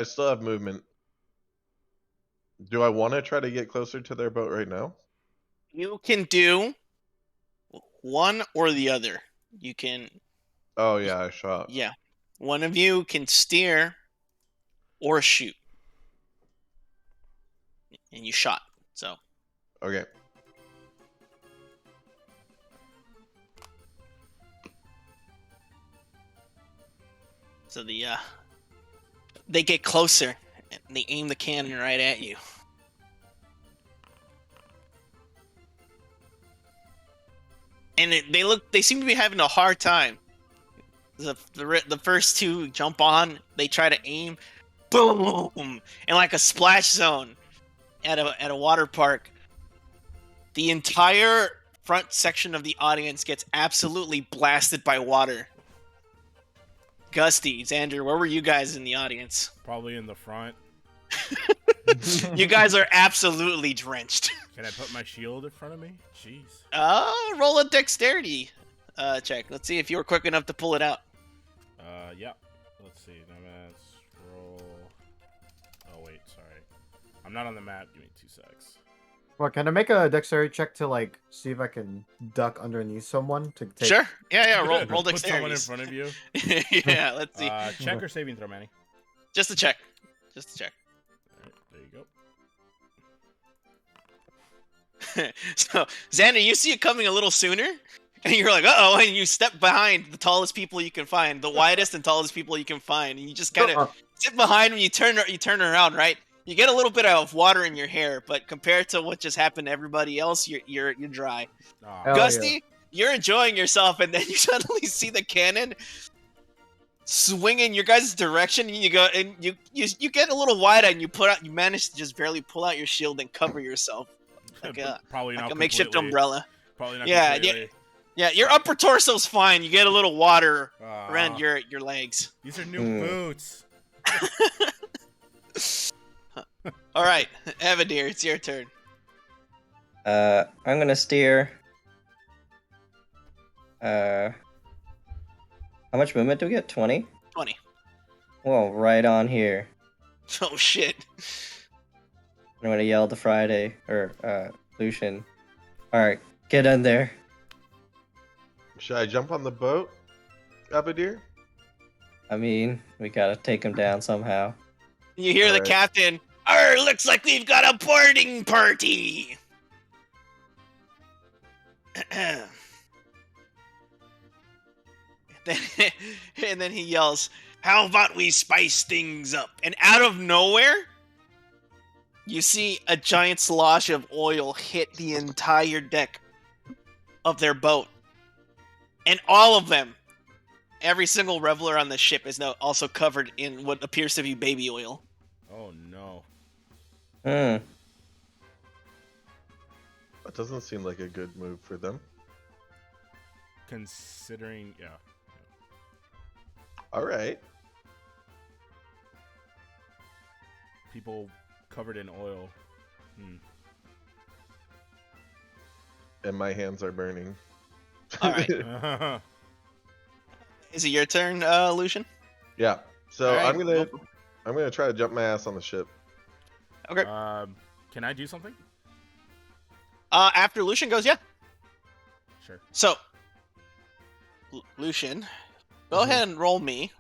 I still have movement. Do I want to try to get closer to their boat right now? You can do one or the other. You can. Oh yeah, I shot. Yeah. One of you can steer or shoot. And you shot. So. Okay. So they get closer and they aim the cannon right at you. And they seem to be having a hard time. The first two jump on, they try to aim, boom, and like a splash zone at a water park. The entire front section of the audience gets absolutely blasted by water. Gusty, Xander, where were you guys in the audience? Probably in the front. You guys are absolutely drenched. Can I put my shield in front of me? Jeez. Roll a dexterity check. Let's see if you were quick enough to pull it out. Yeah. Let's see. I'm gonna scroll. Oh wait, sorry. I'm not on the map. Give me 2 secs. Well, can I make a dexterity check to like see if I can duck underneath someone to take? Sure. Yeah. Roll Put someone dexterity. in front of you. Yeah. Let's see. Check or saving throw, Manny. Just a check. Just a check. All right, there you go. So, Xander, you see it coming a little sooner, and you're like, "Uh-oh," and you step behind the tallest people you can find, the widest and tallest people you can find, and you just kind of sit behind when you turn around, right? You get a little bit of water in your hair, but compared to what just happened to everybody else, you're dry. Aw. Gusty, you're enjoying yourself, and then you suddenly see the cannon swing in your guys' direction, and you go, and you get a little wide, and you manage to just barely pull out your shield and cover yourself. Probably Like not a makeshift completely. umbrella. Probably not Yeah, completely. Yeah, your upper torso's fine. You get a little water Aw. around your legs. These are new boots. All right, Evadir, it's your turn. I'm gonna steer. How much movement do we get? 20? 20. Well, right on here. Oh shit. I'm gonna yell to Friday, or, Lucian. Alright, get in there. Should I jump on the boat, Abadir? I mean, we gotta take him down somehow. You hear the Alright. captain. Looks like we've got a boarding party. And then he yells, "How about we spice things up?" And out of nowhere, you see a giant slosh of oil hit the entire deck of their boat. And all of them, every single reveler on the ship is now also covered in what appears to be baby oil. Oh no. That doesn't seem like a good move for them. Considering, yeah. Alright. People covered in oil. And my hands are burning. All right. Is it your turn, Lucian? Yeah. So All right, I'm gonna try to jump my ass on the ship. Okay. Can I do something? After Lucian goes, yeah. Sure. So, Lucian, go ahead and roll me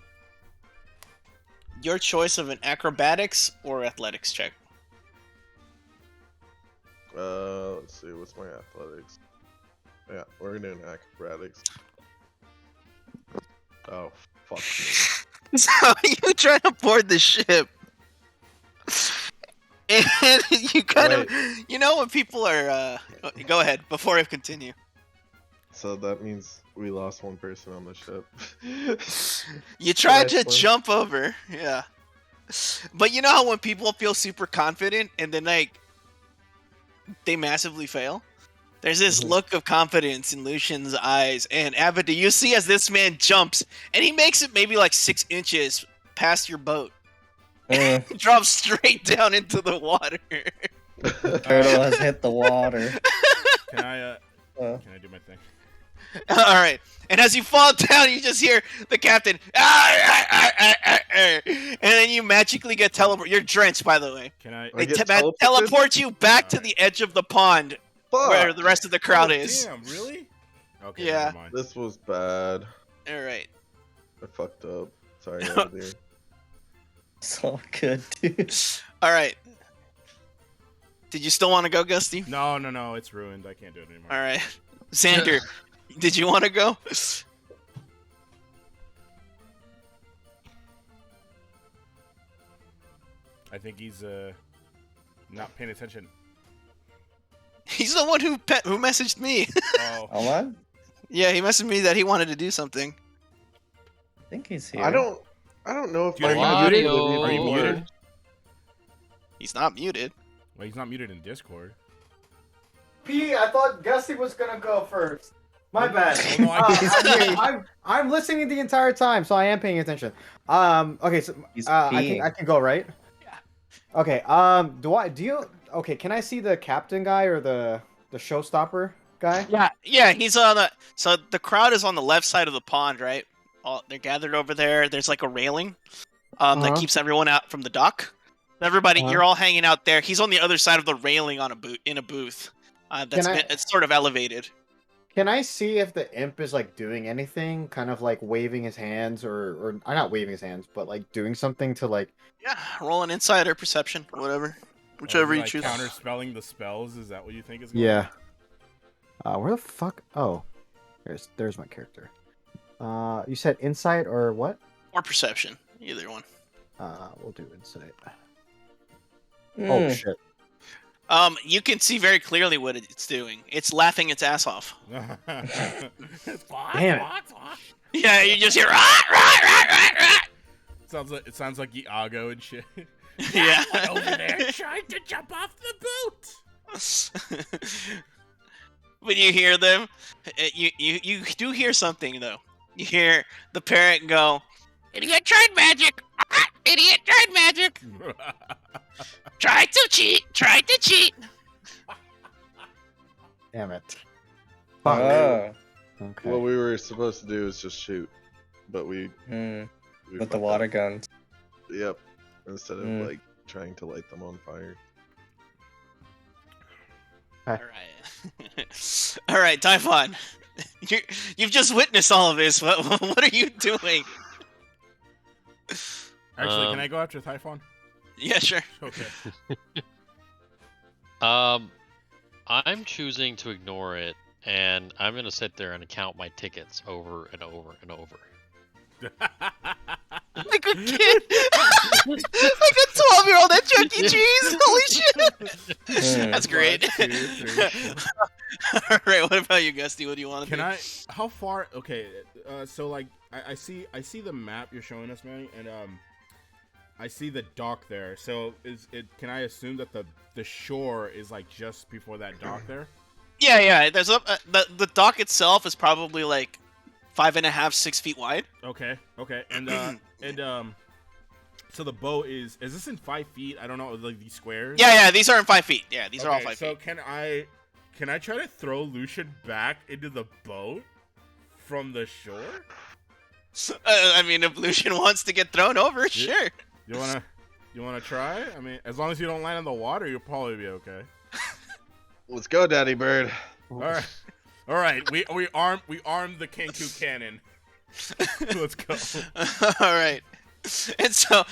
your choice of an acrobatics or athletics check. Let's see, what's my athletics? Yeah, we're doing acrobatics. Oh, fuck me. So you try to board the ship, and you kind of, you know, when people are. Go ahead before I continue. So that means we lost one person on the ship. You tried to Nice one. jump over, yeah. But you know how when people feel super confident and then like they massively fail? There's this look of confidence in Lucian's eyes, and Abada, you see as this man jumps, and he makes it maybe like 6 inches past your boat. He drops straight down into the water. Turtle has hit the water. Can I do my thing? All right. And as you fall down, you just hear the captain, and then you magically get teleported. You're drenched, by the way. Can I? I get Teleport you back to Alright. the edge of the pond where Fuck! the rest of the crowd Oh, is. Damn, really? Okay, Yeah. never mind. This was bad. All right. I fucked up. Sorry, Andy. It's all good, dude. All right. Did you still want to go, Gusty? No, it's ruined. I can't do it anymore. All right. Xander, did you want to go? I think he's not paying attention. He's the one who messaged me. Oh, Hold on. Yeah, he messaged me that he wanted to do something. I think he's here. I don't know if Dude, are you muted. muted? Are you muted? He's not muted. Well, he's not muted in Discord. P, I thought Gusty was gonna go first. My bad. Oh, no, I'm listening the entire time, so I am paying attention. Okay, so He's I peeing. can go, right? Yeah. Okay. Okay, can I see the captain guy or the showstopper guy? Yeah, he's on the. So the crowd is on the left side of the pond, right? They're gathered over there. There's like a railing that Uh-huh. keeps everyone out from the dock. Everybody, Uh-huh. you're all hanging out there. He's on the other side of the railing on in a booth. It's sort of elevated. Can I see if the imp is like doing anything, kind of like waving his hands or not waving his hands, but like doing something to like? Yeah, roll an insider perception, whatever, Oh, whichever you like choose. counterspelling the spells. Is that what you think is going Yeah. Where the fuck? Oh, there's my character. You said insight or what? Or perception, either one. We'll do insight. Mm. Oh shit. You can see very clearly what it's doing. It's laughing its ass off. Damn Damn it. Yeah, you just hear rah, rah, rah, rah, rah. It sounds like Iago and shit. Yeah. Over there trying to jump off the boat. When you hear them, you do hear something though. You hear the parrot go, "Idiot tried magic! Idiot tried magic! Tried to cheat! Tried to cheat!" Damn it. Fuck. Oh. Okay. What we were supposed to do is just shoot, but we Mm. we With the fucked water up. guns. Yep. Instead of Mm. like trying to light them on fire. All right, all right, Typhon. You've just witnessed all of this. What are you doing? Actually, can I go after Typhon? Yeah, sure. Okay. I'm choosing to ignore it, and I'm gonna sit there and count my tickets over and over and over. Like a kid, like a 12-year-old at Chuck E. Cheese. Holy shit! Mm. That's great. 1, 2, 3, 4. All right, what about you, Gusty? What do you want to do? Can I? How far? Okay. So like, I see the map you're showing us, Manny, and I see the dock there. So is it? Can I assume that the shore is like just before that dock there? Yeah. There's the dock itself is probably like 5.5, 6 feet wide. Okay. And so the boat is this in 5 feet? I don't know, like these squares. Yeah. These are in 5 feet. Yeah, these are all 5 So feet. can I try to throw Lucian back into the boat from the shore? I mean, if Lucian wants to get thrown over, sure. You wanna try? I mean, as long as you don't land in the water, you'll probably be okay. Let's go, Daddy Bird. All right. We armed the Kenku cannon. Let's go. All right. And so,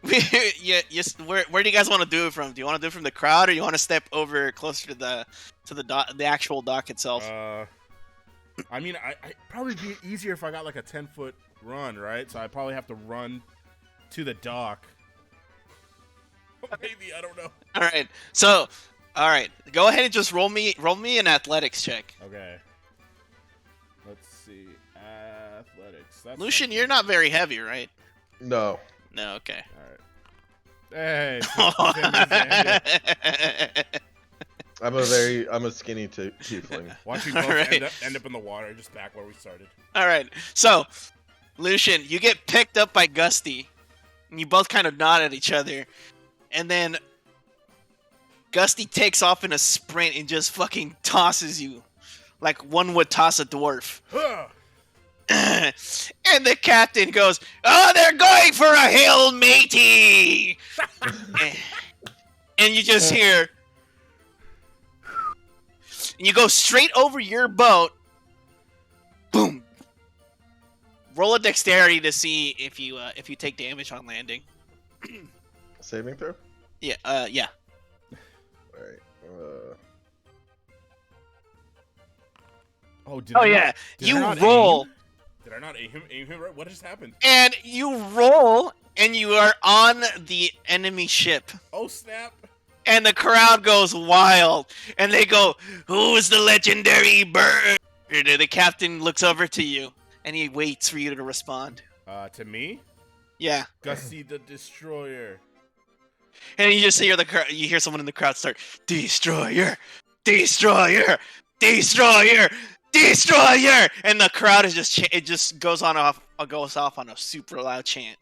where do you guys want to do it from? Do you want to do it from the crowd, or you want to step over closer to the actual dock itself? I mean, I probably be easier if I got like a 10-foot run, right? So I probably have to run to the dock. Maybe, I don't know. All right. So, all right. Go ahead and just roll me an athletics check. Okay. Let's see. Athletics. That's Lucian, something. you're not very heavy, right? No. No. Okay. All right. Hey. Xander. I'm a skinny tiefling. Watch you both Alright. end up in the water, just back where we started. All right. So, Lucian, you get picked up by Gusty, and you both kind of nod at each other, and then Gusty takes off in a sprint and just fucking tosses you like one would toss a dwarf. Huh. And the captain goes, "Oh, they're going for a Hail Matey!" And you just hear, and you go straight over your boat. Boom. Roll a dexterity to see if you take damage on landing. Saving throw? Yeah, yeah. Alright. Oh, Oh yeah. Did I You not roll. aim? Did I not aim him right? What just happened? And you roll, and you are on the enemy ship. Oh, snap. And the crowd goes wild. And they go, "Who's the legendary bird?" And the captain looks over to you, and he waits for you to respond. To me? Yeah. Gussie the Destroyer. And you just hear you hear someone in the crowd start, "Destroyer! Destroyer! Destroyer! Destroyer!" And the crowd is it just goes off on a super loud chant.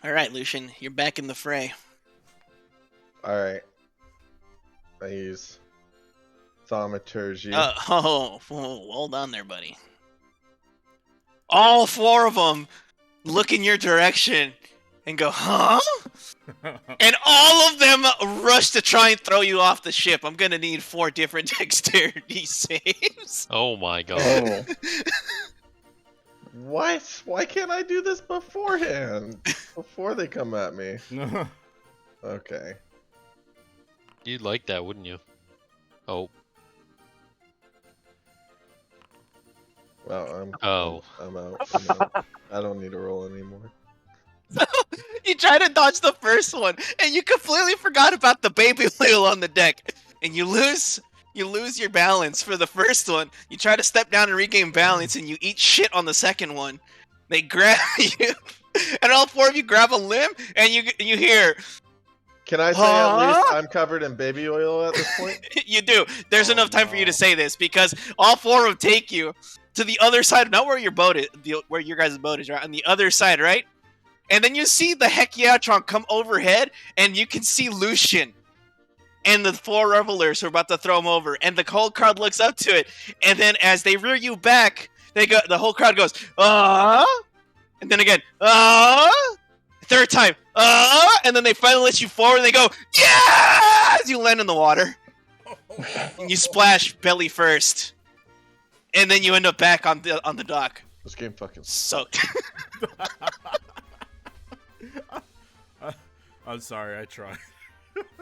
All right, Lucian, you're back in the fray. Alright. I use Thaumaturgy. Hold on there, buddy. All four of them look in your direction and go, "Huh?" And all of them rush to try and throw you off the ship. I'm gonna need 4 different dexterity saves. Oh my god. Oh. What? Why can't I do this beforehand? Before they come at me. Okay. You'd like that, wouldn't you? Oh. Well, Oh. I'm out. I don't need to roll anymore. You try to dodge the first one, and you completely forgot about the baby whale on the deck, and you lose your balance for the first one. You try to step down and regain balance, and you eat shit on the second one. They grab you, and all 4 of you grab a limb, and you hear, Can I say at least I'm covered in baby oil at this point? you do. There's enough time for you to say this, because all 4 of them take you to the other side, not where your boat is, where your guys' boat is, right? On the other side, right? And then you see the Heckna come overhead, and you can see Lucian and the 4 revelers who are about to throw him over. And the whole crowd looks up to it. And then as they rear you back, the whole crowd goes, "Ah!" And then again, "Ah!" Third time, "Ah!" And then they finally let you forward, and they go, "Yeah!" As you land in the water. And you splash belly first. And then you end up back on the dock. This game fucking Soaked. I'm sorry, I tried.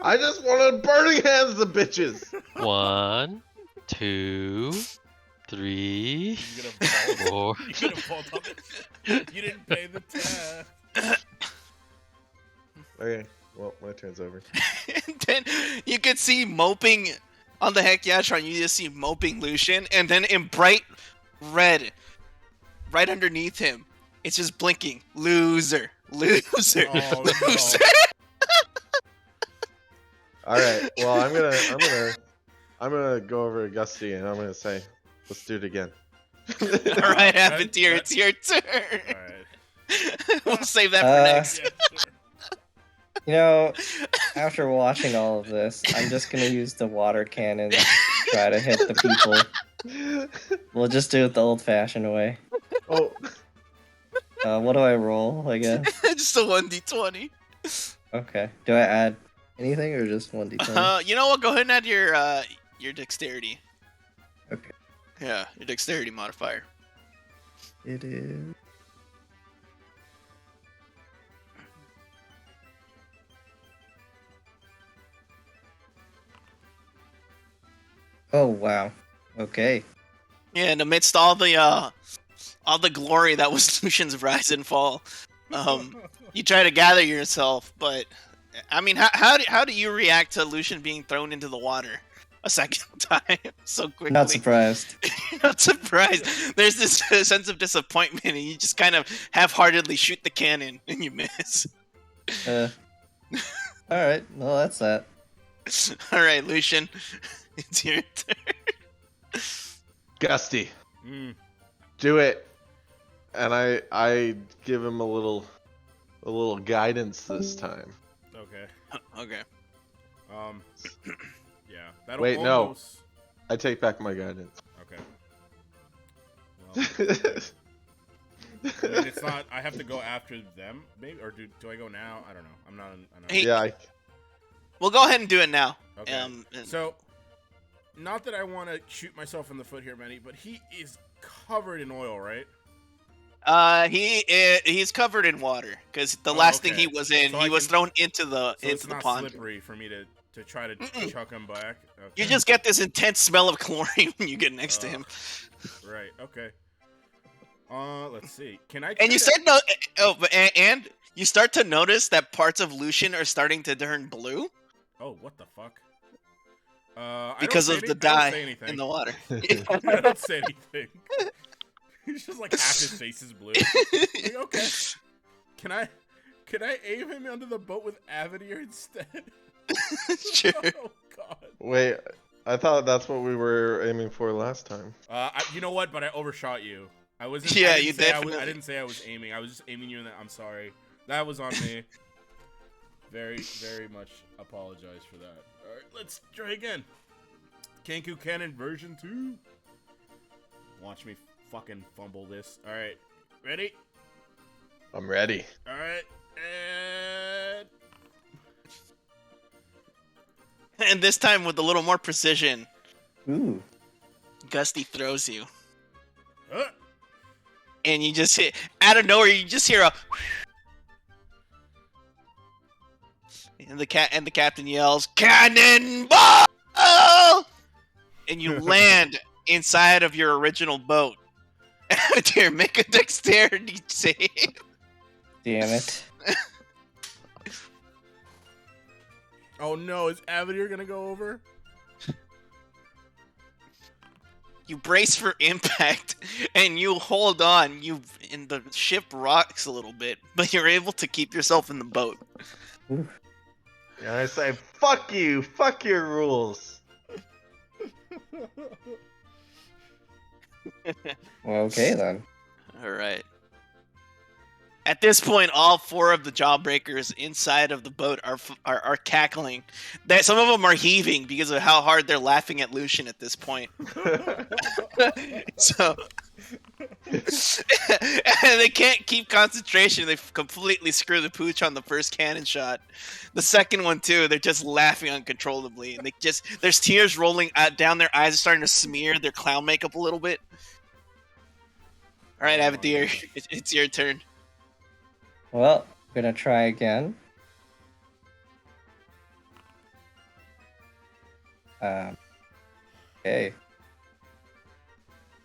I just wanted burning hands, the bitches. 1, 2, 3, 4. You could have pulled up it. You didn't pay the tab. Okay, well, my turn's over. And then you could see moping on the Heckna, you just see moping Lucian, and then in bright red, right underneath him, it's just blinking, "Loser, loser, Oh, loser." All right, well, I'm gonna go over to Gusty and I'm gonna say, let's do it again. All right, Aventir, it's your turn. Alright. We'll save that for next. Yeah, sure. You know, after watching all of this, I'm just gonna use the water cannon to try to hit the people. We'll just do it the old-fashioned way. Oh, What do I roll, I guess? Just a 1d20. Okay. Do I add anything or just 1d20? You know what? Go ahead and add your dexterity. Okay. Yeah, your dexterity modifier. It is... Oh, wow. Okay. Yeah, and amidst all the glory that was Lucian's rise and fall, you try to gather yourself. But I mean, how do you react to Lucian being thrown into the water a second time so quickly? Not surprised. Not surprised. There's this sense of disappointment, and you just kind of half-heartedly shoot the cannon, and you miss. Alright, well, that's that. All right, Lucian, it's your turn. Gusty, Mm. do it. And I give him a little guidance this time. Okay. Okay. Yeah. That'll Wait, almost... no. I take back my guidance. Okay. Well, okay. I mean, it's not. I have to go after them, maybe, or do I go now? I don't know. I'm not. Hey, Yeah. We'll go ahead and do it now. Okay. So, not that I want to shoot myself in the foot here, Manny, but he is covered in oil, right? He's covered in water because the last thing he was in, So he was thrown into the So into it's the not pond. slippery for me to try to chuck him back. Okay. You just get this intense smell of chlorine when you get next to him. Right. Okay. Let's see. Can I? And you said no. Oh, but and you start to notice that parts of Lucian are starting to turn blue Oh, what the fuck? because of the dye in the water. I don't say anything. He's just like half his face is blue. Like, okay. Can I aim him under the boat with Avenir instead? Sure. Oh god. Wait, I thought that's what we were aiming for last time. You know what? But I overshot you. I wasn't. Yeah, I didn't you say definitely. I didn't say I was aiming. I was just aiming you in the. I'm sorry. That was on me. Very, very much apologize for that. All right, let's try again. Kenku Cannon version 2. Watch me fucking fumble this. All right, ready? I'm ready. All right, And this time with a little more precision, Ooh. Gusty throws you, and and you just hit out of nowhere. You just hear a, and the captain yells, "Cannonball!" And you land inside of your original boat. Dear, make a dexterity save. Damn it. oh no, is Avenir gonna go over? You brace for impact, and you hold on. And the ship rocks a little bit, but you're able to keep yourself in the boat. And I say, fuck you! Fuck your rules! Well, okay then. All right. At this point, all 4 of the jawbreakers inside of the boat are cackling. That some of them are heaving because of how hard they're laughing at Lucian at this point. So, and they can't keep concentration. They completely screw the pooch on the first cannon shot. The second one too. They're just laughing uncontrollably, and there's tears rolling down their eyes, are starting to smear their clown makeup a little bit. All right, Avadir, it's your turn. Well, I'm gonna try again. Okay.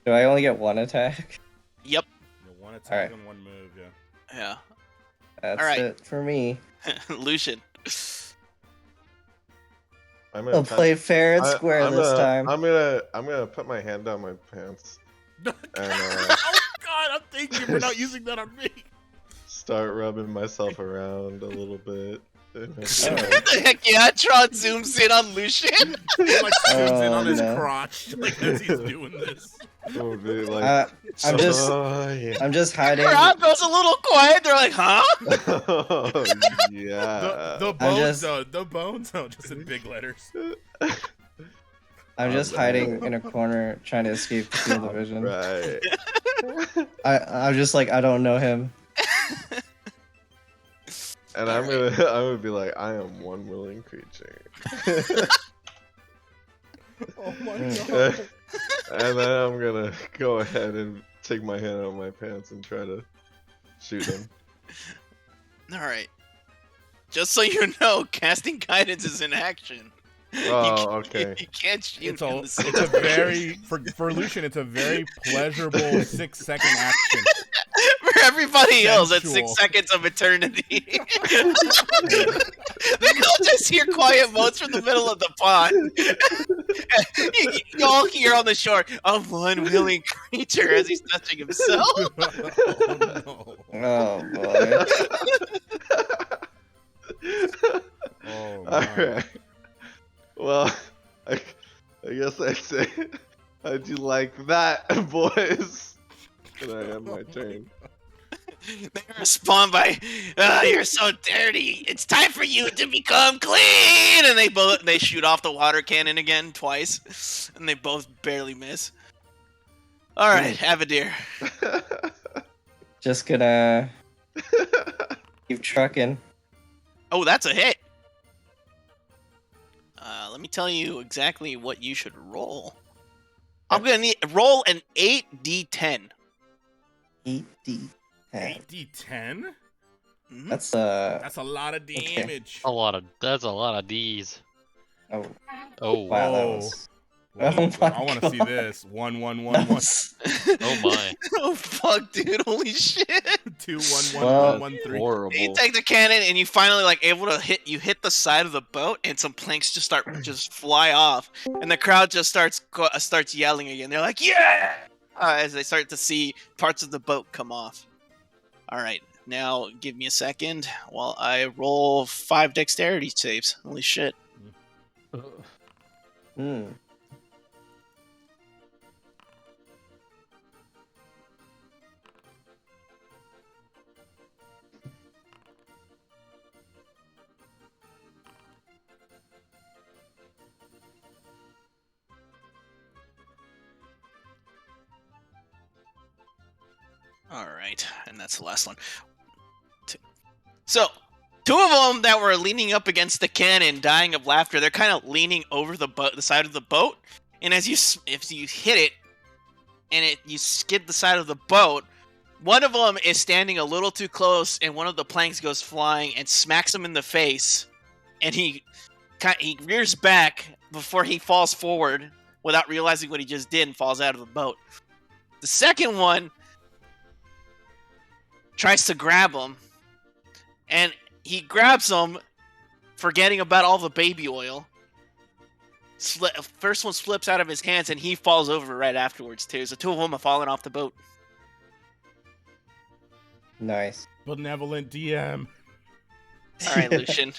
Do I only get 1 attack? Yep. One attack Alright. and 1 move. Yeah. Yeah. That's Alright. it for me. Lucian. I'm I'll play fair and square this time. I'm gonna put my hand down my pants and oh god, I'm thinking we're not using that on me. start rubbing myself around a little bit. What the heck? Yeah, Tron zooms in on Lucian. He like zooms in on his no. crotch, like as he's doing this. Oh, dude, like, I'm just yeah. I'm just hiding. Crowd goes a little quiet. They're like, huh? Oh, yeah. The bones, though. The bones, though, just in big letters. I'm just hiding in a corner trying to escape the field of vision. Right. I'm just like, I don't know him. And I'm gonna be like, I am one willing creature. Oh my Mm. god. And then I'm gonna go ahead and take my hand out of my pants and try to shoot him. All right. Just so you know, casting guidance is in action. Oh, okay. You can't shoot It's in a, the it's a very for Lucian. It's a very pleasurable 6-second action. For everybody else, it's 6 Sensual. seconds of eternity. They'll just hear quiet moans from the middle of the pond. You all hear on the shore, a one willing creature as he's touching himself. Oh, no. Oh boy. Oh, All my. right. Well, I guess I'd say, how'd you like that, boys? And I end my turn. They respond by, "You're so dirty. It's time for you to become clean." And they shoot off the water cannon again twice, and they both barely miss. All right, Avadir. Just gonna keep trucking. Oh, that's a hit. Let me tell you exactly what you should roll. I'm gonna need roll an 8d10. 8d10. 8d10? Mhm. That's That's a lot of Okay. damage. That's a lot of D's. Oh Oh, wow, that Whoa. was. Whoa, Oh my I want to see God. this. 1 1 1 That 1 was oh my. Oh fuck, dude! Holy shit! 2 1 1 Well, 1 1 3. Horrible. You take the cannon and you finally able to hit the side of the boat, and some planks just fly off, and the crowd just starts yelling again. They're like, "Yeah!" As they start to see parts of the boat come off. All right, now give me a second while I roll 5 dexterity saves. Holy shit! Hmm. All right, and that's the last one. So, 2 of them that were leaning up against the cannon, dying of laughter, they're kind of leaning over the side of the boat, and if you hit it, and you skid the side of the boat, one of them is standing a little too close, and one of the planks goes flying and smacks him in the face, and he rears back before he falls forward without realizing what he just did and falls out of the boat. The second one tries to grab him, and he grabs him, forgetting about all the baby oil. First one slips out of his hands, and he falls over right afterwards, too. So 2 of them have fallen off the boat. Nice. Benevolent DM. All right, Lucian.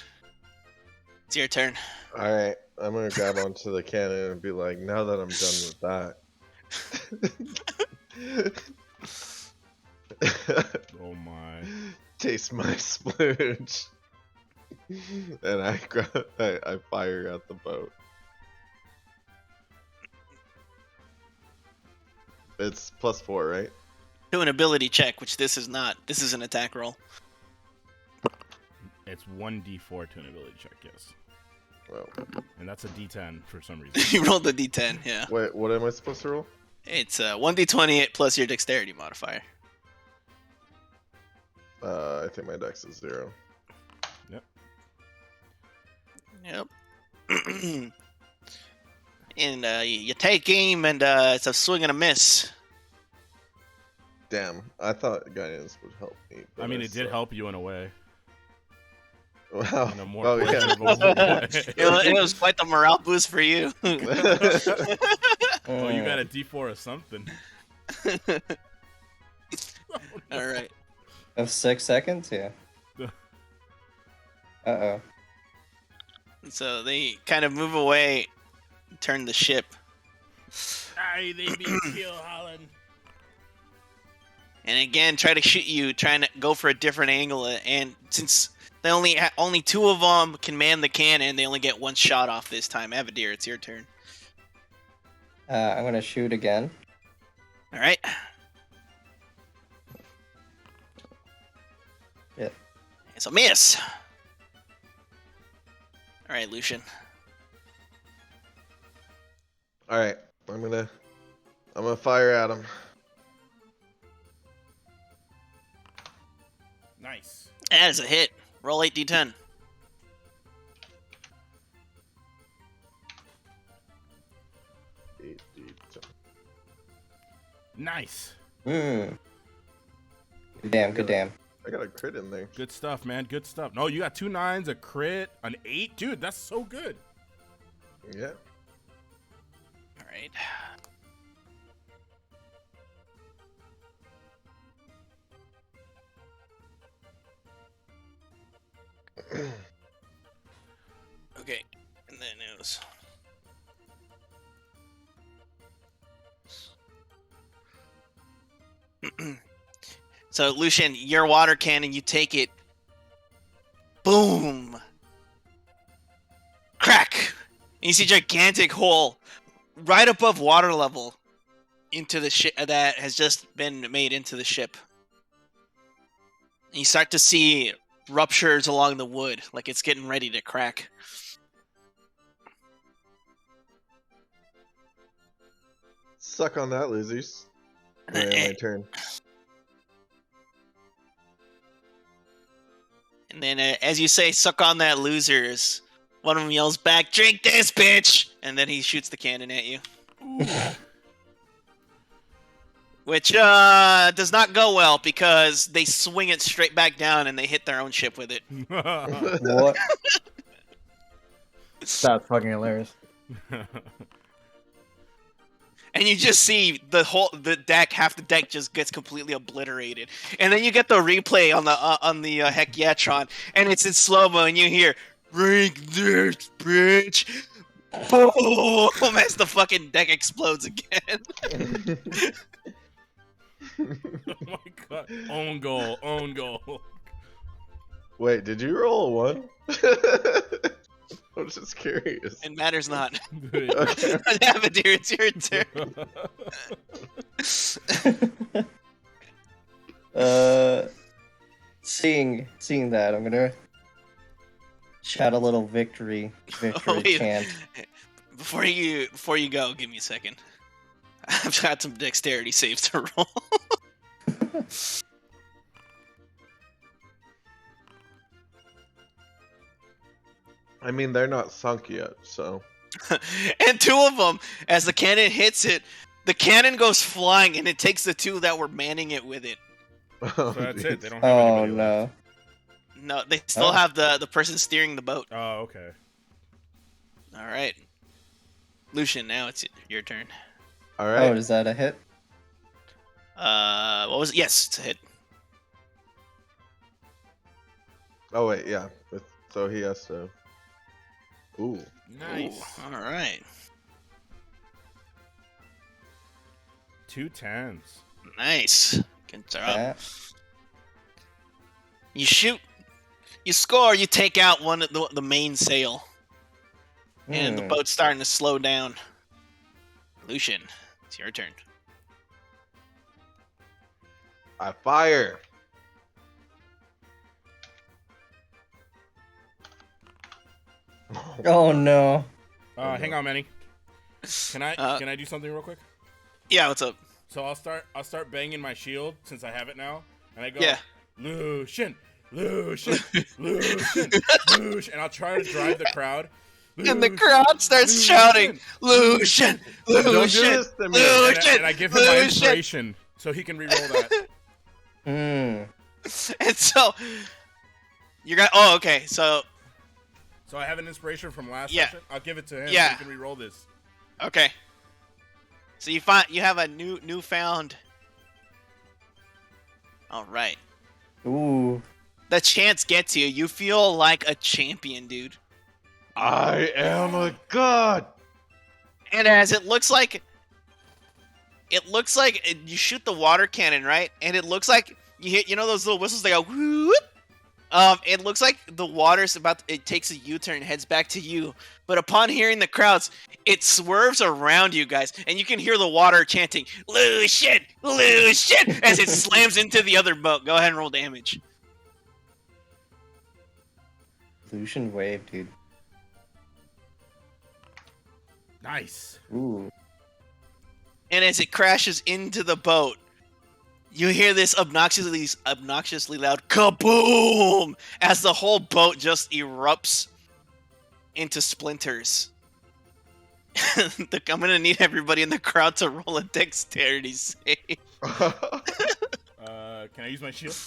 It's your turn. All right, I'm gonna grab onto the cannon and be like, now that I'm done with that, Oh my. taste my splooge. And I fire at the boat. It's +4, right? Do an ability check, which this is not. This is an attack roll. It's 1d4 to an ability check, yes. Well, And that's a d10 for some reason. You rolled the d10, yeah. wait, what am I supposed to roll? It's 1d20 plus your dexterity modifier. I think my dex is 0. Yep. And you take aim, and it's a swing and a miss. Damn, I thought guidance would help me. But I mean, it did suck. help you in a way. Wow. In a more Oh, yeah. pleasurable way. It was quite the morale boost for you. Oh, you got a Mm. d4 or something. All right. Of 6 seconds, yeah. Uh-oh. So they kind of move away, turn the ship, Aye, they be kill Holland. and again try to shoot you, trying to go for a different angle. And since they only 2 of them can man the cannon, they only get 1 shot off this time. Avadir, it's your turn. I'm gonna shoot again. All right. Yeah. It's a miss. All right, Lucian. All right, I'm gonna fire at him. Nice. That is a hit. Roll 8d10. Nice. Hmm. Good damn, good damn. I got a crit in there. Good stuff, man. Good stuff. No, you got 2 9s, a crit, an 8. Dude, that's so good. Yeah. All right. Okay, and then it was. So Lucian, your water cannon, you take it. Boom. Crack. And you see a gigantic hole right above water level into the ship that has just been made into the ship. And you start to see ruptures along the wood, like it's getting ready to crack. Suck on that, losers. Anyway, my turn. And then, as you say, "Suck on that, losers," one of them yells back, "Drink this, bitch!" And then he shoots the cannon at you. Which does not go well because they swing it straight back down and they hit their own ship with it. What? That's fucking hilarious. And you just see the deck, half the deck just gets completely obliterated. And then you get the replay on the Hecknatron, and it's in slow-mo, and you hear, "Drink this, bitch!" Boom! As the fucking deck explodes again. Oh my god. Own goal. Wait, did you roll a 1? I'm just curious. It matters not. Okay. Avadir, it's your turn. Seeing that, I'm gonna shout a little victory wait. chant. Before you go, give me a second. I've got some dexterity saves to roll. I mean, they're not sunk yet, so. And 2 of them, as the cannon hits it, the cannon goes flying, and it takes the 2 that were manning it with it. Oh, So that's geez. it. They don't have Oh anybody left. no. No, they still have the person steering the boat. Oh, okay. All right, Lucian, now it's your turn. All Oh, right. is that a hit? What was it? Yes, it's a hit. Oh, wait, yeah. So he has to. Ooh. Nice. Ooh, all right. 2 10s. Nice. Good job. That. You shoot. You score. You take out one of the main sail, and the Hmm. boat's starting to slow down. Lucian, it's your turn. I fire. Oh no. Hang on, Manny. Can I Uh, can I do something real quick? Yeah, what's up? So I'll start banging my shield since I have it now, and I go, Yeah. Lucian, Lucian, Lucian, Lucian, and I'll try to drive the crowd. And the crowd starts shouting, "Lucian, Don't do Lucian, this to me. Lucian!" And I give him my Lucian! inspiration so he can reroll that. And so you got. Oh, okay. So So I have an inspiration from last Yeah. session. I'll give it to him Yeah. so he can reroll this. okay. So you have a newfound. All right. Ooh. The chance gets you. You feel like a champion, dude. I am a god. And as it looks like you shoot the water cannon, right? And it looks like you hit, those little whistles, they go whoop. It looks like the water's it takes a U-turn, heads back to you. But upon hearing the crowds, it swerves around you guys, and you can hear the water chanting, "Lucian, Lucian," as it slams into the other boat. Go ahead and roll damage. Lucian wave, dude. Nice. Ooh. And as it crashes into the boat, you hear this obnoxiously loud kaboom as the whole boat just erupts into splinters. I'm gonna need everybody in the crowd to roll a dexterity save. Can I use my shield?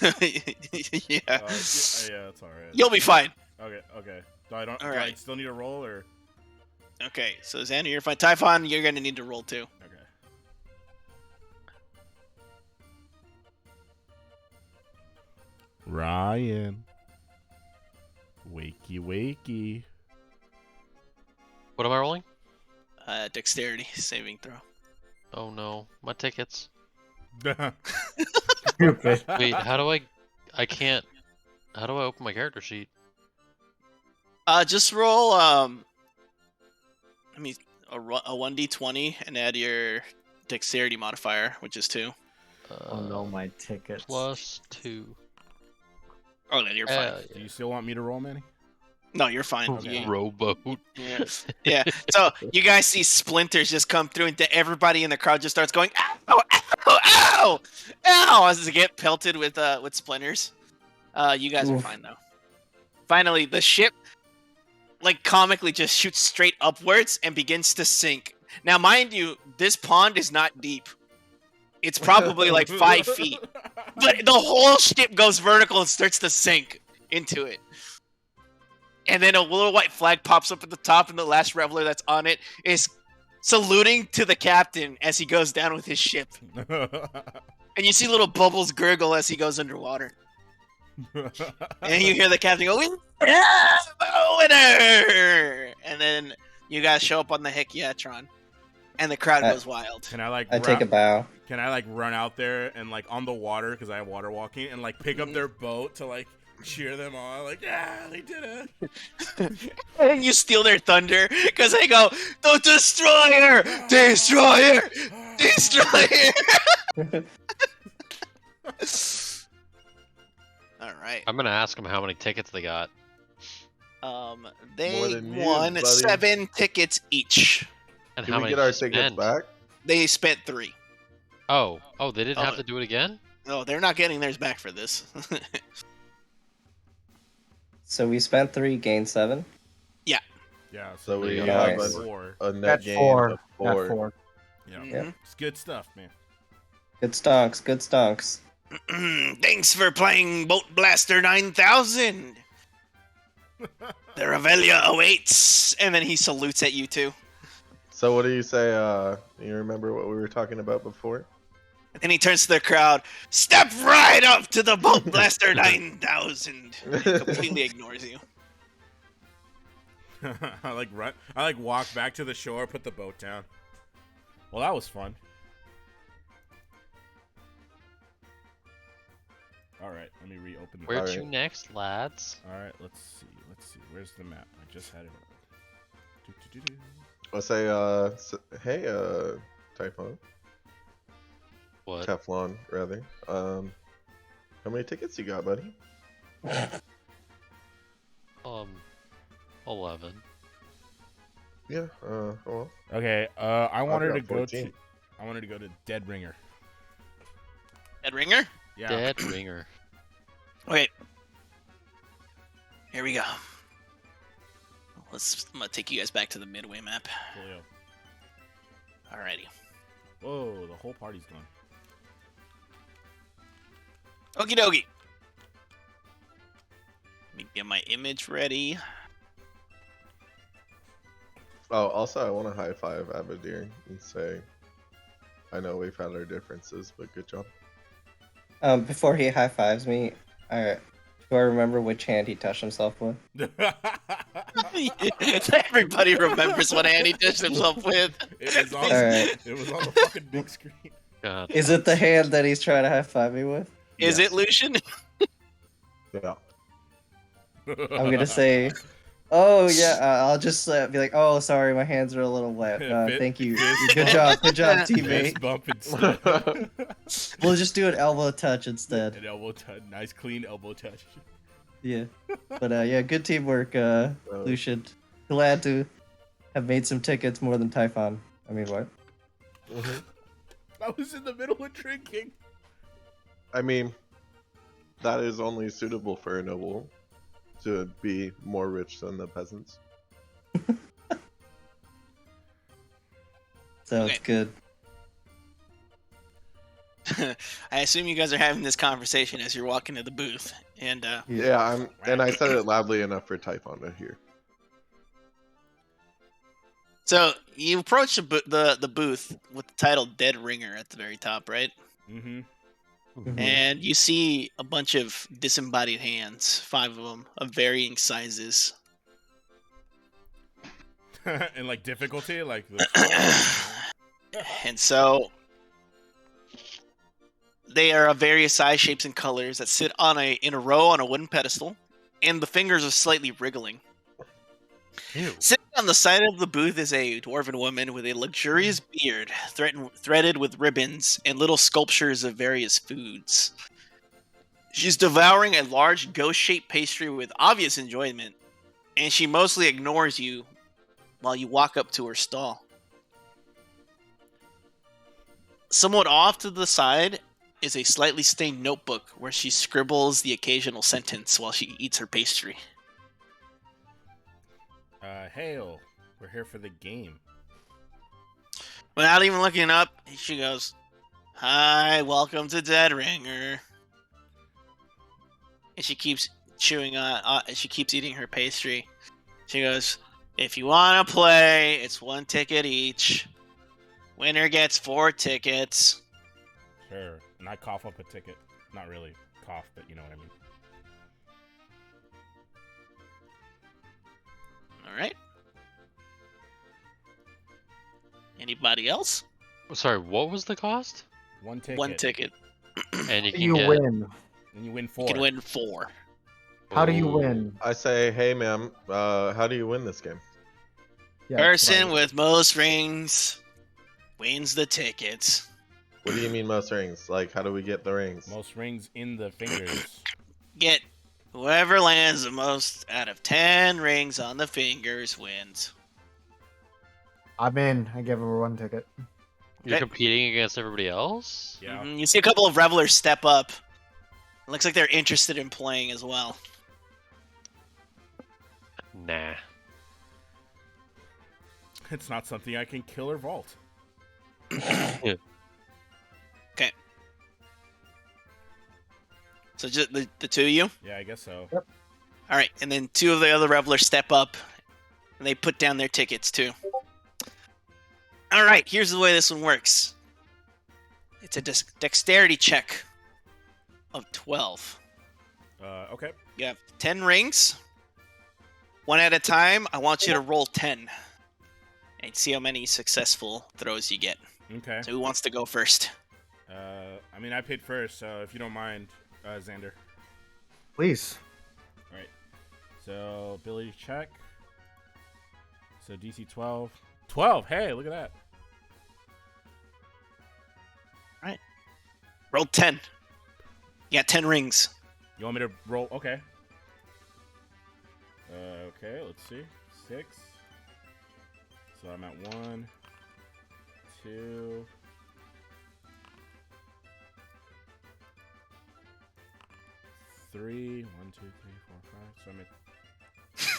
Yeah. Yeah, that's all right. You'll be fine. Okay. Do I All I right. still need a roll or? Okay, so Xander, you're fine. Typhon, you're gonna need to roll too. Okay. Ryan. Wakey. What am I rolling? Dexterity saving throw. Oh no, my tickets. Stupid. Wait, how do I can't. How do I open my character sheet? Just roll I mean a 1d20 and add your dexterity modifier, which is 2. Oh no, my tickets. +2. Oh, then you're fine. Do you still want me to roll, Manny? No, you're fine. Okay. Rowboat. Yeah. Yeah. So you guys see splinters just come through, and everybody in the crowd just starts going, ow, ow, ow, ow, as they get pelted with splinters. You guys are Oof. fine though. Finally, the ship, like comically, just shoots straight upwards and begins to sink. Now, mind you, this pond is not deep. It's probably like 5 feet, but the whole ship goes vertical and starts to sink into it. And then a little white flag pops up at the top, and the last reveler that's on it is saluting to the captain as he goes down with his ship. And you see little bubbles gurgle as he goes underwater. And you hear the captain go, "Yeah, winner!" And then you guys show up on the Heckna, and the crowd goes wild. Can I like? I take a bow. Can I like run out there and like on the water because I have water walking and like pick up their boat to like cheer them on? Like, yeah, they did it. And you steal their thunder because they go, "The destroyer, destroyer, destroyer!" All right. I'm gonna ask them how many tickets they got. More They than you, won buddy. 7 tickets each. And Can how we many get our did you tickets spend? back? They spent 3. Oh, they didn't Oh. have to do it again? No, they're not getting theirs back for this. So we spent 3, gained 7. Yeah. So we Nice. have four. a net That's gain 4. of That's 4. 4. Yeah. Mhm. It's good stuff, man. Good stonks, good stonks. Thanks for playing Boat Blaster 9000. The Revelia awaits. And then he salutes at you too. So what do you say? You remember what we were talking about before? And then he turns to the crowd. Step right up to the Boat Blaster 9000. He completely ignores you. I like run. I like walk back to the shore, put the boat down. Well, that was fun. All right, let me reopen. Where Alright. to next, lads? All right, let's see. Let's see. Where's the map? I just had it. Do-do-do-do. I'll say, hey, Typhon, What? Teflon, rather. How many tickets you got, buddy? 11. Yeah. Well, Okay. I wanted got to go 14. to. I wanted to go to Dead Ringer. Ed Ringer? Yeah. Dead ringer. Wait. Here we go. I'm gonna take you guys back to the Midway map. Coolio. Alrighty. Whoa, the whole party's gone. Okie dokie. Let me get my image ready. oh, also, I want to high five Abadir and say, I know we've had our differences, but good job. Before he high fives me, do I remember which hand he touched himself with? Everybody remembers what Andy touched himself with. It was on. Alright. It was on the fucking big screen. God. Is it the hand that he's trying to high five me with? Is Yes. it Lucian? Yeah. I'm gonna say, oh yeah. I'll just be like, oh sorry, my hands are a little wet. Thank you. Good job, Fist teammate. bump instead. We'll just do an elbow touch instead. An elbow touch. Nice clean elbow touch. Yeah. But yeah, good teamwork, Lucian. Glad to have made some tickets more than Typhon. I mean, what? I was in the middle of drinking. I mean, that is only suitable for a noble to be more rich than the peasants. Sounds Okay. good. I assume you guys are having this conversation as you're walking to the booth, and Yeah, and I said it loudly enough for Typhon to hear. so you approach the booth with the title "Dead Ringer" at the very top, right? Mm-hmm. And you see a bunch of disembodied hands, 5 of them, of varying sizes. And like difficulty, like the... And so They are of various size, shapes, and colors that sit in a row on a wooden pedestal, and the fingers are slightly wriggling. Ew. Sitting on the side of the booth is a dwarven woman with a luxurious beard threaded with ribbons and little sculptures of various foods. She's devouring a large ghost-shaped pastry with obvious enjoyment, and she mostly ignores you while you walk up to her stall. Somewhat off to the side is a slightly stained notebook where she scribbles the occasional sentence while she eats her pastry. Hail. We're here for the game. Without even looking up, she goes, "Hi, welcome to Dead Ringer." And she keeps chewing on, she keeps eating her pastry. She goes, "If you want to play, it's 1 ticket each. Winner gets 4 tickets." Sure. And I cough up a ticket. Not really cough, but you know what I mean. All right. Anybody else? Sorry, what was the cost? 1 ticket. 1 ticket. And you can You get win. And you win You 4. can win 4. How do you Ooh. win? I say, hey, ma'am, how do you win this game? Yeah, Person right. with most rings wins the tickets. What do you mean most rings? Like, how do we get the rings? Most rings in the fingers. Get whoever lands the most out of 10 rings on the fingers wins. I'm in. I give her 1 ticket. You're Okay. competing against everybody else? Yeah. You see a couple of revelers step up. It looks like they're interested in playing as well. Nah. It's not something I can kill or vault. So just the 2 of you? Yeah, I guess so. All right, and then 2 of the other revelers step up, and they put down their tickets too. All right, here's the way this one works. It's a dexterity check of 12. Okay. You have 10 rings. 1 at a time, I want you to roll 10. And see how many successful throws you get. Okay. So who wants to go first? I mean, I paid first, so if you don't mind, Xander. Please. All right. So, ability check. So, DC 12. 12! Hey, look at that. Roll 10. You got 10 rings. You want me to roll? Okay. Okay, let's see. 6. So, I'm at 1, 2... 3, 1, 2, 3, 4, 5. So I'm at 1,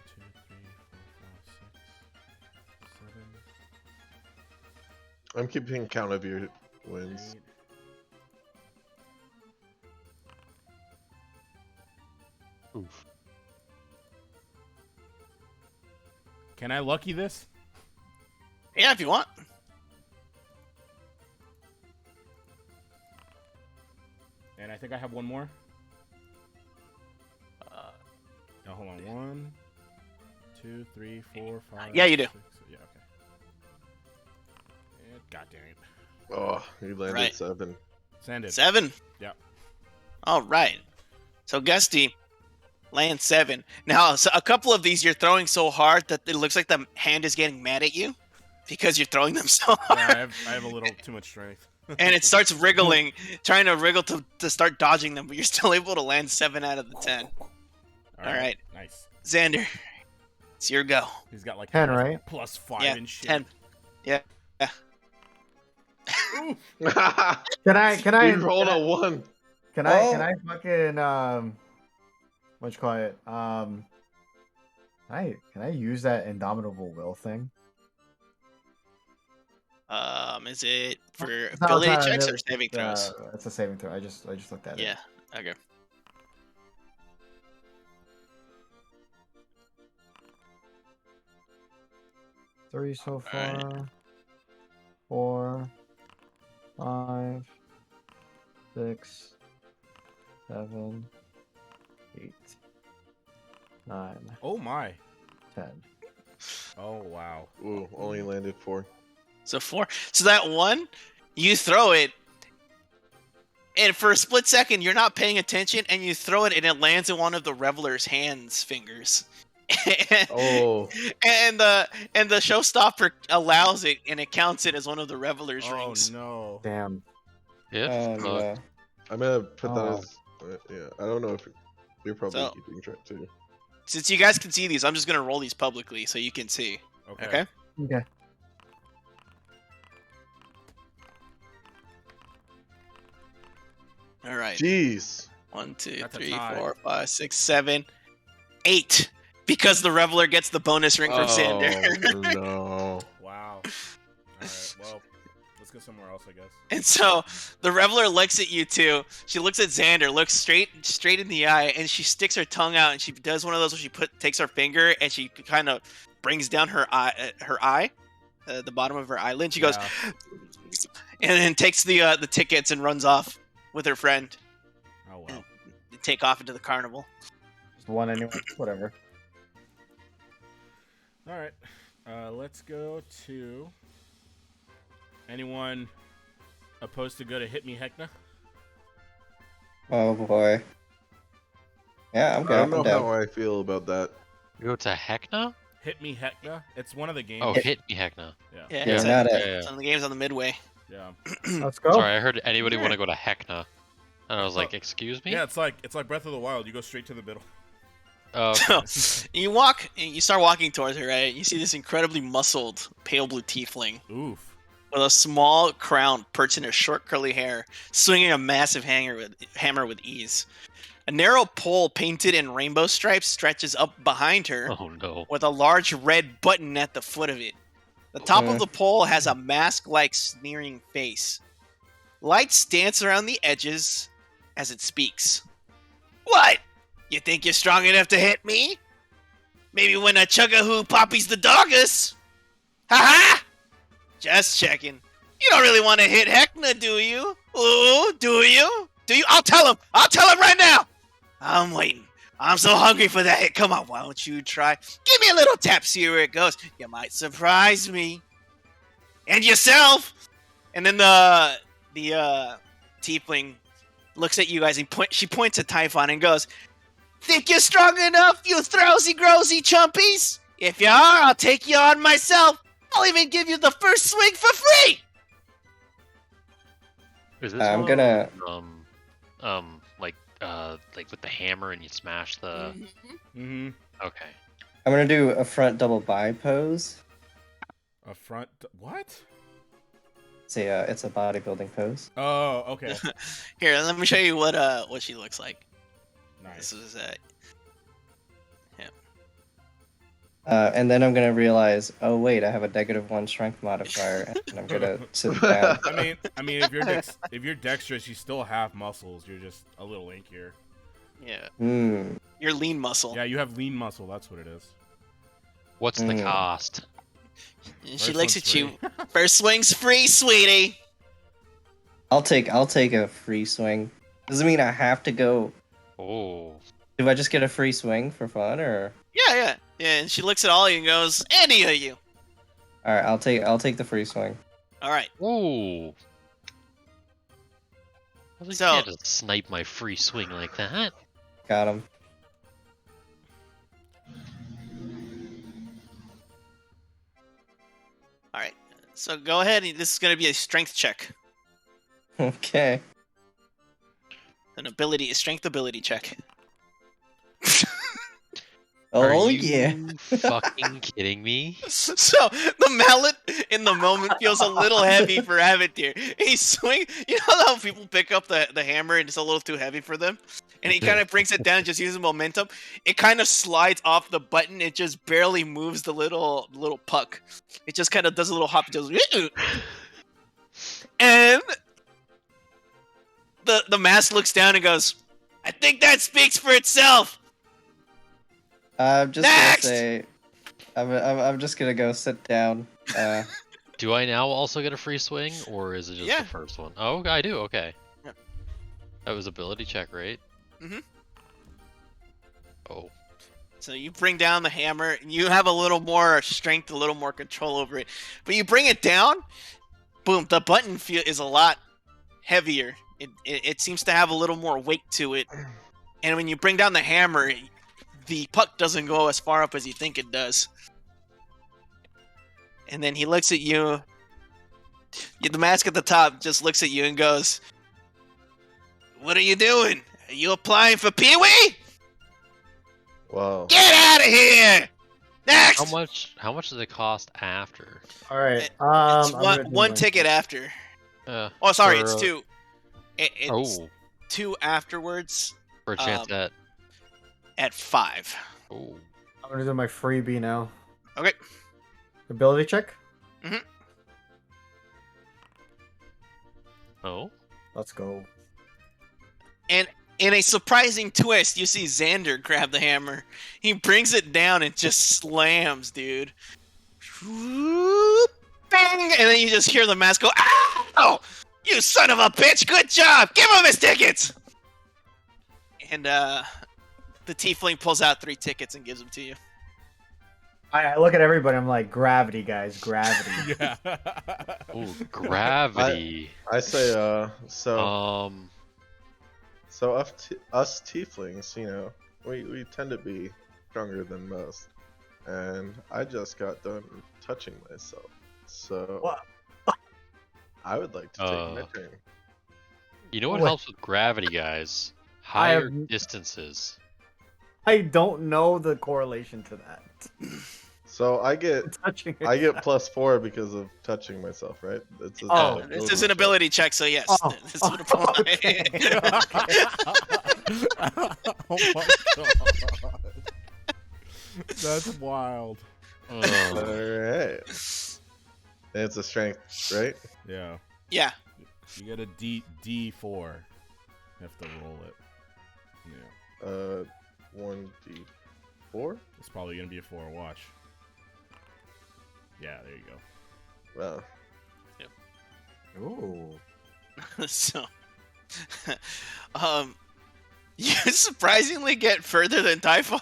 2, 3, 4, 5, 6, 7, I'm keeping count of your wins. 8. Oof. Can I lucky this? Yeah, if you want. And I think I have one more. No, hold on. 1, 2, 3, 4, 5. Yeah, you do. 6, yeah, okay. And God damn it. Oh, you landed Right. 7. Send it. 7? Yeah. All right. So Gusty lands 7. Now, so a couple of these you're throwing so hard that it looks like the hand is getting mad at you because you're throwing them so hard. Yeah, I have a little too much strength. And it starts wriggling, trying to wriggle to start dodging them, but you're still able to land 7 out of the 10. All right. Nice. Xander, it's your go. He's got like 10, right? plus 5 Yeah, and shit. 10. Yeah. Ooh. Can I You rolled a 1. can I fucking what you call it? Can I use that indomitable will thing? Is it for It's not ability outside of checks the- or saving throws? It's a saving throw. I just looked at it. Yeah. Okay. Three so Alright. far. 4, 5, 6, 7, 8, 9, Oh my. 10. Oh wow. Ooh, only landed 4. So 4. So that one, you throw it, and for a split second, you're not paying attention, and you throw it, and it lands in one of the reveler's fingers. Oh. and the showstopper allows it, and it counts it as one of the reveler's Oh rings. no. Damn. If Oh fuck. no. I'm gonna put that Oh. as. Yeah, I don't know if you're probably So- keeping track too. Since you guys can see these, I'm just gonna roll these publicly so you can see. Okay. Okay. All right. Jeez. 1, 2, That's a 3, tie. 4, 5, 6, 7, 8. Because the reveler gets the bonus ring from Xander. No. Wow. Alright, well, let's go somewhere else, I guess. And so the reveler looks at you two. She looks at Xander, looks straight in the eye, and she sticks her tongue out, and she does one of those where she takes her finger and she kind of brings down her eye, the bottom of her eyelid. She goes, Yeah. and then takes the tickets and runs off with her friend. Oh wow. They take off into the carnival. Just one anyway. Whatever. Alright. Let's go to anyone opposed to go to Hit Me Heckna? Oh boy. Yeah, I'm I good. don't know I'm down. how I feel about that. You go to Heckna? Hit Me Heckna? It's one of the games. Oh, Hit Me Heckna. Yeah. Yeah, Yeah, it's not like- it. it's on the games on the midway. Yeah. Let's go. Sorry, I heard anybody want to go to Heckna. And I was like, excuse me? Yeah, it's like Breath of the Wild. You go straight to the middle. Oh, So you start walking towards her, right? You see this incredibly muscled, pale blue tiefling Oof. with a small crown perched in her short curly hair, swinging a massive hammer with ease. A narrow pole painted in rainbow stripes stretches up behind her, oh no. with a large red button at the foot of it. The top of Okay. the pole has a mask-like sneering face. Lights dance around the edges as it speaks. What? You think you're strong enough to hit me? Maybe when a chugahoo poppies the doggus? Ha-ha! Just checking. You don't really want to hit Heckna, do you? Ooh, do you? Do you? I'll tell him! I'll tell him right now! I'm waiting. I'm so hungry for that hit. Come on, why don't you try? Give me a little tap, see where it goes. You might surprise me. And yourself! And then the tiefling looks at you guys and she points at Typhon and goes, "Think you're strong enough, you throwsy grosy chumpies? If you are, I'll take you on myself. I'll even give you the first swing for free!" Is this I'm one, gonna- like with the hammer and you smash the... Mm-hmm. Okay. I'm gonna do a front double bi pose. A front. What? It's a bodybuilding pose. Oh, okay. Here, let me show you what she looks like. Nice. This is And then I'm gonna realize, oh wait, I have a -1 strength modifier, and I'm gonna sit down. I mean, if you're dexterous, you still have muscles. You're just a little lankier. yeah. Hmm. Your lean muscle. Yeah, you have lean muscle. That's what it is. What's the Mm. cost? And she First looks one's at you. First swing's free, sweetie. I'll take a free swing. Doesn't mean I have to go. Oh. Do I just get a free swing for fun, or? Yeah. And she looks at all of you and goes, "Any of you." All right, I'll take the free swing. All right. Ooh. You So- can't just snipe my free swing like that. Got him. All right. So go ahead. This is going to be a strength check. Okay. A strength ability check. Are Oh you yeah. fucking kidding me? So the mallet in the moment feels a little heavy for Avatir. He swing. You know how people pick up the hammer and it's a little too heavy for them, and he kind of brings it down, just using momentum. It kind of slides off the button. It just barely moves the little puck. It just kind of does a little hop. It just and the mask looks down and goes, "I think that speaks for itself." I'm just Next! gonna say, I'm just gonna go sit down. Do I now also get a free swing, or is it just Yeah. the first one? Oh, I do. Okay. Yeah. That was ability check, right? Mhm. Oh. So you bring down the hammer, and you have a little more strength, a little more control over it. But you bring it down, boom, the button is a lot heavier. It seems to have a little more weight to it. And when you bring down the hammer, the puck doesn't go as far up as you think it does. And then he looks at you. The mask at the top just looks at you and goes, "What are you doing? Are you applying for Pee-wee? Wow. Get out of here! Next!" How much does it cost after? All right. It's I'm gonna do one mine. ticket after. Uh, Oh, sorry, For, it's two. It's oh, two afterwards for a chance at 5. Oh, I'm gonna do my freebie now. Okay. Ability check. oh. Let's go. And in a surprising twist, you see Xander grab the hammer. He brings it down and just slams, dude. Whoop, bang! And then you just hear the mask go, "Ow! You son of a bitch! Good job! Give him his tickets!" And the tiefling pulls out 3 tickets and gives them to you. I look at everybody. I'm like, gravity, guys, gravity. Yeah. Oh, gravity. I say, so us tieflings, you know, we tend to be stronger than most, and I just got done touching myself, so What? I would like to take my turn. You know what What? helps with gravity, guys? I have- Higher distances. I don't know the correlation to that. So I get Touching +4 because of touching myself, right? It's a Oh, This is an ability check, so yes. Oh. This would apply. Oh my god. That's wild. All Oh. right. And it's a strength, right? Yeah. Yeah. You get a D4. You have to roll it. Yeah. 1d4. It's probably gonna be a 4. Watch. Yeah, there you go. Wow. Ooh. So, you surprisingly get further than Typhon.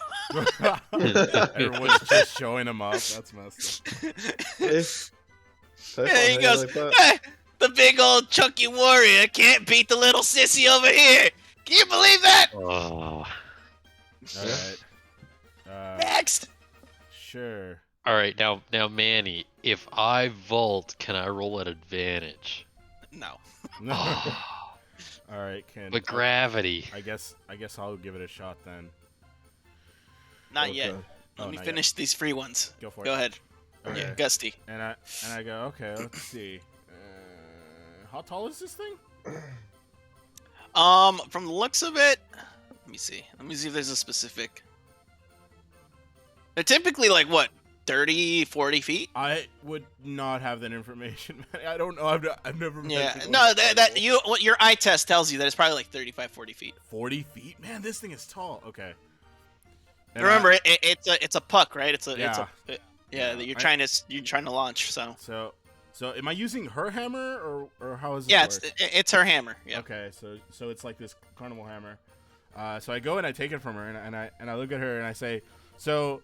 Everyone's just showing him up. That's messed up. Yeah, he goes, "Eh, the big old chunky warrior can't beat the little sissy over here. Can you believe that?" Oh. Alright. Next. Sure. All right, now, Manny, if I vault, can I roll at advantage? No. Alright, Ken. But gravity. I guess I'll give it a shot then. Not yet. Okay. Let me not finish these free ones. Go for it. Go ahead. Okay. Yeah, Gusty. And I go, okay, let's see. How tall is this thing? From the looks of it, let me see. Let me see if there's a specific. They're typically like what, 30, 40 feet? I would not have that information. I don't know. I've never. Yeah. measured No, one. that your eye test tells you that it's probably like 35, 40 feet. 40 feet. Man, this thing is tall. Okay. And Remember, it's a puck, right? It's a Yeah. that you're trying to launch. So So am I using her hammer or how is this yeah, work? it's her hammer. Yeah. Okay, so it's like this carnival hammer. So I go and I take it from her and I look at her and I say, so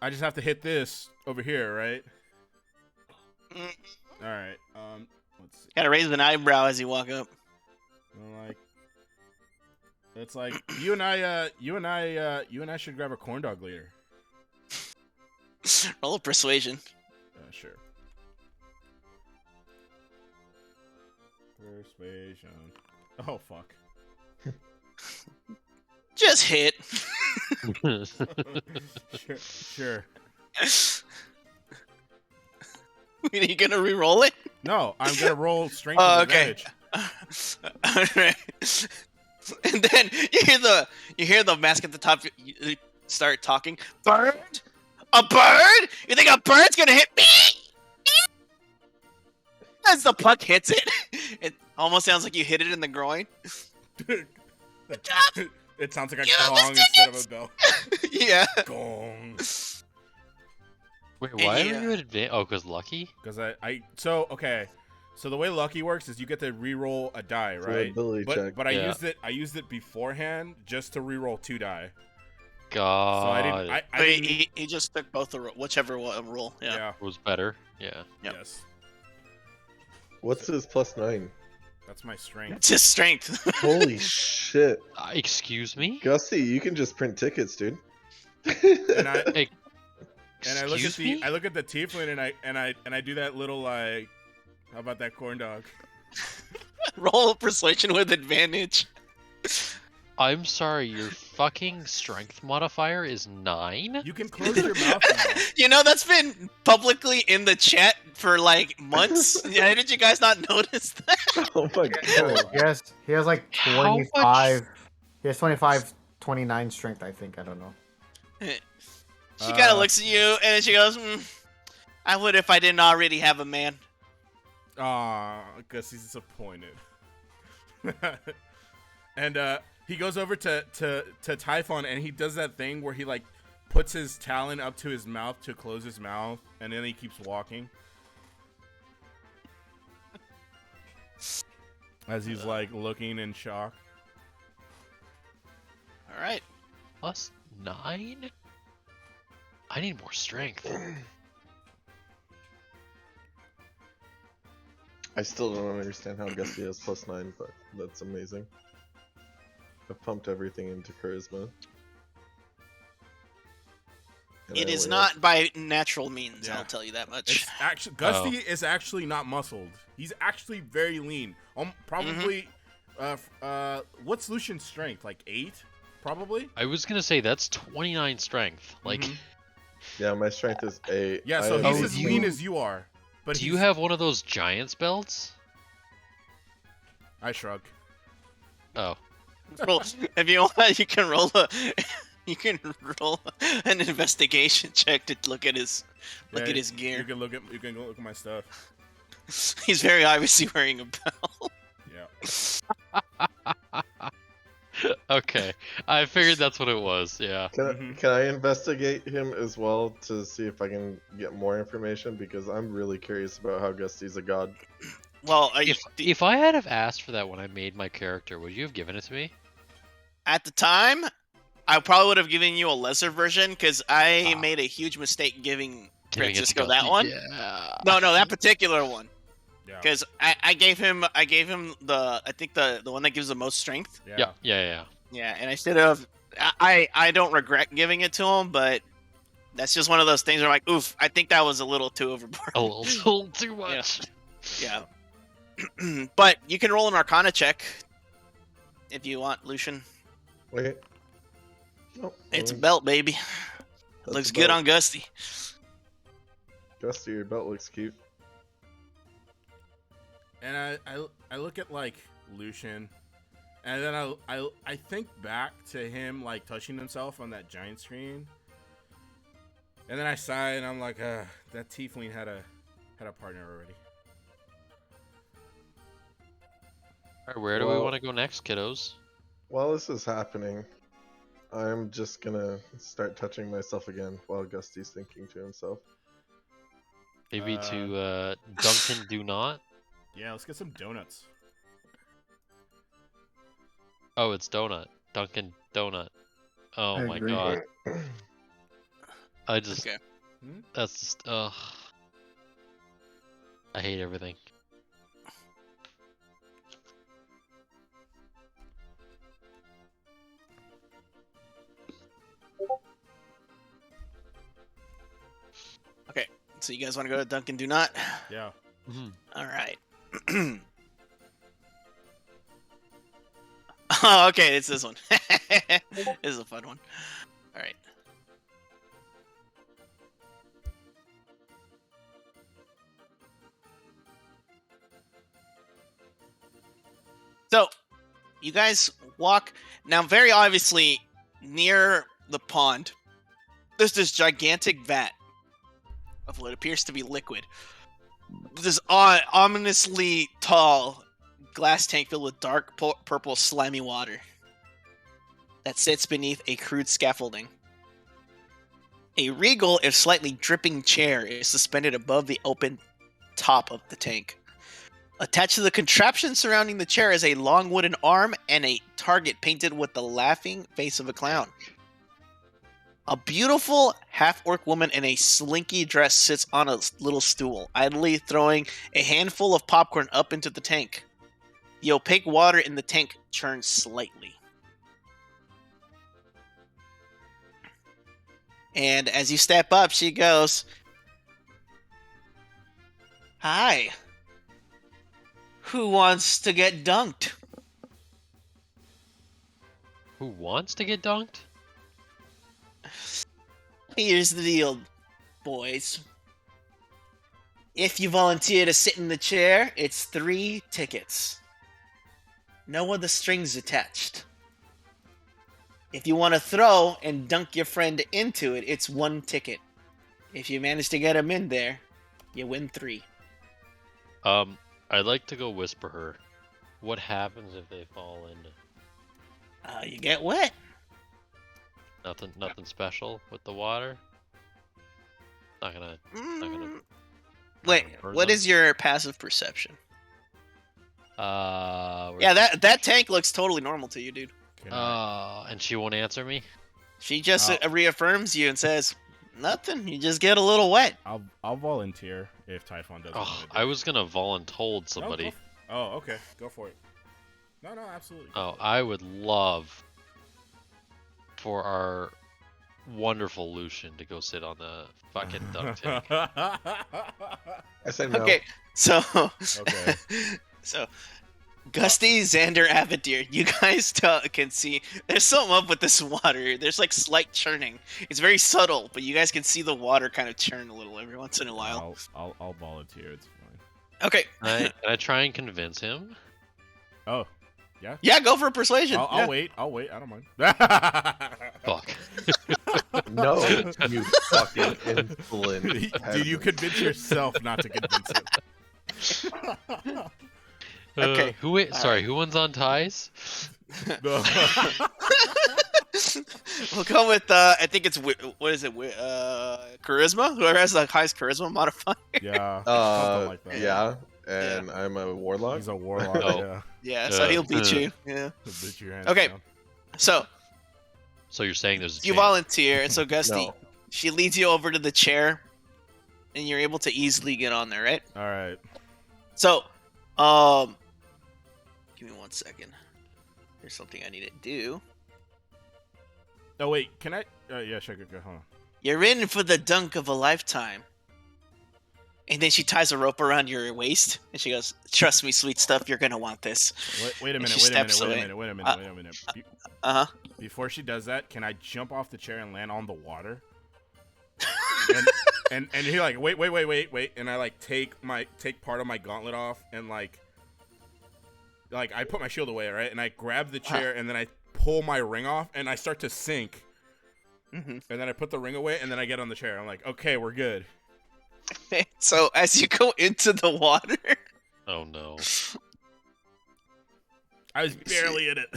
I just have to hit this over here, right? Mm. All right. Let's see. Gotta raise an eyebrow as you walk up. I'm like, it's like you and I should grab a corn dog later. Roll a persuasion. Sure. Persuasion. Oh fuck. Just hit. Sure. Are you gonna re-roll it? No, I'm gonna roll strength Oh, with okay. advantage. Alright. And then you hear the mask at the top start talking. Bird? A bird? You think a bird's gonna hit me? As the puck hits it, it almost sounds like you hit it in the groin. Good job. It sounds like a You have gong the instead of a bell. Yeah. Gong. Wait, why Yeah. are you at advantage? Oh, because lucky? Because I so okay. So the way lucky works is you get to re-roll a die, It's an right? ability check. But I Yeah. used it beforehand just to re-roll 2 die. God, So I didn't. I But didn't. he just took both the whichever rule. Yeah. Yeah. it was better. Yeah. Yep. Yes. What's his +9? That's my strength. It's his strength. Holy shit. Excuse me? Gusty, you can just print tickets, dude. And I Hey, and I look at excuse the me? I look at the tiefling and I do that little like, how about that corn dog? Roll persuasion with advantage. I'm sorry, your fucking strength modifier is 9? You can close your mouth now. You know, that's been publicly in the chat for like months. Yeah, did you guys not notice that? Oh my god. He has like How much- 25. He has 25, 29 strength, I think. I don't know. She kind of looks at you and then she goes, I would if I didn't already have a man. Aw, I guess he's disappointed. And he goes over to Typhon and he does that thing where he like puts his talon up to his mouth to close his mouth, and then he keeps walking. As he's like looking in shock. All right. +9? I need more strength. I still don't understand how Gusty has +9, but that's amazing. I've pumped everything into charisma. And It I is only not by natural means, Yeah. I'll tell you that much. It's actually Gusty is actually not muscled. He's actually very lean. Probably. What's Lucian's strength? Like 8, probably. I was gonna say that's 29 strength. Like, Mhm. Yeah, my strength is 8. Yeah, so I he's have- as lean as you are. But do you have one of those giant's belts? I shrug. Oh, Roll, if you want, you can roll an investigation check to look at his You gear. can go look at my stuff. He's very obviously wearing a belt. Yeah. okay. I figured that's what it was. Yeah. Can I investigate him as well to see if I can get more information? Because I'm really curious about how Gusty's a god. Well, If I had have asked for that when I made my character, would you have given it to me? at the time, I probably would have given you a lesser version because I made a huge mistake giving Giving it to Francisco that Gusty? one. Yeah. No, that particular one. Yeah. Because I gave him the one that gives the most strength. Yeah. Yeah. Yeah, and I should have. I don't regret giving it to him, but that's just one of those things where I'm like, oof, I think that was a little too overboard. A little too much. Yeah. But you can roll an Arcana check if you want, Lucian. Wait. No, It's a wait. belt, baby. That's Looks a good belt. on Gusty. Gusty, your belt looks cute. And I look at like Lucian, and then I think back to him like touching himself on that giant screen, and then I sigh and I'm like, that tiefling had a partner already. All right, where do we Well- want to go next, kiddos? While this is happening, I'm just gonna start touching myself again while Gusty's thinking to himself. Maybe to Duncan do not? Yeah, let's get some donuts. Oh, it's Donut. Duncan Donut. Oh I my agree. god. I just... Okay. That's just... Ugh. I hate everything. Okay, so you guys want to go to Dunkin' Do Not? Yeah. All right. Oh, okay, it's this one. This is a fun one. All right. So, you guys walk now. Very obviously, near the pond, there's this gigantic vat of what appears to be liquid. This ominously tall glass tank filled with dark purple slimy water that sits beneath a crude scaffolding. A regal, if slightly dripping chair is suspended above the open top of the tank. Attached to the contraption surrounding the chair is a long wooden arm and a target painted with the laughing face of a clown. A beautiful half-orc woman in a slinky dress sits on a little stool, idly throwing a handful of popcorn up into the tank. The opaque water in the tank churns slightly. And as you step up, she goes, "Hi. Who wants to get dunked?" Who wants to get dunked? Here's the deal, boys. If you volunteer to sit in the chair, it's 3 tickets. No other strings attached. If you want to throw and dunk your friend into it, it's 1 ticket. If you manage to get him in there, you win 3. I'd like to go whisper her. What happens if they fall in? You get wet. Nothing special with the water. Not gonna. Wait, burn what them? is your passive perception? Where's Yeah, that tank looks totally normal to you, dude. and she won't answer me. She just reaffirms you and says, "Nothing. You just get a little wet." I'll volunteer if Typhon doesn't. Oh, I was gonna voluntold somebody. Oh, okay, go for it. No, absolutely. Oh, I would love for our wonderful Lucian to go sit on the fucking dunk tank. I say no. Okay, so Okay. so Gusty, Xander, Avadir, you guys can see there's something up with this water. There's like slight churning. It's very subtle, but you guys can see the water kind of churn a little every once in a while. I'll volunteer. It's fine. Okay. Can I try and convince him? Oh, yeah. Yeah, go for persuasion. I'll wait. I don't mind. Fuck. No, you fucking insolent. Did you convince yourself not to convince him? Okay. Who wins on ties? No. We'll go with I think it's what is it? Charisma. Whoever has the highest charisma modifier. Yeah. Something like that. Yeah, and I'm a warlock. He's a warlock. Oh. Yeah. Yeah, so he'll beat you. Yeah. He'll beat your hands Okay. down. So So you're saying there's a you chance. volunteer, and so Gusty, No. she leads you over to the chair, and you're able to easily get on there, right? All right. So, give me 1 second. There's something I need to do. Oh wait, can I? Yeah, sure. Go. Hold on. You're in for the dunk of a lifetime. And then she ties a rope around your waist, and she goes, "Trust me, sweet stuff, you're gonna want this." Wait a And minute. she Wait a minute. steps Wait a away. minute. Wait a minute. Wait a minute. Uh-huh. Before she does that, can I jump off the chair and land on the water? and he like wait, and I like take part of my gauntlet off and like I put my shield away, right? And I grab the chair and then I pull my ring off and I start to sink. Mm-hmm. And then I put the ring away and then I get on the chair. I'm like, okay, we're good. So as you go into the water, Oh no. I was barely in it.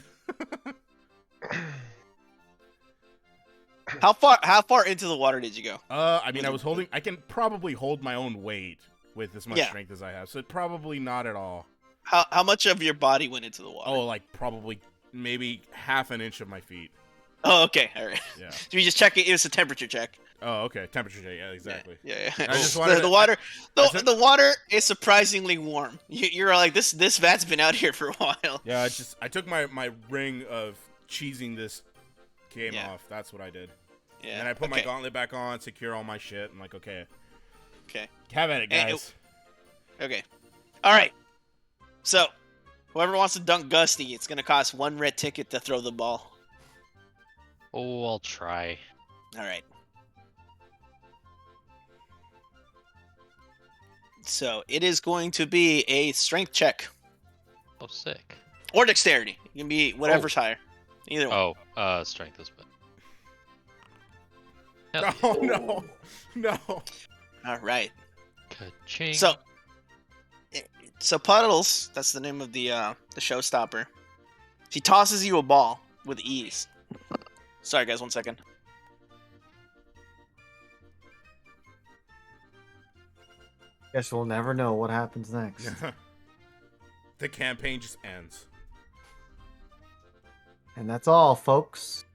how far into the water did you go? I mean, I can probably hold my own weight with as much Yeah. strength as I have, so probably not at all. How much of your body went into the water? Oh, like probably maybe half an inch of my feet. Oh, okay, all right. Yeah. So you just check it. It was a temperature check. Oh, okay. Temperature check. Yeah, exactly. Yeah. I just wanted the water. I said- The water is surprisingly warm. You're like this vat's been out here for a while. Yeah, I took my ring of cheesing this game Yeah. off. That's what I did. Yeah. And I put my okay. gauntlet back on, secure all my shit. I'm like, okay, Okay. have at it, And guys. Okay. All right. So, whoever wants to dunk Gusty, it's gonna cost 1 red ticket to throw the ball. Oh, I'll try. All right. So it is going to be a strength check Oh, sick. or dexterity. It can be whatever's higher. Either one. Oh, strength is better. Hell Oh no. All right. yeah. Ka-ching. So Puddles, that's the name of the showstopper. She tosses you a ball with ease. Sorry, guys. 1 second. Guess we'll never know what happens next. the campaign just ends. And that's all, folks.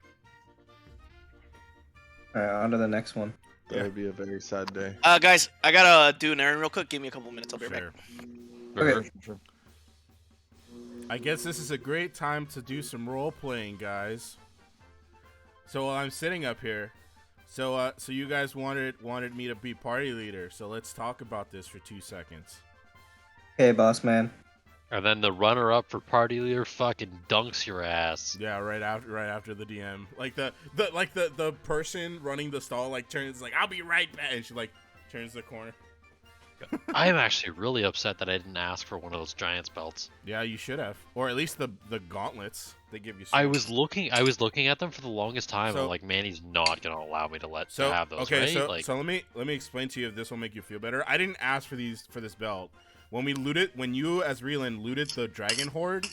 All right, on to the next one. That Yeah. would be a very sad day. Guys, I gotta do an errand real quick. Give me a couple minutes. I'll be right back. Okay. I guess this is a great time to do some role playing, guys. So while I'm sitting up here, so you guys wanted me to be party leader. So let's talk about this for 2 seconds. Hey, boss man. And then the runner-up for party leader fucking dunks your ass. Yeah, right after the DM, like the person running the stall like turns like I'll be right back, and she like turns the corner. I am actually really upset that I didn't ask for one of those Giants belts. Yeah, you should have, or at least the gauntlets they give you. I was looking at them for the longest time. So- I'm like, man, he's not gonna allow me to So have those. okay, right? so let me explain to you if this will make you feel better. I didn't ask for this belt. When you as Reeland looted the dragon horde,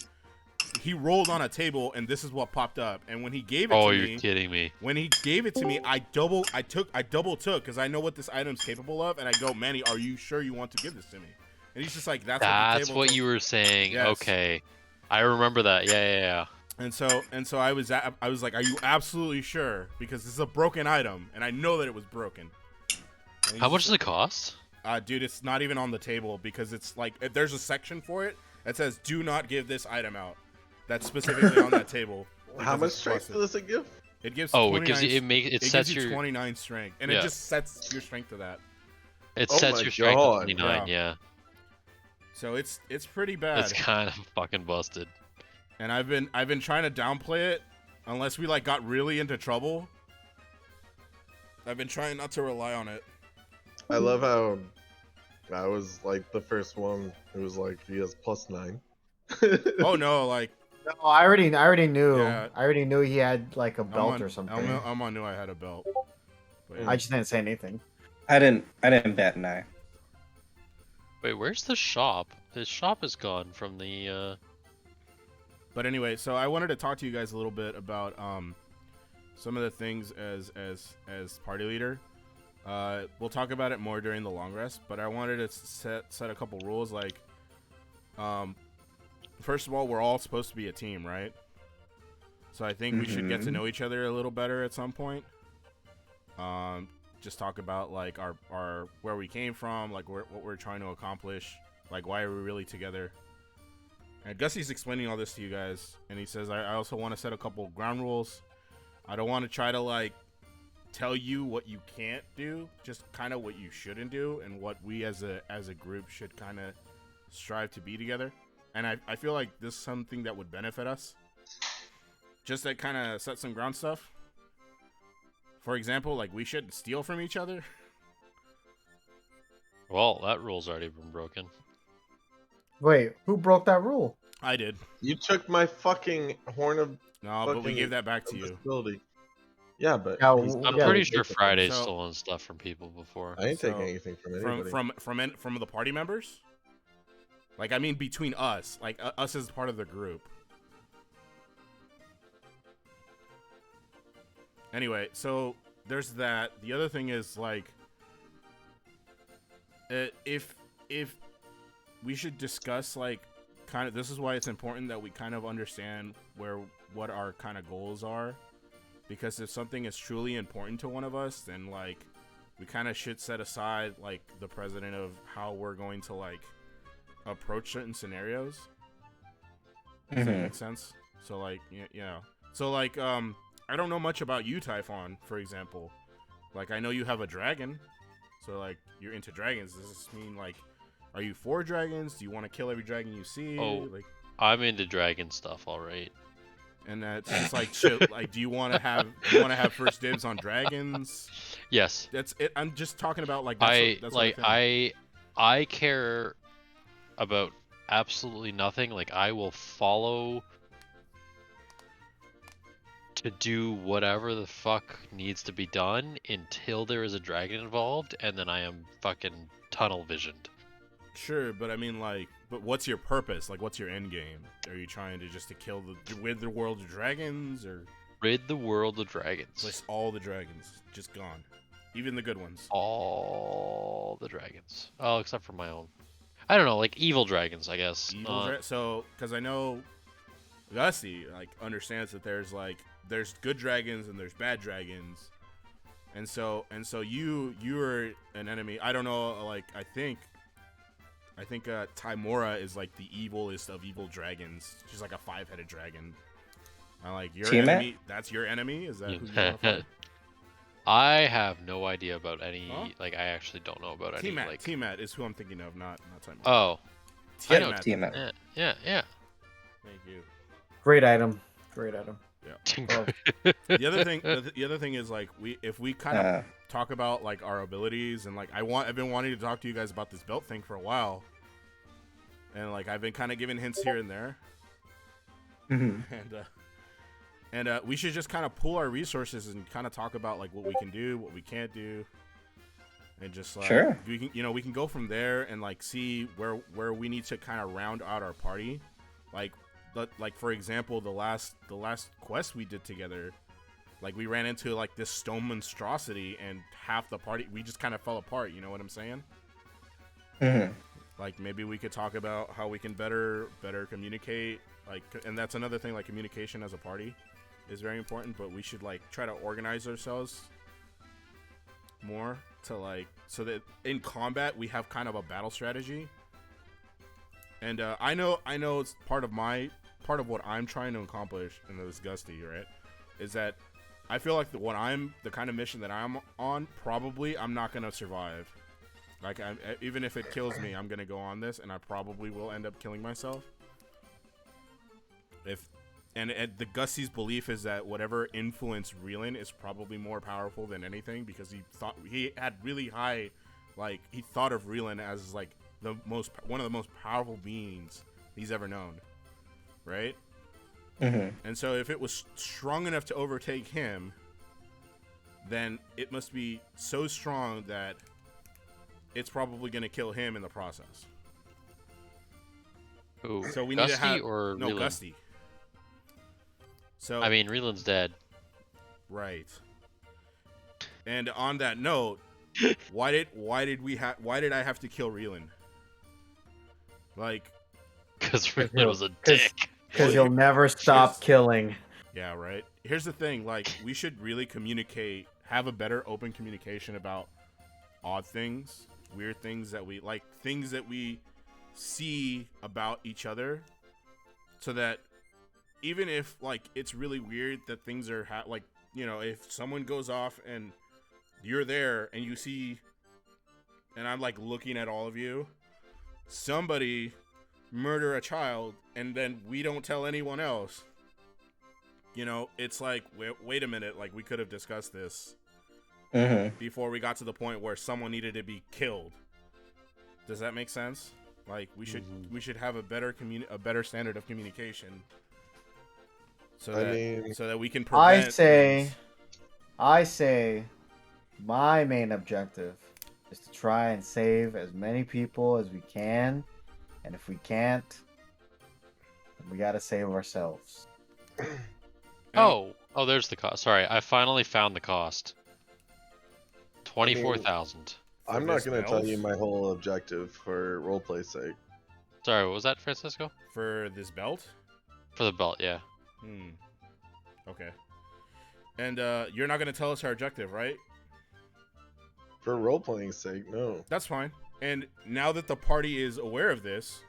he rolled on a table and this is what popped up. And when he gave it to me, you're kidding me. when he gave it to me, I double took because I know what this item's capable of, and I go, Manny, are you sure you want to give this to me? And he's just like, that's What you were saying. Yes. Okay, I remember that. Yeah. And so I was like, are you absolutely sure? Because this is a broken item, and I know that it was broken. How much does it cost? Dude, it's not even on the table because it's like there's a section for it that says do not give this item out. That's specifically on that table. How because much it's strength busted. does it give? It gives. Oh, 29, it gives you. It sets gives you your. 29 strength, and Yeah. it just sets your strength to that. It Oh sets my your strength to God. 29. Yeah. So it's pretty bad. It's kind of fucking busted. And I've been trying to downplay it, unless we like got really into trouble. I've been trying not to rely on it. I love how I was like the first one who was like he has +9. Oh no, like No, I already knew. Yeah. I already knew he had like a belt Elma- or something. Elma knew I had a belt. But I just didn't say anything. I didn't bat an eye. Wait, where's the shop? The shop is gone from the. But anyway, so I wanted to talk to you guys a little bit about some of the things as party leader. We'll talk about it more during the long rest, but I wanted to set a couple rules. Like, first of all, we're all supposed to be a team, right? So I think we should get to know each other a little better at some point. Just talk about like our where we came from, like what we're trying to accomplish, like why are we really together. And Gussie's explaining all this to you guys, and he says, I also want to set a couple ground rules. I don't want to try to, like, tell you what you can't do, just kind of what you shouldn't do, and what we as a group should kind of strive to be together. And I feel like this is something that would benefit us. Just to kind of set some ground stuff. For example, like, we shouldn't steal from each other. Well, that rule's already been broken. Wait, who broke that rule? I did. You took my fucking horn of No, but we fucking gave that back to you. ability. Yeah, but Yeah, he's- I'm Yeah, pretty we sure took it. Friday's So- stolen stuff from people before. I ain't taking So, anything from anybody. From the party members. Like, I mean, between us, like us as part of the group. Anyway, so there's that. The other thing is like, if we should discuss like kind of, this is why it's important that we kind of understand what our kind of goals are, because if something is truly important to one of us, then like we kind of should set aside like the precedent of how we're going to like approach certain scenarios. Does that make sense? So like yeah. So like I don't know much about you, Typhon, for example. Like I know you have a dragon. So like you're into dragons. Does this mean like are you for dragons? Do you want to kill every dragon you see? Oh. Like I'm into dragon stuff, all right. and that's it's like shit, like do you want to have first dibs on dragons? Yes. That's it. I'm just talking about like that's what I care about absolutely nothing. Like I will follow to do whatever the fuck needs to be done until there is a dragon involved, and then I am fucking tunnel visioned. Sure, but I mean, like, but what's your purpose? Like, what's your end game? Are you trying to just to kill rid the world of dragons, or Rid the world of dragons. just all the dragons just gone, even the good ones? All the dragons. Oh, except for my own. I don't know, like evil dragons, I guess. So, because I know Gusty like understands that there's good dragons and there's bad dragons, and so you're an enemy. I don't know, like I think Timora is like the evilest of evil dragons. She's like a 5-headed dragon. Like your Tiamat? enemy. That's your enemy. Is that who you want to fight? I have no idea about any. Huh? Like, I actually don't know about any. Like, Tiamat is who I'm thinking of, not Timora. oh, I know. Tiamat. Yeah. Thank you. Great item. Great item. Yeah. The other thing is like if we kind of talk about like our abilities and like I've been wanting to talk to you guys about this belt thing for a while, and like I've been kind of giving hints here and there, and we should just kind of pool our resources and kind of talk about like what we can do, what we can't do, and just like Sure. we can go from there and like see where we need to kind of round out our party, like for example the last quest we did together, like we ran into like this stone monstrosity and half the party we just kind of fell apart. You know what I'm saying? Like maybe we could talk about how we can better communicate, like, and that's another thing, like communication as a party is very important, but we should like try to organize ourselves more to like so that in combat we have kind of a battle strategy. And I know it's part of what I'm trying to accomplish in this Gusty, right? Is that I feel like the kind of mission that I'm on, probably I'm not gonna survive. Like even if it kills me, I'm gonna go on this, and I probably will end up killing myself. And the Gusty's belief is that whatever influenced Reelin is probably more powerful than anything, because he had really high, like he thought of Reelin as like one of the most powerful beings he's ever known, right? And so if it was strong enough to overtake him, then it must be so strong that it's probably going to kill him in the process. Ooh, So we Gusty need to have or no Reelin? Gusty. So I mean, Reelin's dead. right. And on that note, why did I have to kill Reelin? Like, Because Reelin was a dick. Because you'll never stop killing. yeah, right. Here's the thing, like, we should really have a better open communication about odd things, weird things that we see about each other, so that even if like it's really weird that things are like, you know, if someone goes off and you're there and you see, and I'm like looking at all of you, somebody murder a child and then we don't tell anyone else, you know, it's like, wait a minute, like we could have discussed this before we got to the point where someone needed to be killed. Does that make sense? Like we should have a better standard of communication, so that we can prevent. I say, my main objective is to try and save as many people as we can, and if we can't, then we gotta save ourselves. Oh, there's the cost. Sorry, I finally found the cost. 24,000. I'm not going to tell you my whole objective for roleplay's sake. Sorry, what was that, Francisco? For this belt? For the belt, yeah. Okay. And you're not going to tell us our objective, right? For roleplaying's sake, no. That's fine. And now that the party is aware of this,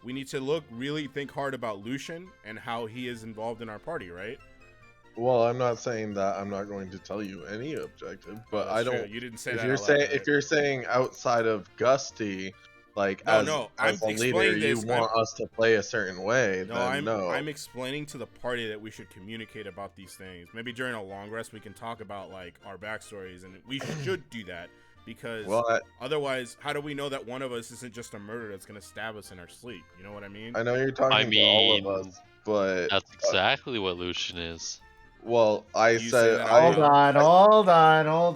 we need to really think hard about Lucian and how he is involved in our party, right? Well, I'm not saying that I'm not going to tell you any objective, but I don't. You didn't say if that. You're out loud, saying right? if you're saying outside of Gusty, like as a leader, you want us to play a certain way. I'm explaining to the party that we should communicate about these things. Maybe during a long rest, we can talk about like our backstories, and we should do that because otherwise, how do we know that one of us isn't just a murderer that's going to stab us in our sleep? You know what I mean? I know you're talking to all of us, but that's exactly what Lucian is. Well, I said. Hold on. No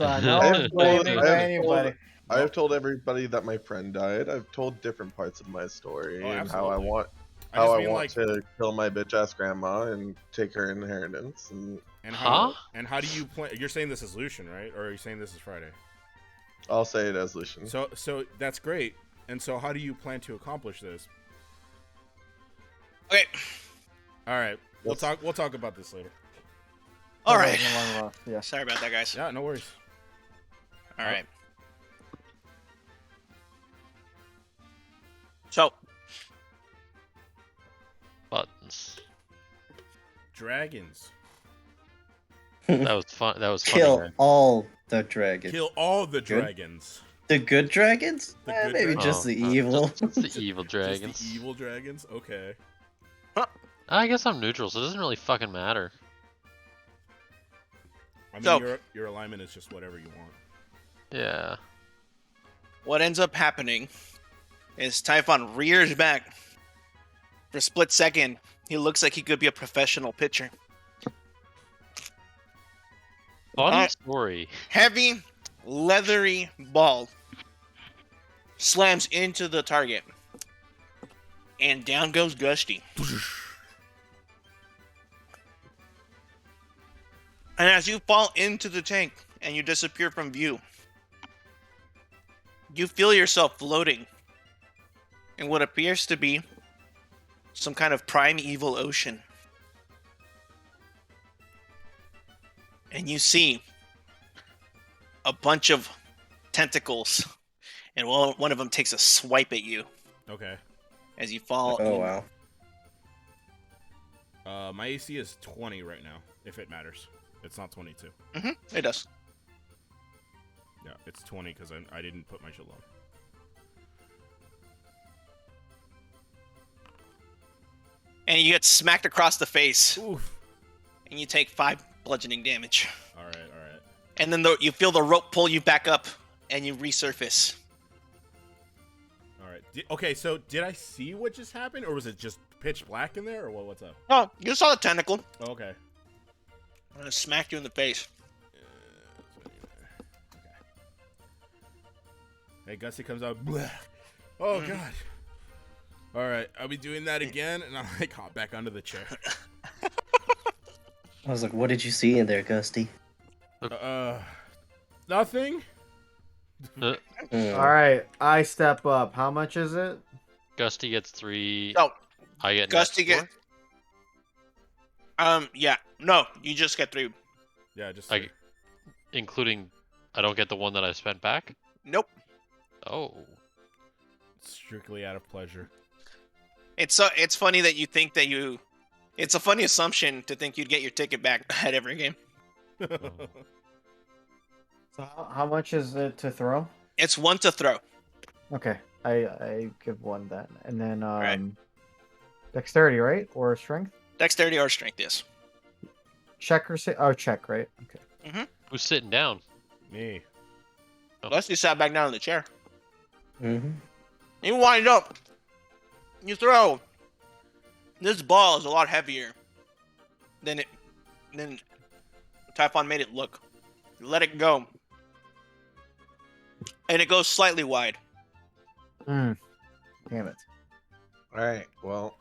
blaming anybody. I've told everybody that my friend died. I've told different parts of my story and how I want to kill my bitch ass grandma and take her inheritance. And how do you plan? You're saying this is Lucian, right? Or are you saying this is Friday? I'll say it as Lucian. So that's great. And so, how do you plan to accomplish this? Okay. All right, we'll talk. We'll talk about this later. All right. Yeah. Sorry about that, guys. Yeah, no worries. All right. So, Buttons. Dragons. That was fun. That was funny. Kill man. all the dragons. Kill all the Good. dragons. The good dragons? The good Maybe dragons? just the Oh, evil. Just the evil dragons. Just the evil dragons? Okay. I guess I'm neutral, so it doesn't really fucking matter. I mean, So- your alignment is just whatever you want. Yeah. what ends up happening is Typhon rears back. For a split second, he looks like he could be a professional pitcher. Funny story. Heavy, leathery ball slams into the target. And down goes Gusty. And as you fall into the tank and you disappear from view, you feel yourself floating in what appears to be some kind of primeval ocean. And you see a bunch of tentacles, and one of them takes a swipe at you Okay. as you fall. Oh, in. wow. My AC is 20 right now, if it matters. It's not 22. It does. Yeah, it's 20 because I didn't put my shield on. And you get smacked across the face, Oof. and you take 5 bludgeoning damage. Alright. And then you feel the rope pull you back up, and you resurface. Alright. Okay, so did I see what just happened, or was it just pitch black in there, or what's up? Oh, you saw the tentacle. Oh, okay. And it smacked you in the face. Okay. Hey, Gussie comes out. Bleh. Oh, God. Alright, I'll be doing that again, and I'll like hop back onto the chair. I was like, what did you see in there, Gusty? Nothing? Mm. All right, I step up. How much is it? Gusty gets 3. Oh, I get Gusty net 4? yeah. No, you just get 3. Yeah, just... I, including, I don't get the one that I spent back? Nope. Oh. strictly out of pleasure. It's funny that you think that you... It's a funny assumption to think you'd get your ticket back at every game. So how much is it to throw? It's 1 to throw. Okay, I give 1 then, and then Right. dexterity, right, or strength? Dexterity or strength, yes. Check or say? Oh, check, right? Okay. Who's sitting down? Me. Unless you sat back down in the chair. Mm-hmm. You wind up. You throw. This ball is a lot heavier than Typhon made it look. You let it go. And it goes slightly wide. Damn it. Alright, well.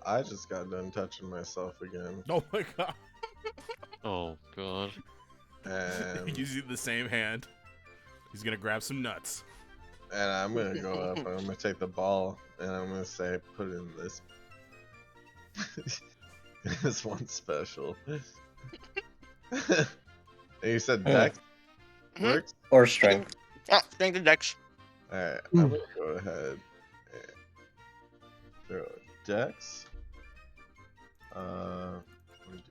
I just got done touching myself again. Oh my god. Oh god. And, Using the same hand. He's gonna grab some nuts. and I'm gonna go up and I'm gonna take the ball and I'm gonna say, put it in this. This one special. And you said dex works? Or strength. Ah, strength and dex. Alright, I'm gonna go ahead and throw a dex. Let me do-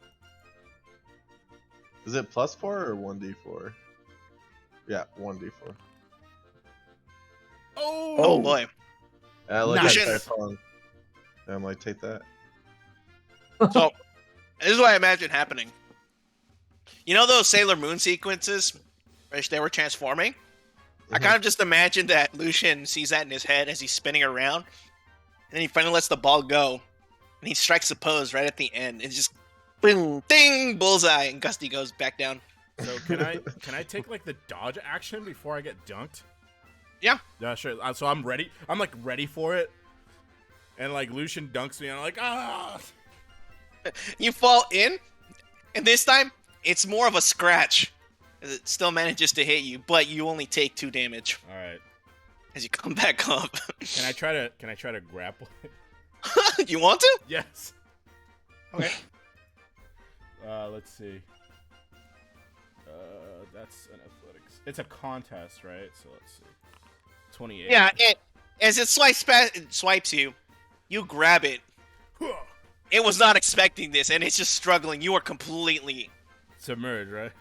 Is it +4 or 1d4? Yeah, 1d4. Oh boy. And I look Nice. at Typhon and I'm like, take that. So, this is what I imagine happening. You know those Sailor Moon sequences where they were transforming? I kind of just imagine that Lucian sees that in his head as he's spinning around, and then he finally lets the ball go, and he strikes the pose right at the end. It's just boom, ding, bullseye, and Gusty goes back down. So can I take like the dodge action before I get dunked? Yeah. Yeah, sure. So I'm ready. I'm like ready for it. And like Lucian dunks me and I'm like, ah. You fall in, and this time it's more of a scratch. It still manages to hit you, but you only take 2 damage. All right. as you come back up. Can I try to grapple it? You want to? Yes. Okay. Let's see. That's an athletics. It's a contest, right? So let's see. 28. Yeah, as it swipes you, you grab it. It was not expecting this, and it's just struggling. You are completely... Submerged, right?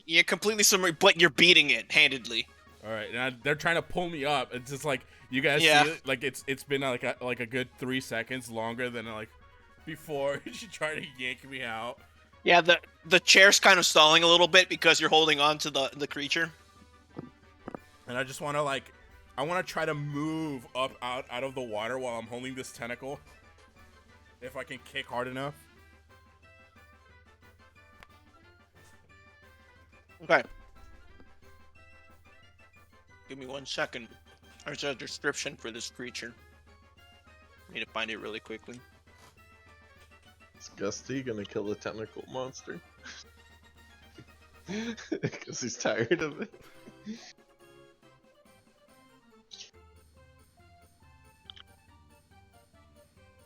You're completely submerged, but you're beating it handedly. All right, and they're trying to pull me up. It's just like you guys Yeah. see it. Like it's been like a good 3 seconds longer than like before. She tried to yank me out. Yeah, the chair's kind of stalling a little bit because you're holding on to the creature. And I just want to try to move up out of the water while I'm holding this tentacle. If I can kick hard enough. Okay. Give me 1 second. There's a description for this creature. Need to find it really quickly. Is Gusty gonna kill the tentacle monster? Because he's tired of it.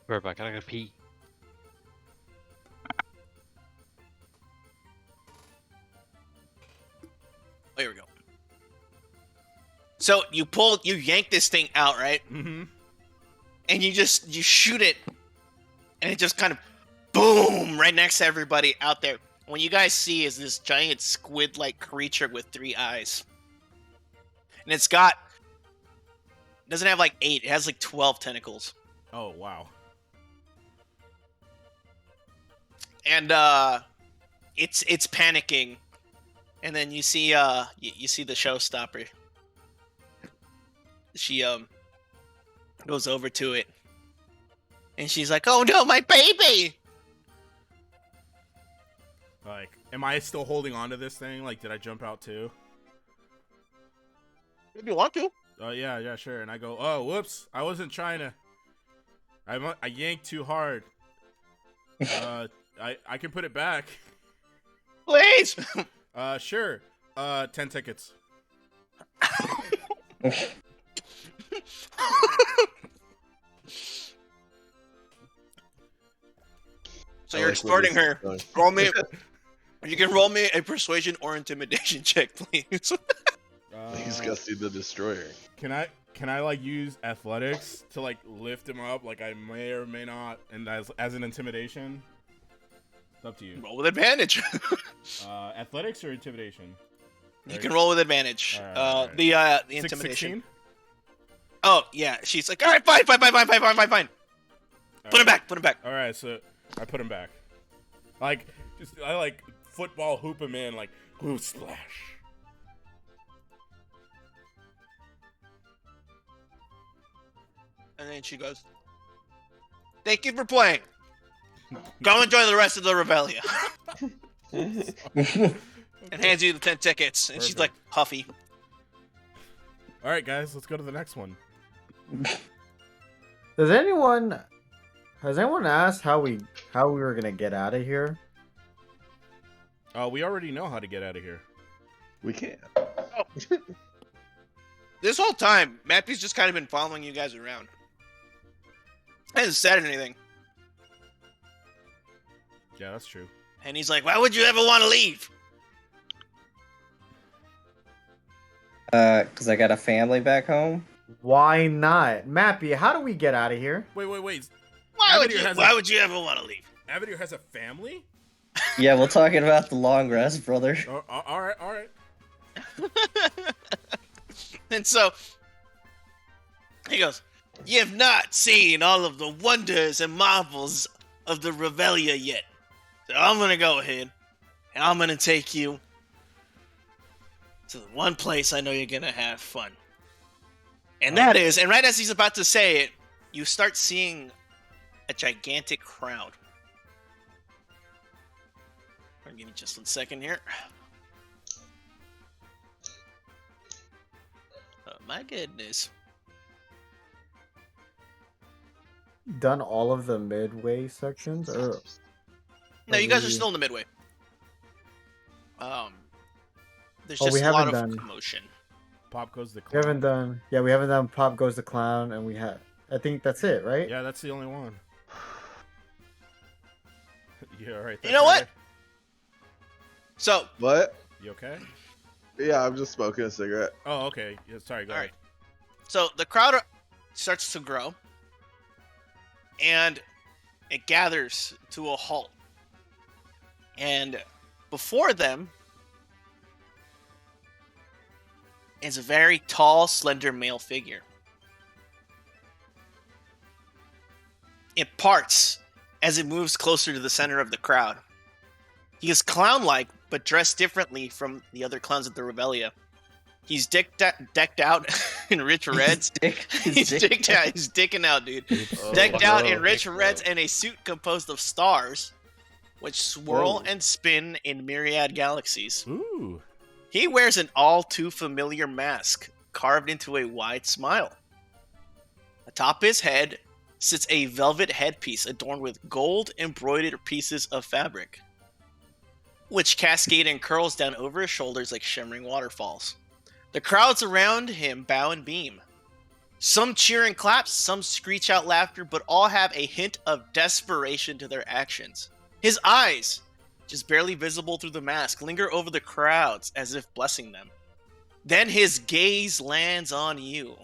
Right back, I gotta pee. There we go. So you yank this thing out, right? Mm-hmm. And you shoot it, and it just kind of boom right next to everybody out there. What you guys see is this giant squid-like creature with 3 eyes, and it doesn't have like 8; it has like 12 tentacles. Oh wow. And it's panicking, and then you see you see the showstopper. She goes over to it, and she's like, "Oh no, my baby!" Like, am I still holding on to this thing? Like, did I jump out too? If you want to. Yeah, sure. And I go, oh, whoops! I wasn't trying to. I yanked too hard. I can put it back. Please. Sure. 10 tickets. So I you're like where extorting this her. is going. Roll me. You can roll me a persuasion or intimidation check, please. He's Gusty the Destroyer. Can I like use athletics to like lift him up? Like I may or may not, and as an intimidation. It's up to you. Roll with advantage. Athletics or intimidation? You can roll with advantage. All right. The intimidation. Oh yeah, she's like, all right, fine. Put him back. All right, so I put him back. Like, I like football hoop him in, like glue splash. And then she goes, "Thank you for playing. Go enjoy the rest of the Revelia." And hands you the 10 tickets. And she's like huffy. All right, guys, let's go to the next one. Has anyone asked how we were gonna get out of here? We already know how to get out of here. We can't. This whole time, Mappy's just kind of been following you guys around. Hasn't said anything. Yeah, that's true. And he's like, why would you ever want to leave? Because I got a family back home. Why not, Mappy? How do we get out of here? Wait. Why would you ever want to leave? Avadir has a family? Yeah, we're talking about the long rest, brother. Oh, all right. And so he goes, you have not seen all of the wonders and marvels of the Revelia yet. So I'm going to go ahead and I'm going to take you to the one place I know you're going to have fun. And that is, and right as he's about to say it, you start seeing a gigantic crowd. Give me just 1 second here. Oh my goodness. Done all of the midway sections, or No, you guys are still in the midway. There's Oh, we just a lot haven't of done- commotion. Pop Goes the We Clown. haven't done. Yeah, we haven't done Pop Goes the Clown, and we have. I think that's it, right? Yeah, that's the only one. You all right there, You know what? Tyler? So, What? You okay? Yeah, I'm just smoking a cigarette. Oh, okay. Yeah, sorry, go all ahead. right. So the crowd starts to grow, and it gathers to a halt. And before them is a very tall, slender male figure. It parts as it moves closer to the center of the crowd. He is clown-like, but dressed differently from the other clowns at the Revelia. He's decked out in rich reds. He's dicking out, dude. Oh, Decked out in no. rich reds and a suit composed of stars, which swirl Whoa. and spin in myriad galaxies. Ooh. He wears an all too familiar mask, carved into a wide smile. Atop his head sits a velvet headpiece adorned with gold embroidered pieces of fabric, which cascade and curls down over his shoulders like shimmering waterfalls. The crowds around him bow and beam. Some cheer and clap, some screech out laughter, but all have a hint of desperation to their actions. His eyes, just barely visible through the mask, linger over the crowds as if blessing them. Then his gaze lands on you.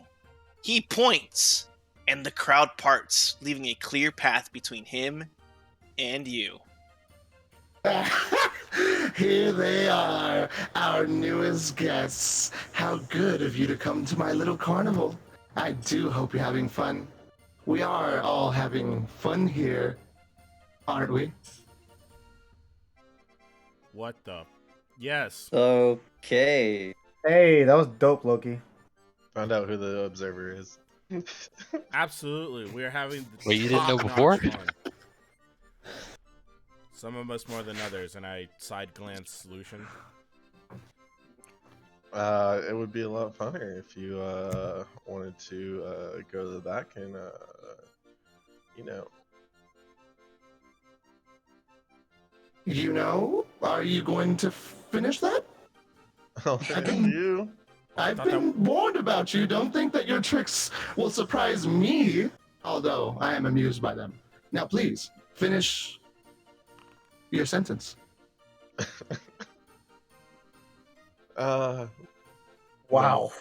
He points, and the crowd parts, leaving a clear path between him and you. Here they are, our newest guests. How good of you to come to my little carnival. I do hope you're having fun. We are all having fun here, aren't we? What the? Yes. Okay. Hey, that was dope, Loki. Found out who the observer is. Absolutely. We are having. Wait, you didn't know top-notch before? fun. Some of us more than others, and I side glance solution. It would be a lot funner if you wanted to go to the back and you know. You know, are you going to finish that? I'll thank you. I've Thought that- been warned about you. Don't think that your tricks will surprise me, although I am amused by them. Now, please, finish your sentence. Wow.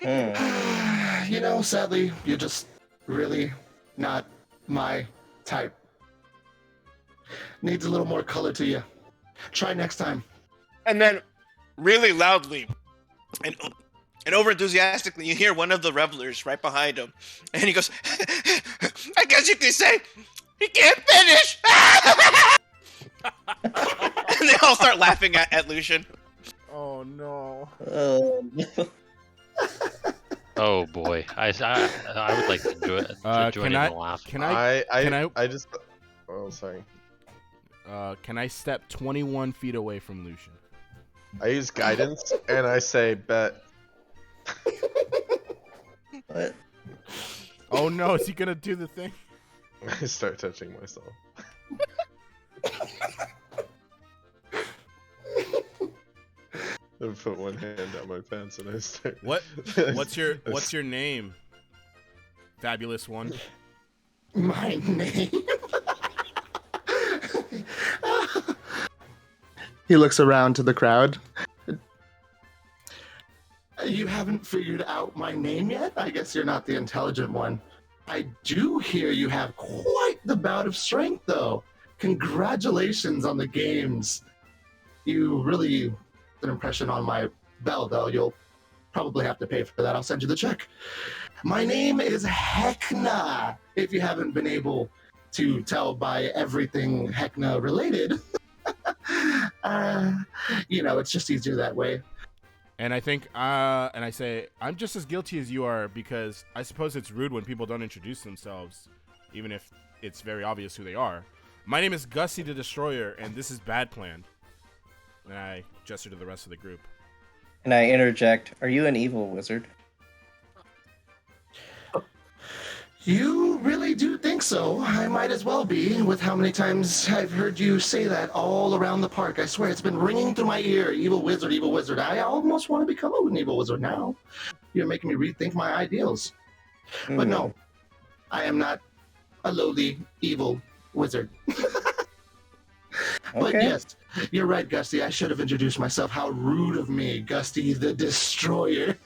You know, sadly, you're just really not my type. Needs a little more color to you. Try next time. And then, really loudly and over enthusiastically, you hear one of the revelers right behind him, and he goes, "I guess you could say he can't finish." And they all start laughing at Lucian. Oh no. Oh, no. Oh boy, I would like to join Can in I? the laugh. Can I? I just. Oh, sorry. Can I step 21 feet away from Lucian? I use guidance and I say bet. What? Oh no, is he gonna do the thing? I start touching myself. I put one hand down my pants and I start. What's your name? Fabulous one. My name. He looks around to the crowd. You haven't figured out my name yet? I guess you're not the intelligent one. I do hear you have quite the bout of strength, though. Congratulations on the games. You really did an impression on my bell, though. You'll probably have to pay for that. I'll send you the check. My name is Heckna, if you haven't been able to tell by everything Heckna related. It's just easier that way. And I think, and I say, I'm just as guilty as you are because I suppose it's rude when people don't introduce themselves, even if it's very obvious who they are. My name is Gussie the Destroyer, and this is Bad Plan. And I gesture to the rest of the group. And I interject, are you an evil wizard? You really do think so? I might as well be, with how many times I've heard you say that all around the park. I swear it's been ringing through my ear. Evil wizard, evil wizard. I almost want to become an evil wizard now. You're making me rethink my ideals. But no, I am not a lowly evil wizard. But yes, you're right, Gusty. I should have introduced myself. How rude of me, Gusty the Destroyer.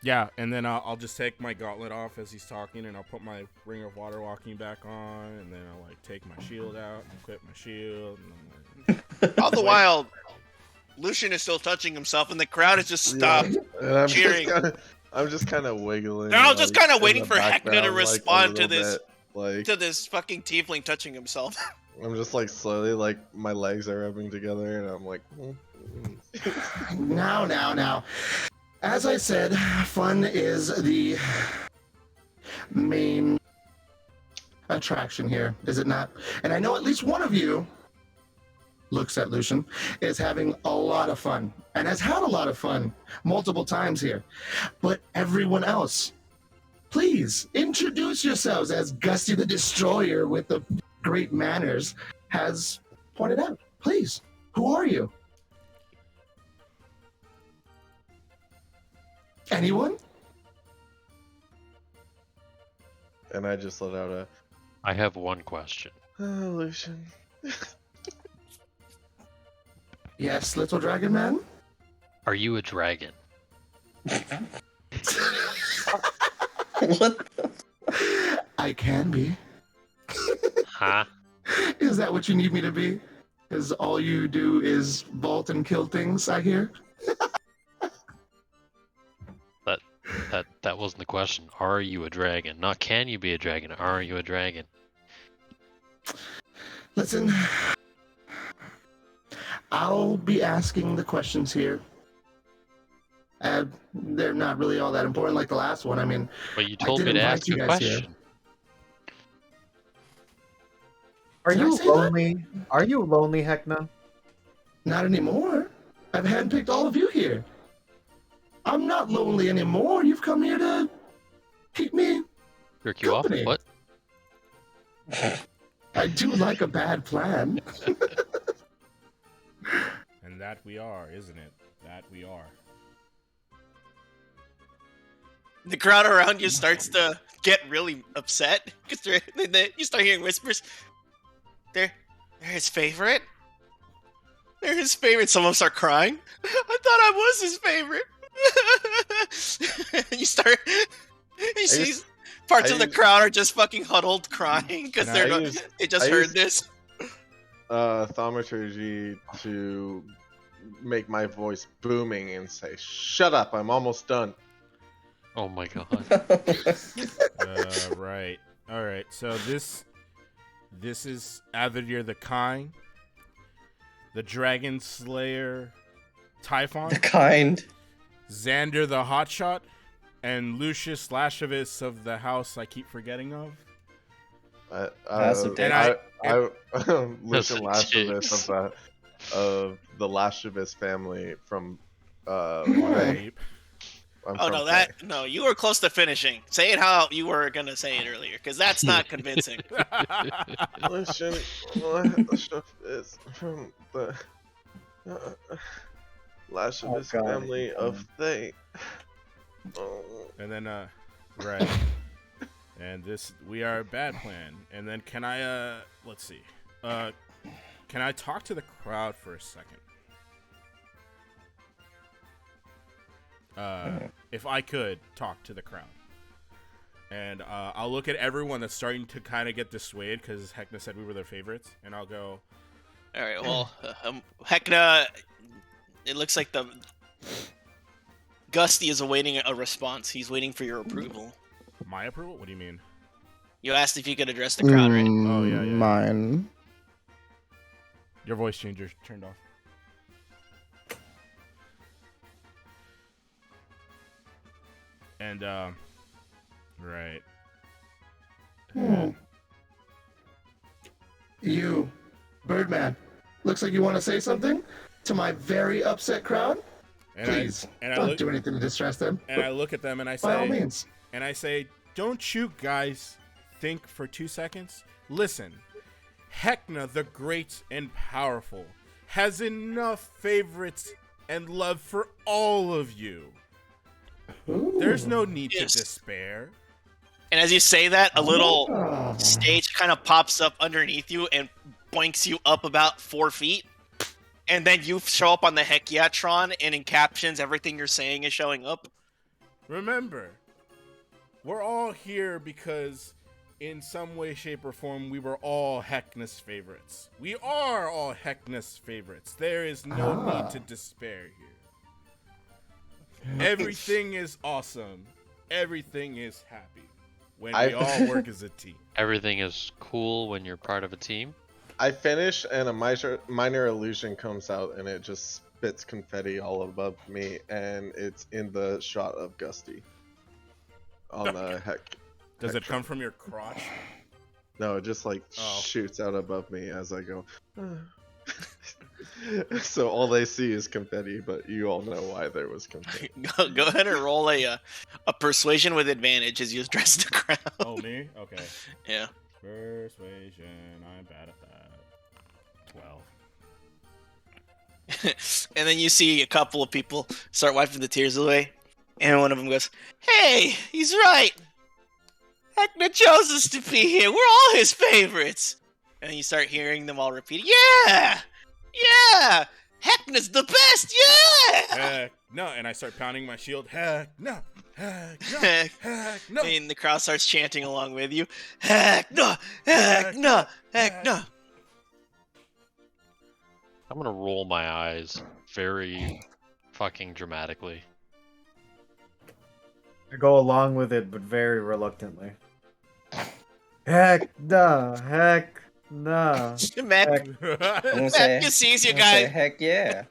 Yeah, and then I'll just take my gauntlet off as he's talking, and I'll put my Ring of Water Walking back on, and then I'll like take my shield out and equip my shield. And I'm like, All the while, Lucian is still touching himself, and the crowd has just stopped. And I'm cheering. I'm just kind of wiggling. They're all just kind of in waiting the for Heckna to background, respond like, a to this little bit, like to this fucking tiefling touching himself. I'm just like slowly, like my legs are rubbing together, and I'm like. Now. As I said, fun is the main attraction here, is it not? And I know at least one of you, looks at Lucian, is having a lot of fun and has had a lot of fun multiple times here. But everyone else, please introduce yourselves, as Gusty the Destroyer with the great manners has pointed out. Please, who are you? Anyone? And I just let out a. I have one question. Oh, Lucian. Yes, little dragon man? Are you a dragon? What? I can be. Huh? Is that what you need me to be? Is all you do is vault and kill things, I hear? That wasn't the question. Are you a dragon? Not can you be a dragon. Are you a dragon? Listen, I'll be asking the questions here. They're not really all that important like the last one. I mean, But you I told did me to invite ask you a guys here. question. Are Did I you say that? lonely? Are you lonely, Heckna? Not anymore. I've handpicked all of you here. I'm not lonely anymore. You've come here to keep me. Jerk you off? Company. What? I do like a bad plan. and that we are, isn't it? That we are. The crowd around you starts to get really upset because you start hearing whispers. They're his favorite. They're his favorite. Some of them start crying. I thought I was his favorite. You start. You see parts of the crowd are just fucking huddled, crying because they just heard this. Thaumaturgy to make my voice booming and say, "Shut up! I'm almost done." Oh my god. Right. All right. So this is Avidir the Kind, the Dragon Slayer, Typhon, The Kind. Xander the Hotshot, and Lucius Lashevis of the house I keep forgetting of. That's a dick. Lucian Lashevis of the Lashevis family from Right. No, you were close to finishing. Say it how you were gonna say it earlier, because that's not convincing. Lucian Lashevis from the Lashevis family of they. And then right. And we are a bad plan. And then can I let's see. Can I talk to the crowd for a second? If I could talk to the crowd. And I'll look at everyone that's starting to kind of get dissuaded because Heckna said we were their favorites, and I'll go. All right. Well, Heckna, it looks like the Gusty is awaiting a response. He's waiting for your approval. My approval? What do you mean? You asked if you could address the crowd, right? Oh yeah. Mine. Your voice changer turned off. And right. You, Birdman, looks like you want to say something to my very upset crowd. Please, and I don't look, do anything to distress them. and I look at them and I By all say, means. don't you guys think for 2 seconds? Listen, Heckna the Great and Powerful has enough favorites and love for all of you. There's no need to despair. And as you say that, a little stage kind of pops up underneath you and boinks you up about 4 feet. And then you show up on the Hecknatron, and in captions, everything you're saying is showing up. Remember, we're all here because in some way, shape, or form, we were all Heckna's favorites. We are all Heckna's favorites. There is no need to despair here. Everything is awesome. Everything is happy when we all work as a team. Everything is cool when you're part of a team. I finish and a minor illusion comes out and it just spits confetti all above me and it's in the shot of Gusty. On the heck. Does it come from your crotch? No, it just like shoots out above me as I go. So all they see is confetti, but you all know why there was confetti. Go ahead and roll a persuasion with advantage as you address the crowd. Oh, me? Okay. Yeah. Persuasion. I'm bad at that. 12. And then you see a couple of people start wiping the tears away, and one of them goes, "Hey, he's right. Heckna chose us to be here. We're all his favorites." And you start hearing them all repeat, "Yeah! Yeah! Heckna's the best! Yeah!" Heck no! And I start pounding my shield. Heck no! Heck no! Heck. Heck no! And the crowd starts chanting along with you. Heckna! Heckna! Heckna! I'm gonna roll my eyes very fucking dramatically. I go along with it, but very reluctantly. Heck no! Heck no! Matthew I'm gonna say, sees you I'm gonna say, guys. heck yeah.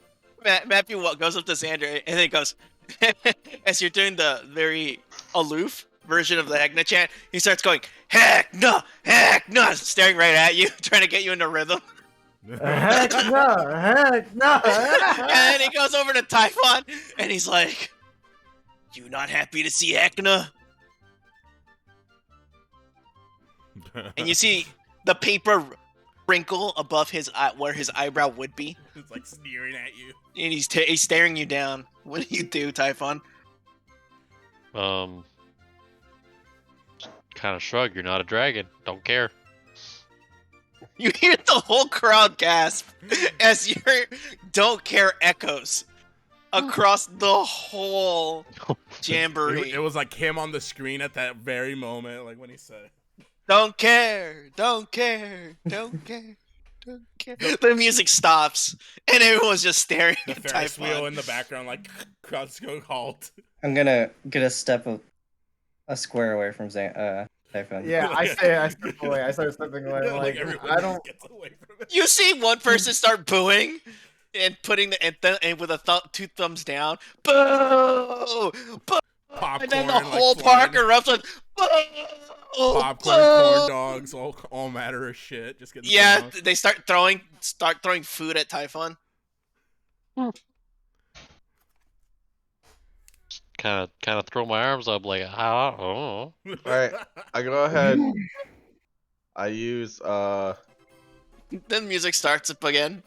Matthew goes up to Xander and then goes, as you're doing the very aloof version of the Heckna chant, he starts going, "Heck no! Heck no!" staring right at you, trying to get you into rhythm. Heck no! Heck no! And then he goes over to Typhon and he's like, "You not happy to see Heckna?" And you see the paper wrinkle above his eye, where his eyebrow would be. It's like sneering at you. And he's staring you down. What do you do, Typhon? Kind of shrug. You're not a dragon. Don't care. You hear the whole crowd gasp as your "don't care" echoes across the whole jamboree. It was like him on the screen at that very moment, like when he said, "Don't care, don't care, don't care, don't care." The music stops, and everyone's just staring the at Ferris wheel Typhon. in the background, like crowds go halt. I'm gonna get a square away from Typhon. Yeah, I step away. I start stepping away. Like, everyone I just don't. gets away from it. You see one person start booing and putting and with two thumbs down, boo, boo, Popcorn, and then the like, whole flying. park erupts with boo, Popcorn, boo. corn dogs, all matter of shit. Just getting Yeah, thrown out. they start throwing food at Typhon. Kind of throw my arms up like, I don't know. Alright, I go ahead. I use Then music starts up again.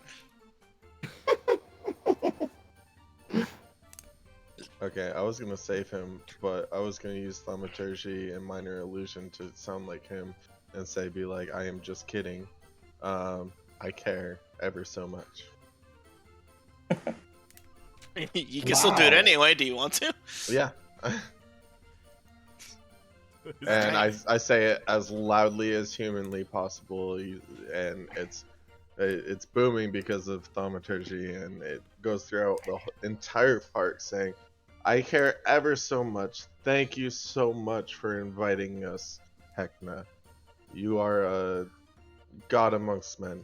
okay, I was gonna save him, but I was gonna use thaumaturgy and minor illusion to sound like him and be like, "I am just kidding. I care ever so much." You can still do it anyway. Do you want to? Yeah. And I say it as loudly as humanly possible, and it's booming because of thaumaturgy, and it goes throughout the entire park saying, "I care ever so much. Thank you so much for inviting us, Heckna. You are a god amongst men."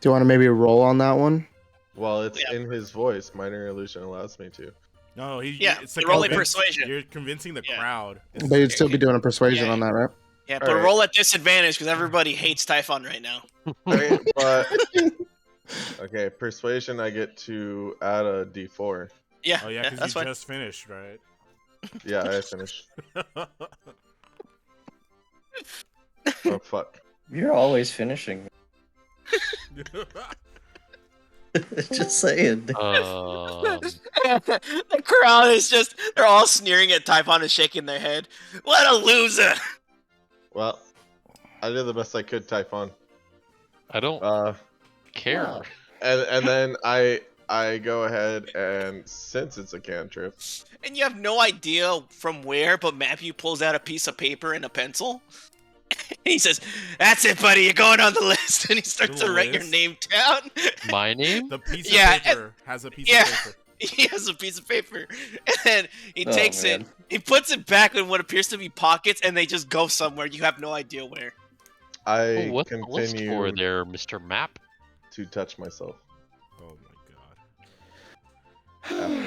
Do you want to maybe roll on that one? Well, it's in his voice. Minor illusion allows me to. No, It's like you're rolling convince- persuasion. You're convincing the Yeah. crowd. But you'd still be doing a persuasion Yeah. on that, right? Yeah, but Alright. roll at disadvantage because everybody hates Typhon right now. Okay, but Okay, persuasion. I get to add a D4. Yeah, Oh yeah, because that's you fine. just finished, right? Yeah, I finished. Oh fuck. You're always finishing. Just saying. The crowd is they're all sneering at Typhon and shaking their head. What a loser! Well, I did the best I could, Typhon. I don't care. Wow. And then I go ahead and since it's a cantrip. And you have no idea from where, but Matthew pulls out a piece of paper and a pencil. He says, "That's it, buddy. You're going on the list." And he starts to write your List? name down. My name? The piece Yeah, of paper has a piece yeah. of paper. He has a piece of paper, and then he Oh, takes it. man. He puts it back in what appears to be pockets, and they just go somewhere. You have no idea where. I Oh, what's the list continue for there, Mr. Map? to touch myself. Oh my god.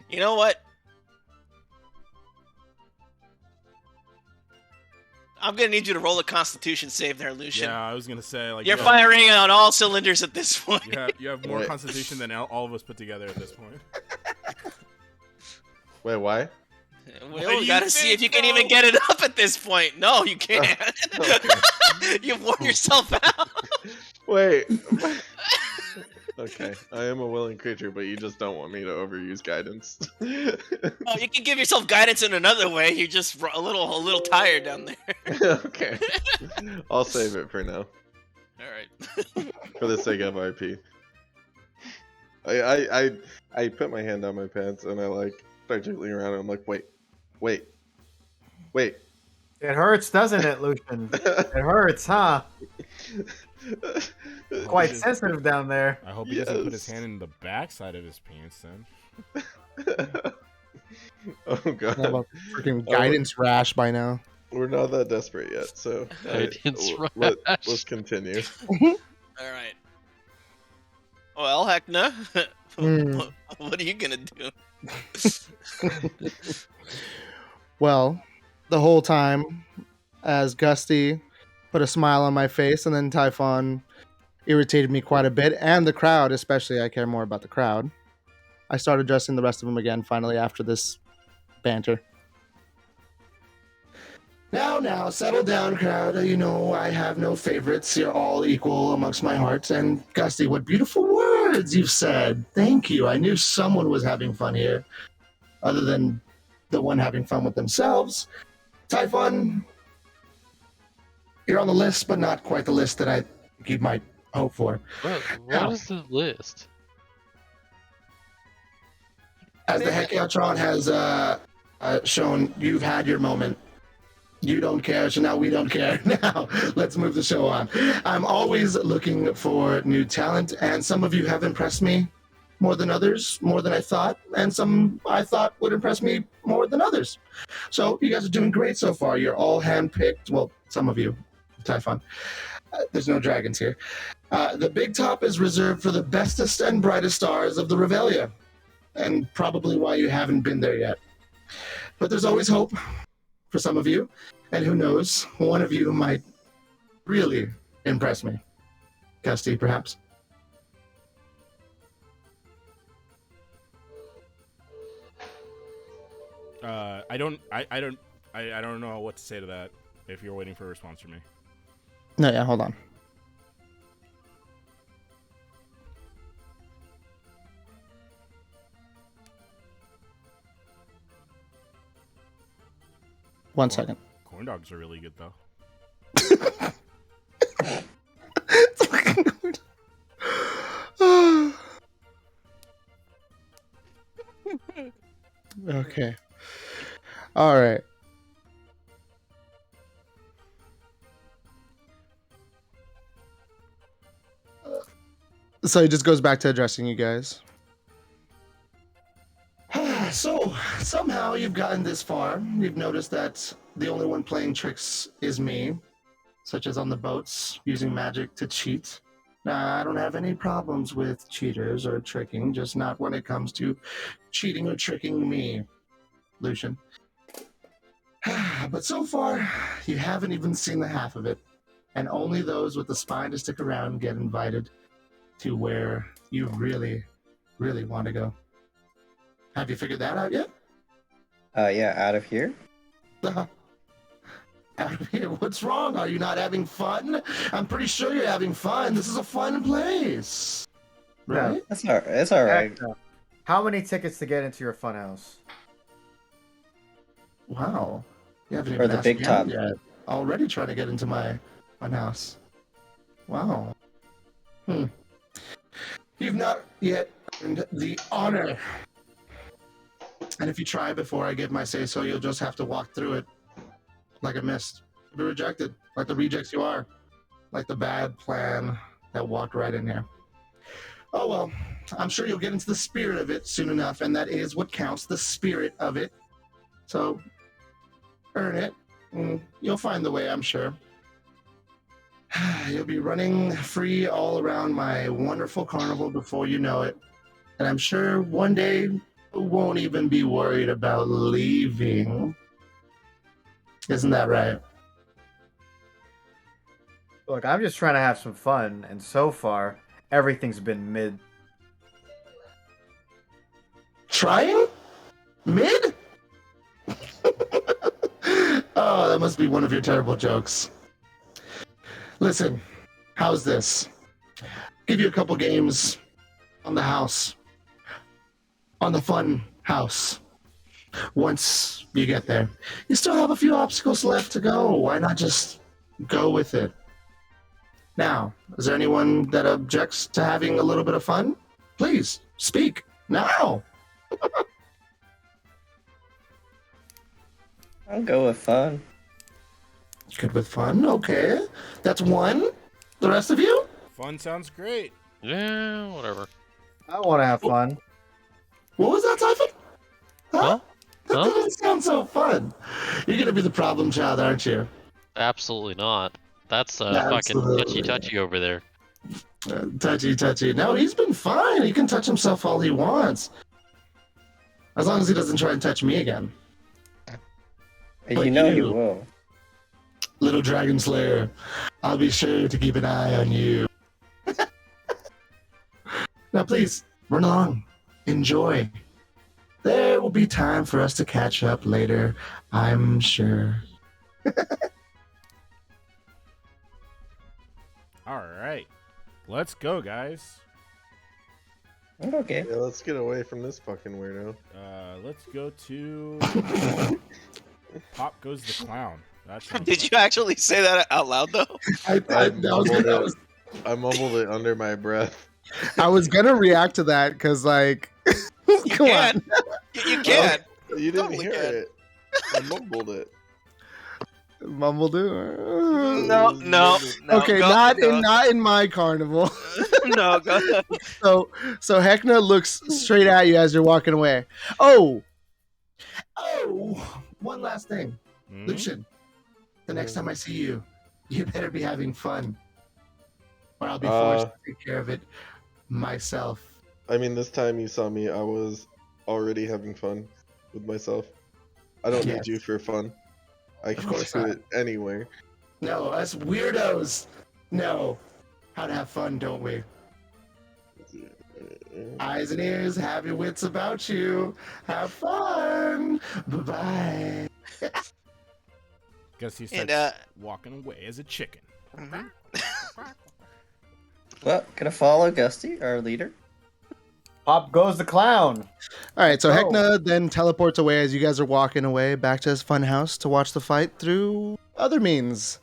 You know what? I'm gonna need you to roll a Constitution save there, Lucian. Yeah, I was gonna say like You're you firing on all cylinders at this point. you have more Wait. Constitution than all of us put together at this point. Wait, why? What do Well, we you gotta see if you think, can even bro? get it up at this point. No, you can't. You've worn yourself out. Wait. Okay, I am a willing creature, but you just don't want me to overuse guidance. Oh, you can give yourself guidance in another way. You're just a little tired down there. Okay, I'll save it for now, All right. for the sake of RP. I put my hand down my pants and I like start jiggling around. And I'm like, wait. It hurts, doesn't it, Lucian? It hurts, huh? Quite Just- sensitive down there. I hope he doesn't put his Yes. hand in the backside of his pants then. Oh I have god, a freaking guidance rash by now. we're not that desperate yet, so Guidance let's rash. continue. All right. Well, Heckna, Hmm. what are you gonna do? Well, the whole time, as Gusty put a smile on my face, and then Typhon irritated me quite a bit, and the crowd, especially. I care more about the crowd. I started dressing the rest of them again, finally, after this banter. Now, settle down, crowd. You know, I have no favorites. You're all equal amongst my heart. And Gusty, what beautiful words you've said. Thank you. I knew someone was having fun here, other than the one having fun with themselves. Typhon, you're on the list, but not quite the list that I think you might hope for. What is the list? As the Heckna has shown, you've had your moment. You don't care, so now we don't care. Now, let's move the show on. I'm always looking for new talent, and some of you have impressed me more than others, more than I thought, and some I thought would impress me more than others. So you guys are doing great so far. You're all handpicked. Well, some of you, Typhon. There's no dragons here. The big top is reserved for the bestest and brightest stars of the Revelia, and probably why you haven't been there yet. But there's always hope for some of you, and who knows, one of you might really impress me. Gusty, perhaps. I don't know what to say to that. If you're waiting for a response from me. No, yeah, hold on. One second. Corn dogs are really good though. Okay. All right. So he just goes back to addressing you guys. So, somehow you've gotten this far. You've noticed that the only one playing tricks is me, such as on the boats, using magic to cheat. Now, I don't have any problems with cheaters or tricking, just not when it comes to cheating or tricking me, Lucian. But so far, you haven't even seen the half of it. and only those with the spine to stick around get invited to where you really, really want to go. Have you figured that out yet? Yeah, out of here. Out of here. What's wrong? Are you not having fun? I'm pretty sure you're having fun. This is a fun place. Right? It's all right. Heckna, how many tickets to get into your funhouse? Wow. You haven't Or even the asked big me top. out yet. Already trying to get into my house. Wow. You've not yet earned the honor. And if you try before I give my say-so, you'll just have to walk through it like a mist. You'll be rejected, like the rejects you are. Like the bad plan that walked right in here. Oh well, I'm sure you'll get into the spirit of it soon enough, and that is what counts, the spirit of it. So, earn it. You'll find the way, I'm sure. You'll be running free all around my wonderful carnival before you know it. And I'm sure one day you won't even be worried about leaving. Isn't that right? Look, I'm just trying to have some fun, and so far, everything's been mid. Trying? Mid? Oh, that must be one of your terrible jokes. Listen, how's this? Give you a couple games on the house. On the fun house. Once you get there. You still have a few obstacles left to go. Why not just go with it? Now, is there anyone that objects to having a little bit of fun? Please, speak now. I'll go with fun. Good with fun, okay. That's one. The rest of you? Fun sounds great. Yeah, whatever. I want to have fun. What was that, Typhon? Huh? That Huh? didn't sound so fun. You're gonna be the problem child, aren't you? Absolutely not. That's fucking Absolutely. touchy over there. Touchy. No, he's been fine. He can touch himself all he wants. As long as he doesn't try and touch me again. But You know he you- will. Little Dragon Slayer, I'll be sure to keep an eye on you. Now please, run along. Enjoy. There will be time for us to catch up later, I'm sure. All right, let's go, guys. Okay. Yeah, let's get away from this fucking weirdo. Let's go to Pop Goes the Clown. That sounds Did fun. you actually say that out loud though? I mumbled it under my breath. I was gonna react to that because, like, come can. on. You can. You didn't Totally hear can. it. I mumbled it. Mumbled it. No. Okay, go, not go. in my carnival. No, go. So Heckna looks straight at you as you're walking away. Oh, One last thing. Hmm? Lucian, the next time I see you, you better be having fun. Or I'll be forced to take care of it myself. I mean, this time you saw me, I was already having fun with myself. I don't Yes. need you for fun. I Of can course do not. it anywhere. No, us weirdos know how to have fun, don't we? Eyes and ears, have your wits about you. Have fun. Bye-bye. Guess he And, starts walking away as a chicken. Well, gonna follow Gusty, our leader. Pop goes the clown. all right. So Oh. Heckna then teleports away as you guys are walking away back to his fun house to watch the fight through other means.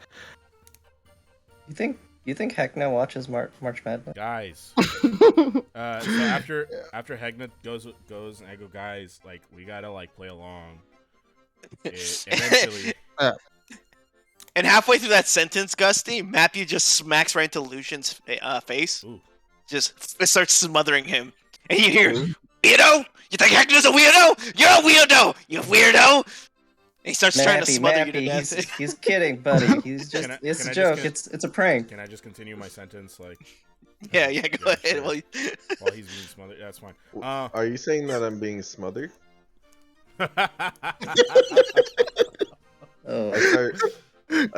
You think Heckna watches March Madness? Guys. So after Heckna goes and I go, guys, like we gotta like play along. Eventually, And halfway through that sentence, Gusty, Matthew just smacks right into Lucian's face. Ooh. Just starts smothering him. And you hear, weirdo? You think Heckna's a weirdo? You're a weirdo! You weirdo! And he starts trying to smother you to death. he's kidding, buddy. He's just Can I- it's can a I joke. just It's a prank. can I just continue my sentence? Like, Yeah, go ahead. sure. Well, while he's being smothered, that's fine. Are you saying that I'm being smothered? Oh, I start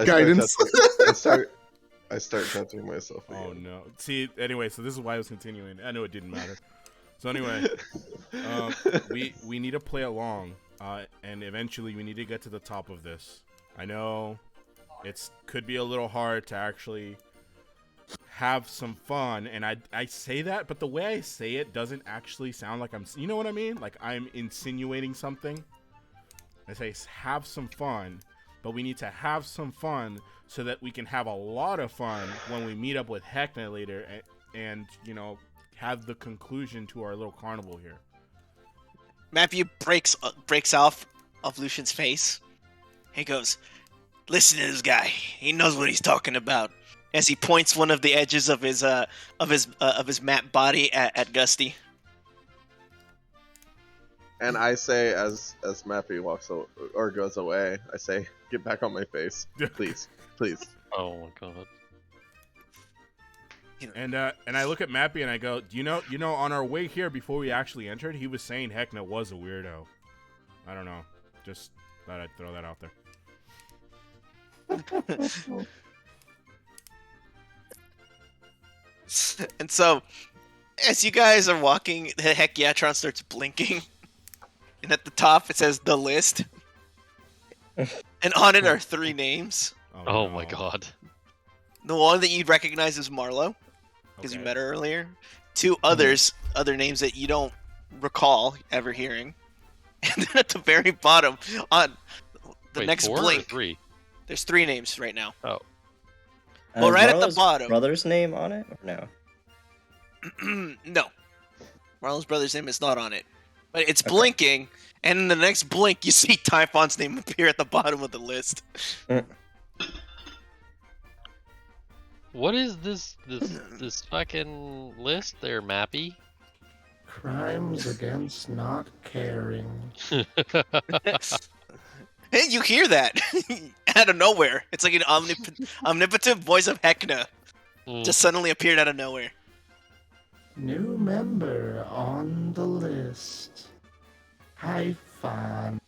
Guidance. I I start touching myself again. Oh no. See, anyway, so this is why I was continuing. I know it didn't matter. So anyway, we need to play along, and eventually we need to get to the top of this. I know could be a little hard to actually have some fun, and I say that, but the way I say it doesn't actually sound like you know what I mean? Like I'm insinuating something. I say have some fun, but we need to have some fun so that we can have a lot of fun when we meet up with Heckna later and you know, have the conclusion to our little carnival here. Matthew breaks off of Lucian's face. He goes, "Listen to this guy. He knows what he's talking about." As he points one of the edges of his map body at Gusty. And I say, as Mappy walks or goes away, I say, "Get back on my face, please, please." Oh my god. And I look at Mappy and I go, you know, on our way here before we actually entered, he was saying Heckna was a weirdo. I don't know. Just thought I'd throw that out there. And so, as you guys are walking, the Hekyatron starts blinking. And at the top it says the list. And on it are 3 names. Oh no. my god. The one that you'd recognize is Marlo, because you met her earlier. 2 others, other names that you don't recall ever hearing. And then at the very bottom, on the next 4 or blink, 3? there's 3 names right now. Oh. Well, right at the Marlo's bottom. brother's name on it? Or no. No. Marlon's brother's name is not on it. But it's blinking, and in the next blink, you see Typhon's name appear at the bottom of the list. What is this fucking list there, Mappy? Crimes against not caring. Hey, you hear that out of nowhere? It's like an omnipotent voice of Heckna just suddenly appeared out of nowhere. New member on the list. Hi, fun.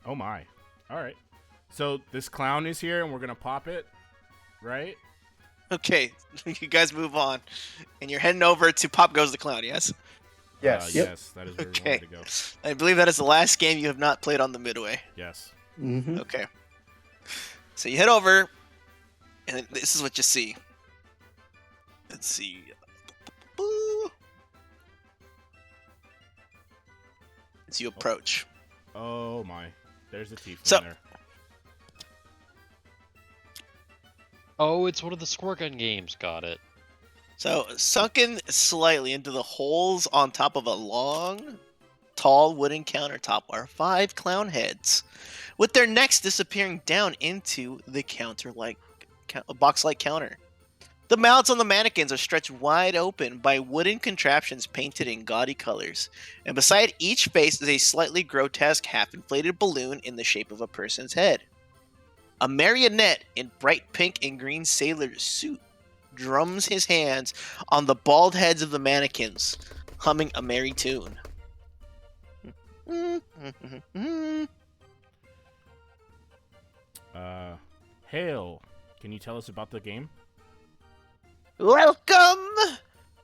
Oh my. Alright. So this clown is here and we're gonna pop it, right? Okay, you guys move on. And you're heading over to Pop Goes the Clown, yes? Yes. Yes, that is where we Okay. wanted to go. I believe that is the last game you have not played on the Midway. Yes. Mm-hmm. Okay. So you head over, and this is what you see. Let's see. As you approach. Oh my. There's the teeth So- in there. Oh, it's one of the squirt gun games. Got it. So, sunken slightly into the holes on top of a long, tall wooden countertop are 5 clown heads, with their necks disappearing down into the box-like counter. The mouths on the mannequins are stretched wide open by wooden contraptions painted in gaudy colors, and beside each face is a slightly grotesque half-inflated balloon in the shape of a person's head. A marionette in bright pink and green sailor suit drums his hands on the bald heads of the mannequins, humming a merry tune. Hail. Can you tell us about the game? Welcome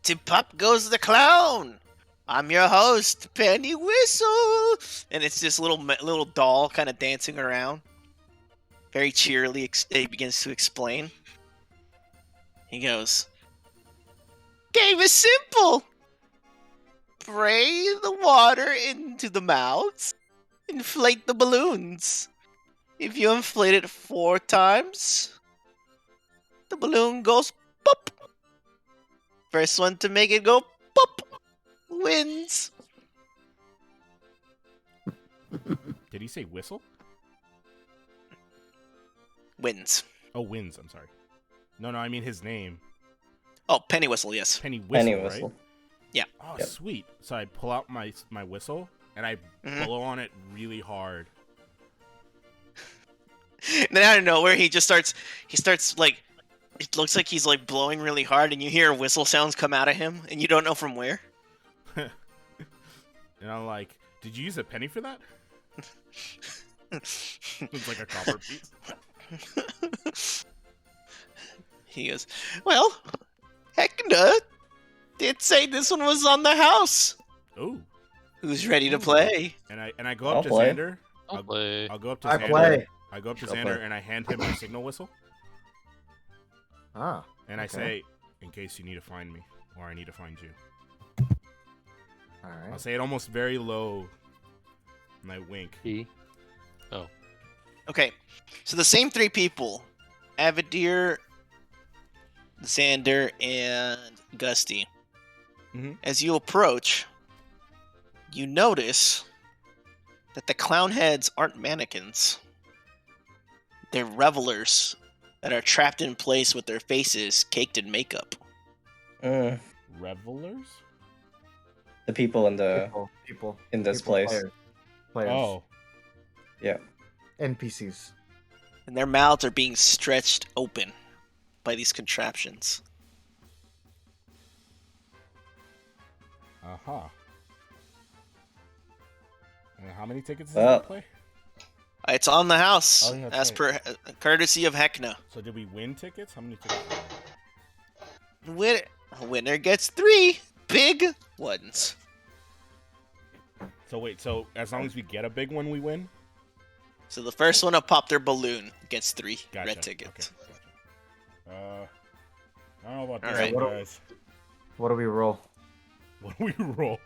to Pop Goes the Clown. I'm your host, Penny Whistle, and it's this little doll kind of dancing around. Very cheerily, he begins to explain. He goes, "Game is simple. Spray the water into the mouths, inflate the balloons. If you inflate it 4 times, the balloon goes pop. First one to make it go pop wins." Did he say whistle? Wins. Oh, wins. I'm sorry. No, I mean his name. Oh, Penny Whistle, yes. Penny Whistle, Penny right? Whistle. Yeah. Oh, Yep. sweet. So I pull out my whistle and I blow on it really hard. And then out of nowhere, he starts like, it looks like he's like blowing really hard, and you hear whistle sounds come out of him, and you don't know from where. And I'm like, did you use a penny for that? It's like a copper piece. He goes, well, Heckna did say this one was on the house. Ooh. Who's ready to play? And I go I'll up to play. Xander. I'll play. I'll go up to I Xander. play. I go up to I'll Xander play. and I hand him the signal whistle. Ah. And I Okay. say, in case you need to find me, or I need to find you. All I'll right. say it almost very low. And I wink. E. Okay, so the same three people, Avadir, Xander, and Gusty. Mhm. As you approach, you notice that the clown heads aren't mannequins. They're revelers that are trapped in place with their faces caked in makeup. Revelers? The people in the People. in this people, place. Players. Oh. Yeah. NPCs. And their mouths are being stretched open by these contraptions. Uh-huh. And how many tickets is Well- that play? It's on the house, Oh, yeah, as that's per courtesy of Heckna. So did we win tickets? How many tickets? Winner gets 3 big ones. So wait, so as long as we get a big one, we win? So the first one to pop their balloon gets 3 Gotcha. red tickets. Okay, gotcha. I don't know about All this right. one, guys. What do we roll? What do we roll?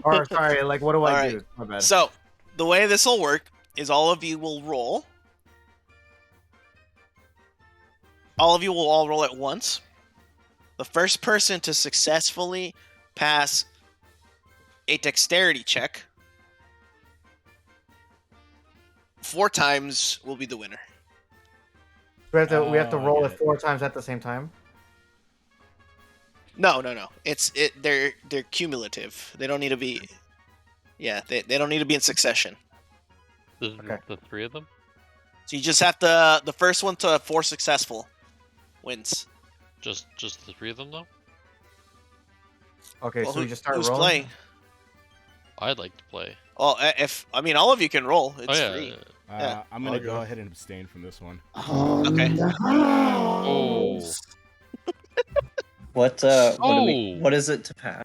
Or sorry, like what do I All do? My bad. So the way this will work is all of you will roll. All of you will all roll at once. The first person to successfully pass a dexterity check 4 times will be the winner. we have to Oh, I roll get it it. 4 times at the same time. No. They're cumulative. They don't need to be. Yeah, they don't need to be in succession. Okay. The 3 of them? So you just have to. The first one to 4 successful wins. Just the 3 of them though? Okay, Well, so we just start who's rolling. playing? I'd like to play. Well, if I mean all of you can roll. It's Oh yeah. free. I'm gonna I'll go go. ahead and abstain from this one. Okay. Oh. What Oh. what is it to pass?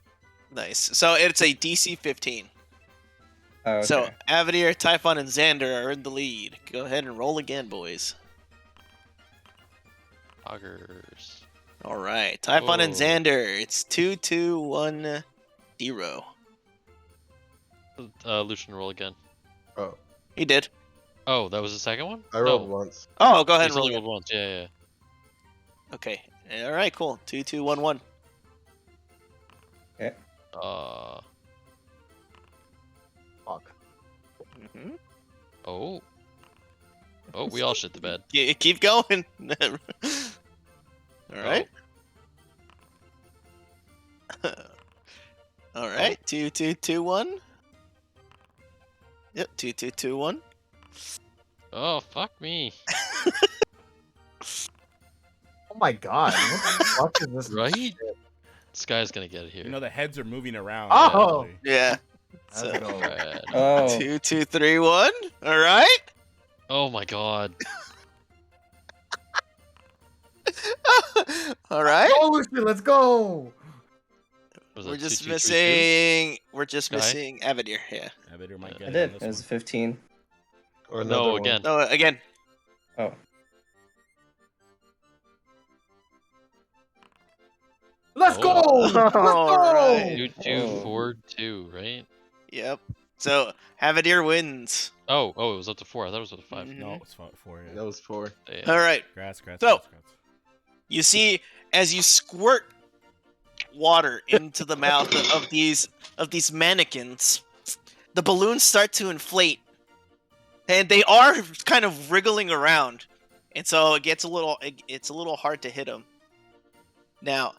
Nice. So it's a DC 15. Oh, okay. So Avadir, Typhon, and Xander are in the lead. Go ahead and roll again, boys. Augers. All right, Typhon and Oh. Xander. It's 2, 2, 1, 0. Lucian, roll again. Oh, He did. Oh, that was the second one? I rolled No. once. Oh, go ahead He's and roll only again. rolled once. Yeah. Okay. All right, cool. 2, 2, 1, 1. Fuck. Mm-hmm. Oh. Oh, we all shit the bed. Yeah, keep going. All right. All right. 2, 2, 2, 1. Yep. 2, 2, 2, 1. Oh, fuck me. Oh my god. What the fuck is this? Right? This guy's gonna get it here. You know the heads are moving around. Oh! actually. Yeah. Let's So, go. Bad. Oh, 2, 2, 3, 1. All right. Oh my god. All right. Go, Lucian, let's go. Was We're that just 2, 2, 3, 2? missing. We're just Guy? missing Avadir. Yeah. Avatar might get I it did. on It this was one. 15. Or No, another one. again. No, again. Oh, Let's Oh. go. Let's go. Alright. 2, 2, Oh. 4, 2, right? Yep. So Avadir wins. Oh, it was up to 4. I thought it was up to 5. Mhm. No, it's 4. Yeah. That was 4. Yeah. All right. Grass. So- You see, as you squirt water into the mouth of these mannequins, the balloons start to inflate, and they are kind of wriggling around, and so it's a little hard to hit them. Now,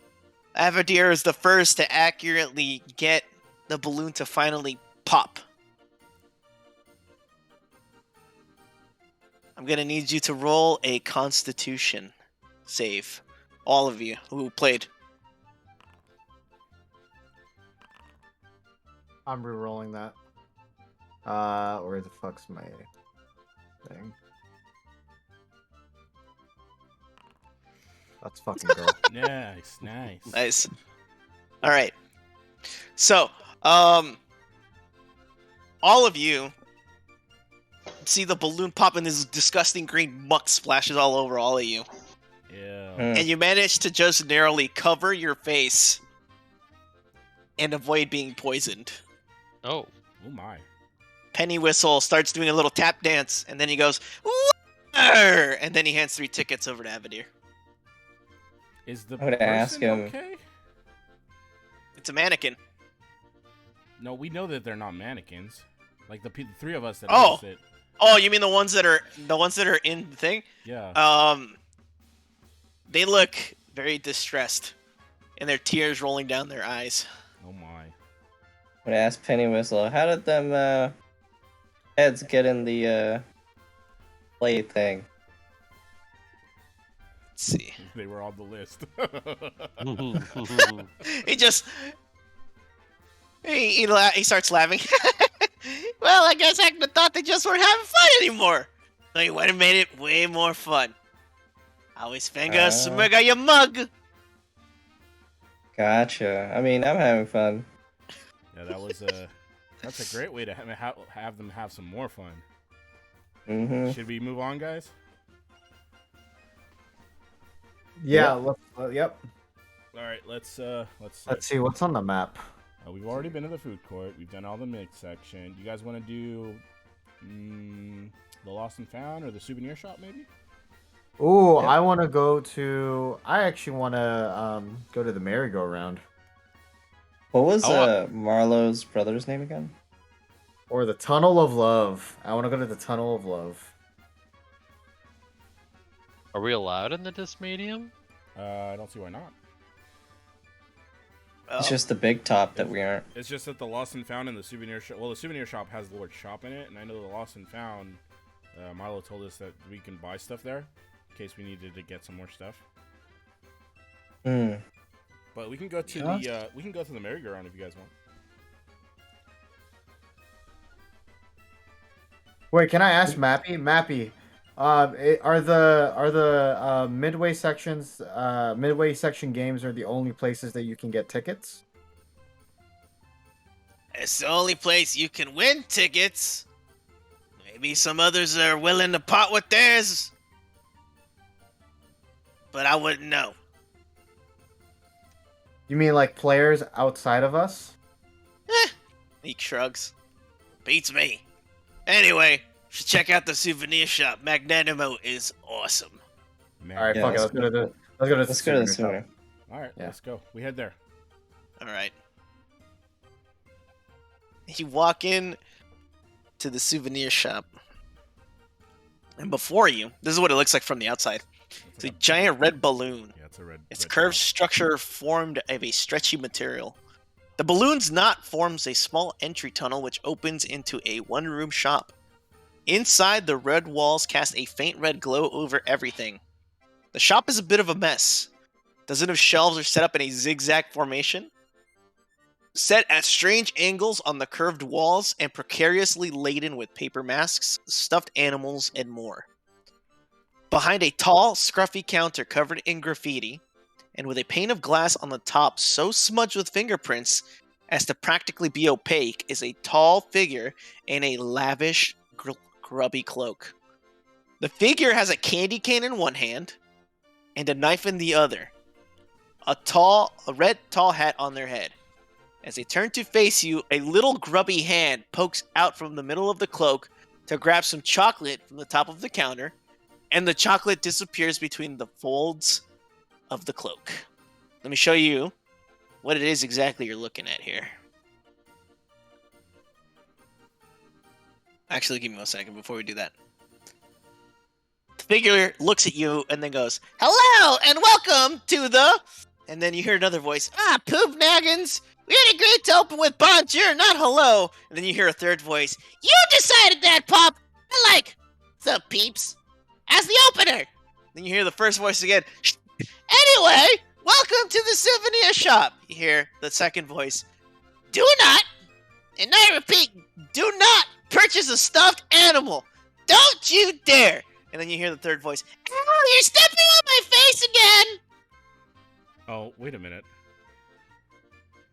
Avadir is the first to accurately get the balloon to finally pop. I'm gonna need you to roll a Constitution save. All of you who played. I'm re-rolling that. Where the fuck's my thing? Let's fucking go. Nice. Nice. All right. So, all of you see the balloon pop and this disgusting green muck splashes all over all of you. Yeah. And you manage to just narrowly cover your face and avoid being poisoned. Oh. Oh my. Penny Whistle starts doing a little tap dance, and then he goes, "Water!" And then he hands 3 tickets over to Avadir. Is the I would ask person him. okay? It's a mannequin. No, we know that they're not mannequins. Like the 3 of us that Oh. noticed it. Oh, you mean the ones that are in the thing? Yeah. They look very distressed, and their tears rolling down their eyes. Oh my. I would ask Penny Whistle, how did them heads get in the play thing? Let's see. They were on the list. He just he starts laughing. Well, I guess Heckna thought they just weren't having fun anymore. So he went and made it way more fun. Always finger smugga your mug. Gotcha. I mean, I'm having fun. Yeah, that's a great way to have them have some more fun. Mm-hmm. Should we move on, guys? Yeah. Yep. All right, let's See what's on the map. we've already been to the food court. We've done all the mid section. You guys want to do the Lost and Found or the souvenir shop, maybe? Ooh, Yep. I want to go to. I actually want to go to the merry-go-round What was I Marlowe's brother's name again? or the Tunnel of Love. I want to go to the Tunnel of Love. Are we allowed in the disc medium? I don't see why not. It's just the big top that we aren't. It's just that the Lost and Found and the souvenir shop. Well, the souvenir shop has the word shop in it, and I know the Lost and Found. Milo told us that we can buy stuff there in case we needed to get some more stuff. Hmm. But we can go to the merry-go-round if you guys want. Wait, can I ask Mappy? Mappy, are the midway section games are the only places that you can get tickets? It's the only place you can win tickets. Maybe some others are willing to part with theirs. But I wouldn't know. You mean like players outside of us? He shrugs. Beats me. Anyway, you should check out the souvenir shop. Magnanimo is awesome. Man. All right, Yeah, fuck it. Let's go to the Let's go to the shop. souvenir. All right, Yeah. let's go. We head there. All right. You walk in to the souvenir shop. And before you, this is what it looks like from the outside. It's a giant red balloon. Yeah, it's a red. Its red curved top. structure formed of a stretchy material. The balloon's knot forms a small entry tunnel which opens into a one-room shop. Inside, the red walls cast a faint red glow over everything. The shop is a bit of a mess. Dozens of shelves are set up in a zigzag formation, set at strange angles on the curved walls and precariously laden with paper masks, stuffed animals, and more. Behind a tall, scruffy counter covered in graffiti, and with a pane of glass on the top so smudged with fingerprints as to practically be opaque, is a tall figure in a lavish, grubby cloak. The figure has a candy cane in one hand and a knife in the other. A red tall hat on their head. As they turn to face you, a little grubby hand pokes out from the middle of the cloak to grab some chocolate from the top of the counter, and the chocolate disappears between the folds of the cloak. Let me show you what it is exactly you're looking at here. Actually, give me 1 second before we do that. The figure looks at you and then goes, "Hello and welcome to the..." And then you hear another voice, "Poop Naggins! We had agreed to open with bonjour, not hello." And then you hear a third voice, "You decided that, Pop! I like the peeps as the opener." Then you hear the first voice again, "Anyway, welcome to the souvenir shop." You hear the second voice, "Do not, and I repeat, do not purchase a stuffed animal. Don't you dare." And then you hear the third voice, "Ow, you're stepping on my face again." Oh, wait a minute.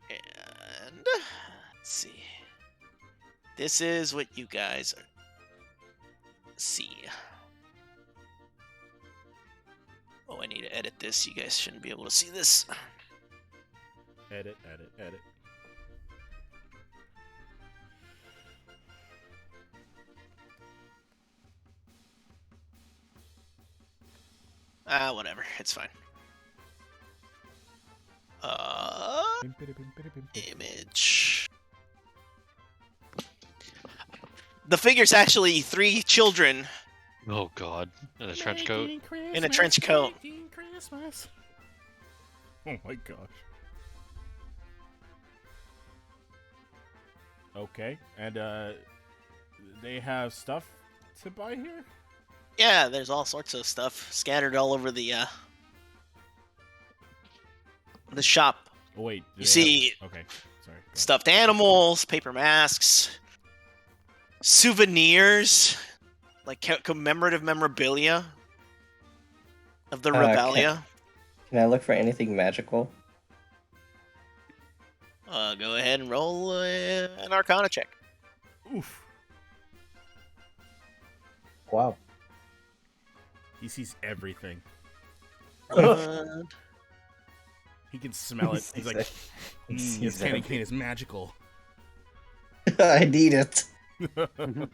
And let's see. This is what you guys see. Oh, I need to edit this. You guys shouldn't be able to see this. Edit. Whatever. It's fine. Image. The figure's actually 3 children Oh god. In a trench coat. in a trench coat. Christmas. Oh my gosh. Okay, and they have stuff to buy here? Yeah, there's all sorts of stuff scattered all over the shop. Oh wait, do You they see have... Okay, sorry. Go stuffed animals, paper masks, souvenirs, like commemorative memorabilia of the Regalia. Can I look for anything magical? Go ahead and roll an Arcana check. Oof. Wow. He sees everything. Uh, He can smell it. He's like, this candy cane is magical. I need it. The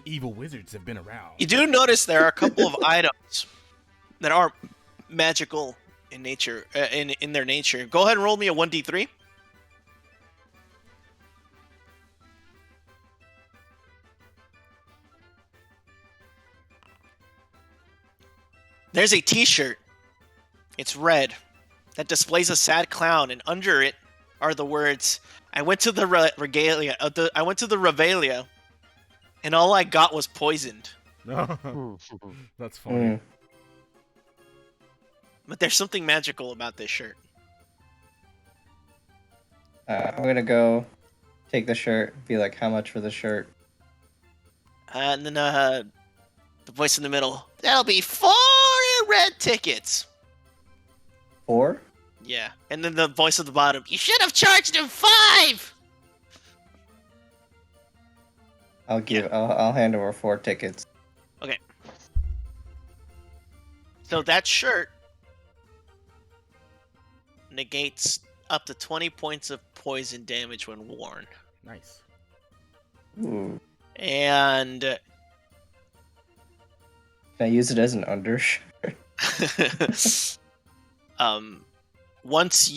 evil wizards have been around. you do notice there are a couple of items that are magical in nature, in their nature. Go ahead and roll me a 1d3. There's a T-shirt. It's red. That displays a sad clown, and under it are the words, "I went to the regalia. I went to the Regalia, and all I got was poisoned." That's funny. But there's something magical about this shirt. I'm gonna go take the shirt. Be like, how much for the shirt? And then the voice in the middle, "That'll be 4 red tickets." 4? Yeah. And then the voice at the bottom, "You should have charged him 5!" I'll hand over 4 tickets. Okay. So that shirt negates up to 20 points of poison damage when worn. Nice. Ooh. And Can I use it as an undershirt? once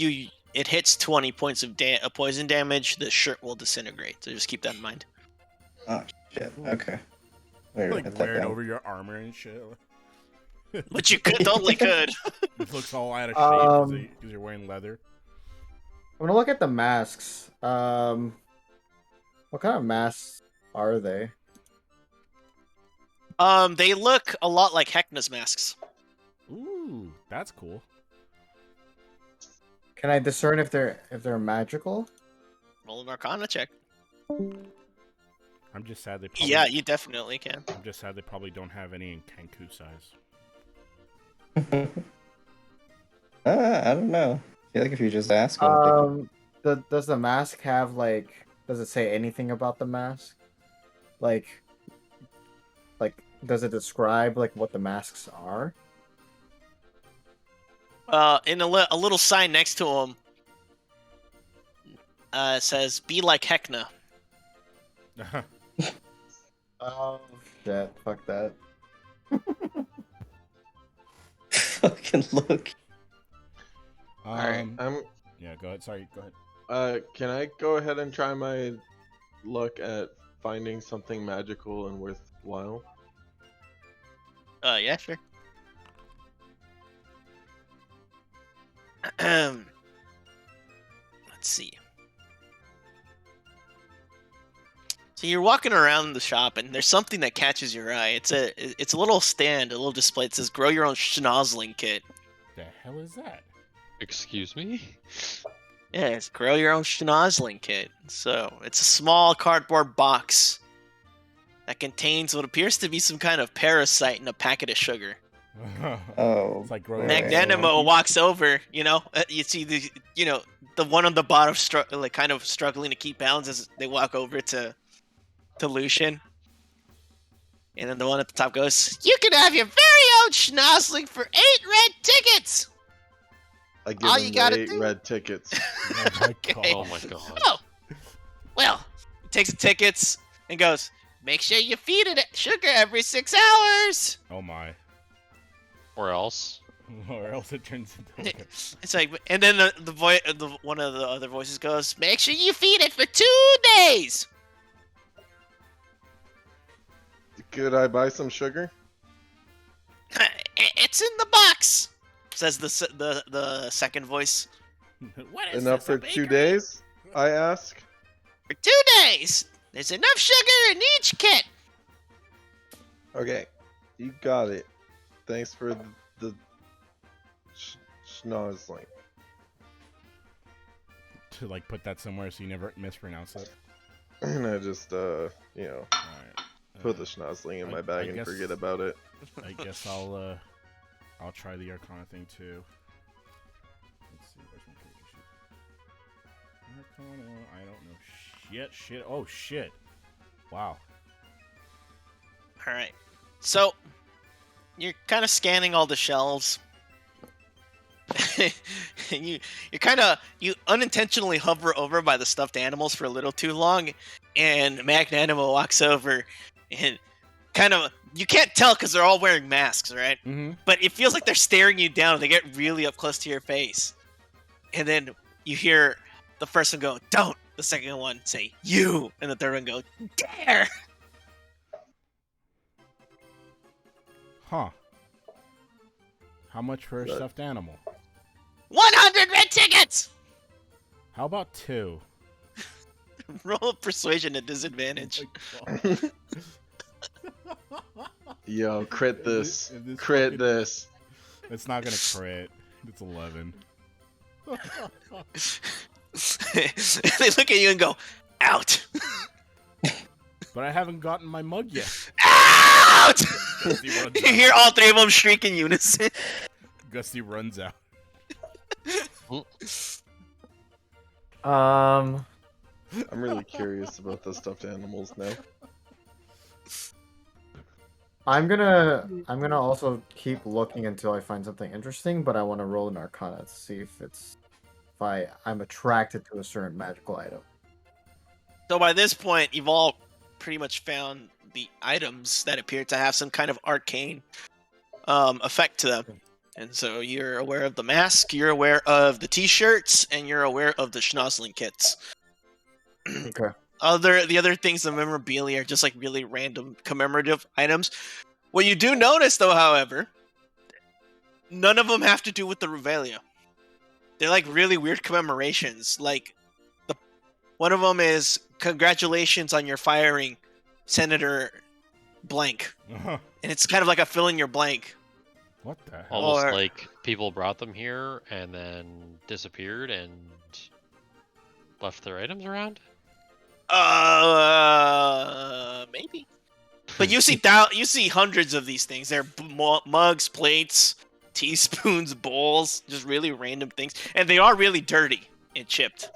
it hits 20 points of poison damage, the shirt will disintegrate. So just keep that in mind. Oh shit. Okay. Wait, Like wear it over your armor and shit. But you totally could. It looks all out of shape because you're wearing leather. I'm gonna look at the masks. What kind of masks are they? They look a lot like Heckna's masks. Ooh, that's cool. Can I discern if they're magical? Roll an Arcana check. I'm just sad they probably... Yeah, you definitely can. I'm just sad they probably don't have any in Kenku size. I don't know. I feel like if you just ask them, Does the mask have like? Does it say anything about the mask? Like, does it describe like what the masks are? In a little sign next to him, says, "Be like Heckna." Oh shit! Fuck that. fucking look. Alright, Yeah, go ahead. Sorry, go ahead. can I go ahead and try my luck at finding something magical and worthwhile? Yeah, sure. Let's see. So you're walking around the shop, and there's something that catches your eye. It's a little stand, a little display. It says "Grow Your Own Schnozzling Kit." The hell is that? Excuse me? Yeah, it's Grow Your Own Schnozzling Kit. So it's a small cardboard box that contains what appears to be some kind of parasite in a packet of sugar. Oh, It's like growing Right. Magnanimo walks over. You see the one on the bottom, kind of struggling to keep balance as they walk over to Lucian. And then the one at the top goes, "You can have your very own schnozzling for 8 red tickets." I give All him you the gotta 8 do- red tickets. Oh my god. Oh my god. Oh, well, he takes the tickets and goes, "Make sure you feed it sugar every 6 hours." Oh my. Or else. Or else it turns into. It's like, and then the one of the other voices goes, "Make sure you feed it for 2 days." Could I buy some sugar? It's in the box, says the second voice. What is Enough this, for a 2 bakery? days? I ask. For 2 days, there's enough sugar in each kit. Okay, you got it. Thanks for the schnozzling. To like put that somewhere so you never mispronounce it. And I just, Alright. put the schnozzling in my bag and guess- forget about it. I guess I'll try the Arcana thing too. Let's see, where's my character sheet? Arcana, I don't know. Shit. Oh shit. Wow. All right, so you're kind of scanning all the shelves. And you unintentionally hover over by the stuffed animals for a little too long, and Magnanimo walks over and you can't tell because they're all wearing masks, right? Mm-hmm. But it feels like they're staring you down. They get really up close to your face, and then you hear the first one go, "Don't." The second one say, "You," and the third one go, "Dare." Huh. How much for a That- stuffed animal? 100 red tickets. How about 2? Roll a persuasion at disadvantage. Oh my God. Yo, crit this. If this Crit fucking- this. It's not gonna crit. It's 11. They look at you and go, "Out! But I haven't gotten my mug yet. Out!" Gusty runs You out. hear all 3 of them shriek in unison. Gusty runs out. I'm really curious about the stuffed animals now. I'm gonna also keep looking until I find something interesting, but I want to roll an Arcana to see if I'm attracted to a certain magical item. So by this point, you've all pretty much found the items that appear to have some kind of arcane effect to them. And so you're aware of the mask, you're aware of the t-shirts, and you're aware of the schnozzling kits. Okay. The other things, the memorabilia, are just like really random commemorative items. What you do notice, though, however, none of them have to do with the Revelia. They're like really weird commemorations. Like, one of them is "Congratulations on your firing, Senator Blank," Uh-huh. and it's kind of like a fill in your blank. What the hell? Almost Or- like people brought them here and then disappeared and left their items around. Maybe. But you see, you see hundreds of these things. They're mugs, plates, teaspoons, bowls, just really random things, and they are really dirty and chipped.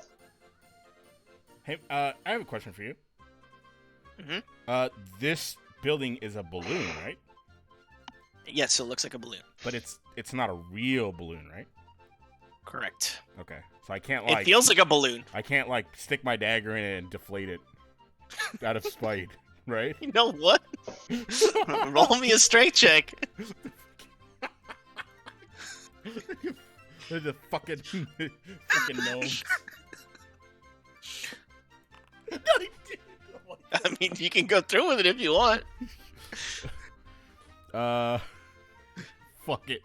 Hey, I have a question for you. Mhm. This building is a balloon, right? Yes, it looks like a balloon. But it's not a real balloon, right? Correct. Okay, so I can't It like feels like a balloon. I can't like stick my dagger in it and deflate it out of spite, right? You know what? Roll me a strength check. The fucking gnomes. I mean, you can go through with it if you want. Fuck it.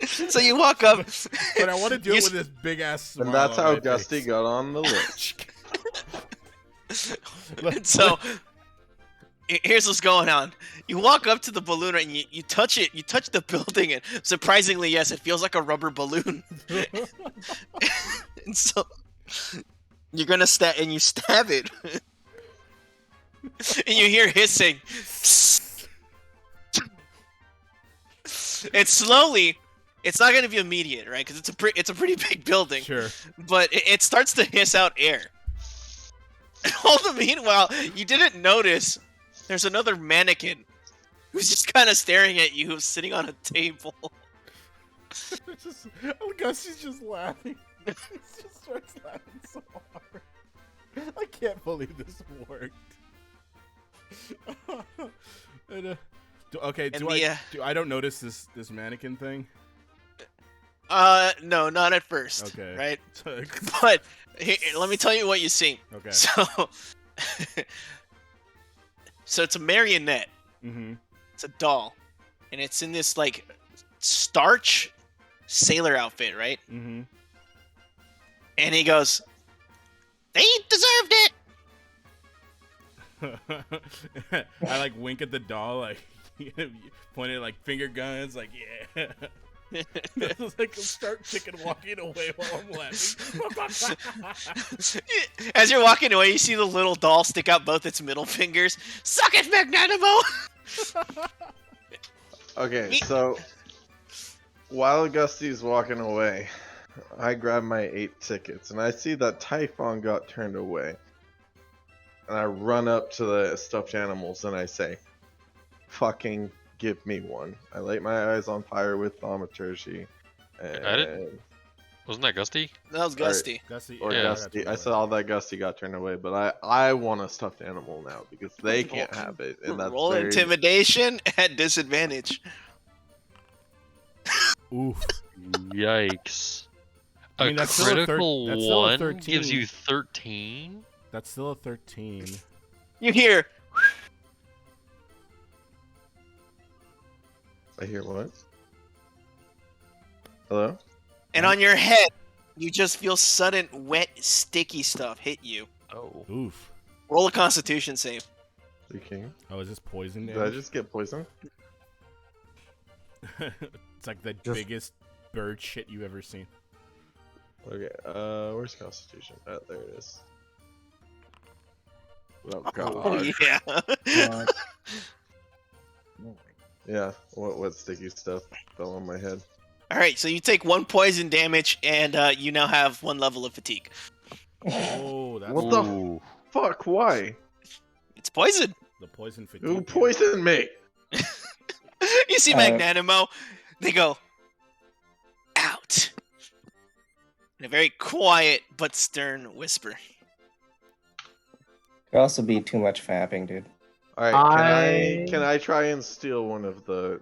So you walk up. But I want to do You it s- with this big ass smile. And that's on how my Gusty face. got on the list. So here's what's going on. You walk up to the balloon and you touch it. You touch the building, and surprisingly, yes, it feels like a rubber balloon. And so you're gonna stab and you stab it, and you hear hissing. it's slowly. It's not gonna be immediate, right? Because it's a pretty big building. Sure. But it starts to hiss out air. All the meanwhile, you didn't notice there's another mannequin who's just kind of staring at you, who's sitting on a table. Gusty's just laughing. He just starts laughing so hard. I can't believe this worked. I don't notice this mannequin thing? No, not at first. Okay. Right? But let me tell you what you see. Okay. So it's a marionette. Mm-hmm. It's a doll. And it's in this, like, starch sailor outfit, right? Mm-hmm. And he goes, "They deserved it!" I, like, wink at the doll, like, pointed, like, finger guns, like, yeah. It's like, start chicken walking away while I'm laughing. As you're walking away, you see the little doll stick out both its middle fingers. Suck it, Magnanimo! Okay, so while Gusty's walking away, I grab my 8 tickets and I see that Typhon got turned away. And I run up to the stuffed animals and I say, "Fucking give me one." I light my eyes on fire with thaumaturgy. And... Wasn't that Gusty? That was Gusty. Gusty. I saw that Gusty got turned away, but I want a stuffed animal now because they can't have it. And that's Roll intimidation at disadvantage. Oof. Yikes. I mean, that's still a critical that's still a one 13. gives you 13? That's still a 13. You hear... I hear what? Hello? And on your head, you just feel sudden, wet, sticky stuff hit you. Oh. Oof. Roll a Constitution save. Speaking. Oh, is this poison Did I just get poisoned? It's like the biggest bird shit you've ever seen. Okay, where's Constitution? Oh, there it is. Oh, God. Oh, yeah. Yeah, what sticky stuff fell on my head? Alright, so you take 1 poison damage, and you now have 1 level of fatigue. Oh, that's... What the fuck? Why? It's poison. The poison fatigue. Who poisoned me? You see Magnanimo, they go, "Out." In a very quiet but stern whisper. Could also be too much fapping, dude. Alright, can I try and steal one of the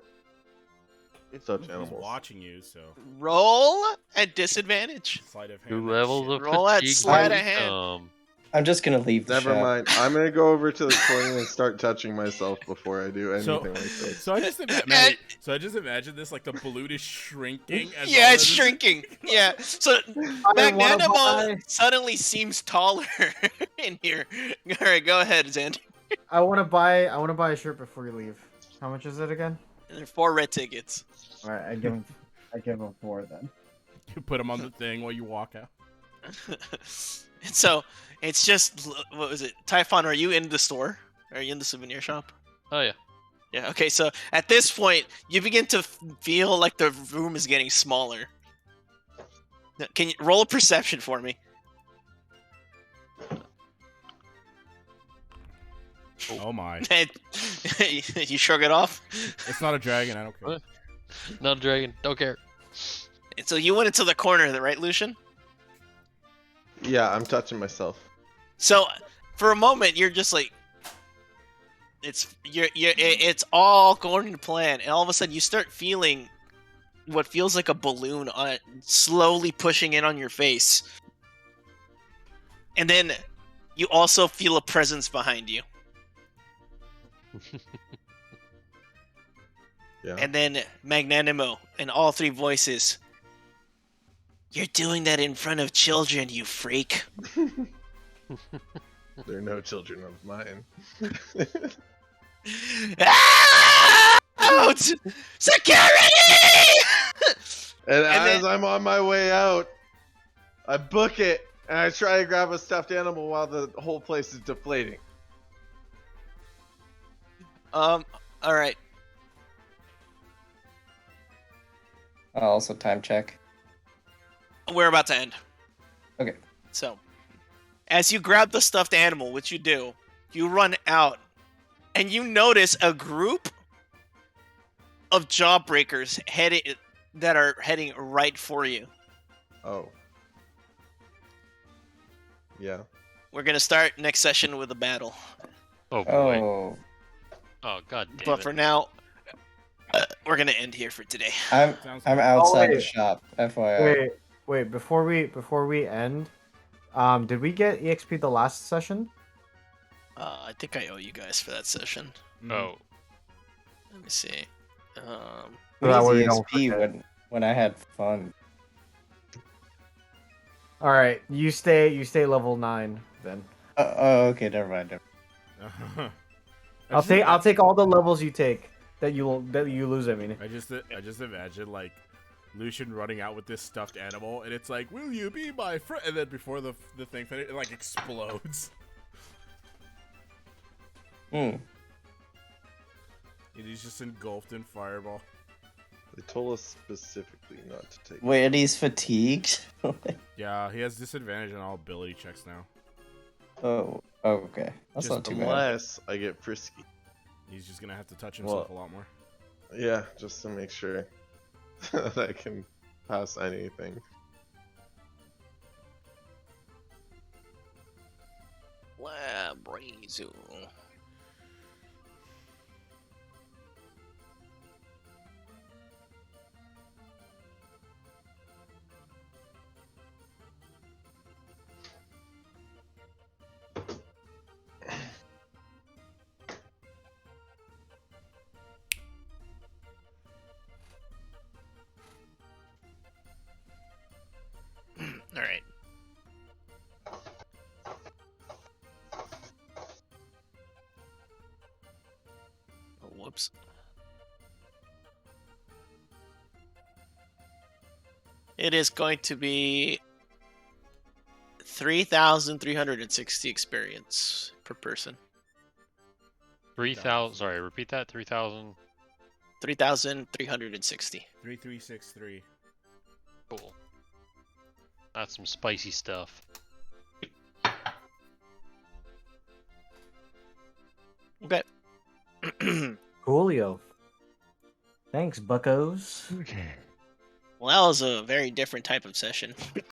stuffed He's animals? watching you, so... Roll at disadvantage. Sleight of hand. 2 levels of Roll that fatigue. sleight of hand. I'm just gonna leave the Never shop. mind. I'm gonna go over to the corner and start touching myself before I do anything like this. So I just imagine this, like, the balloon is shrinking. As Yeah, all it's of this- shrinking. Yeah. So Magnanimo suddenly seems taller in here. Alright, go ahead, Xander. I want to buy a shirt before you leave. How much is it again? And there are 4 red tickets. All right, I give him 4 then. You put them on the thing while you walk out. And so it's just, what was it? Typhon, are you in the store? Are you in the souvenir shop? Oh, yeah. Yeah, okay, so at this point, you begin to feel like the room is getting smaller. Can you roll a perception for me? Oh my. You shrug it off? It's not a dragon, I don't care. Not a dragon. Don't care. And so you went into the corner, right, Lucian? Yeah, I'm touching myself. So for a moment, you're just like, it's all going to plan, and all of a sudden you start feeling what feels like a balloon slowly pushing in on your face, and then you also feel a presence behind you. Yeah. And then Magnanimo and all 3 voices. "You're doing that in front of children, you freak." There are no children of mine. Out! Security! And as I'm on my way out, I book it and I try to grab a stuffed animal while the whole place is deflating. Alright. I'll also time check. We're about to end. Okay. So, as you grab the stuffed animal, which you do, you run out, and you notice a group of jawbreakers that are heading right for you. Oh. Yeah. We're gonna start next session with a battle, Oh boy. Oh, Oh god damn but it. for now, we're gonna end here for today. I'm Sounds I'm good. outside the wait. shop. FYI. Wait. Before we end, did we get EXP the last session? I think I owe you guys for that session. Oh. Let me see. So that way we Easy don't XP forget. when I had fun. All right, you stay level 9 then. Oh, okay, never mind. I'll take all the levels you take that you lose. I mean, I just imagine like Lucian running out with this stuffed animal, and it's like, "Will you be my friend?" And then before the thing finishes, it like explodes. Hmm. And he's just engulfed in fireball. They told us specifically not to take. Wait, and he's fatigued. Yeah, he has disadvantage on all ability checks now. Oh, okay. That's Just not too bad. Unless I get frisky. He's just gonna have to touch himself Well- a lot more. Yeah, just to make sure that I can pass anything. Labrazu. All right. Oh, whoops. It is going to be 3,360 experience per person. 3,000. Sorry, repeat that. 3,000. 3,360. 3363. Cool. That's some spicy stuff. Okay. Coolio. Thanks, buckos. Okay. Well, that was a very different type of session.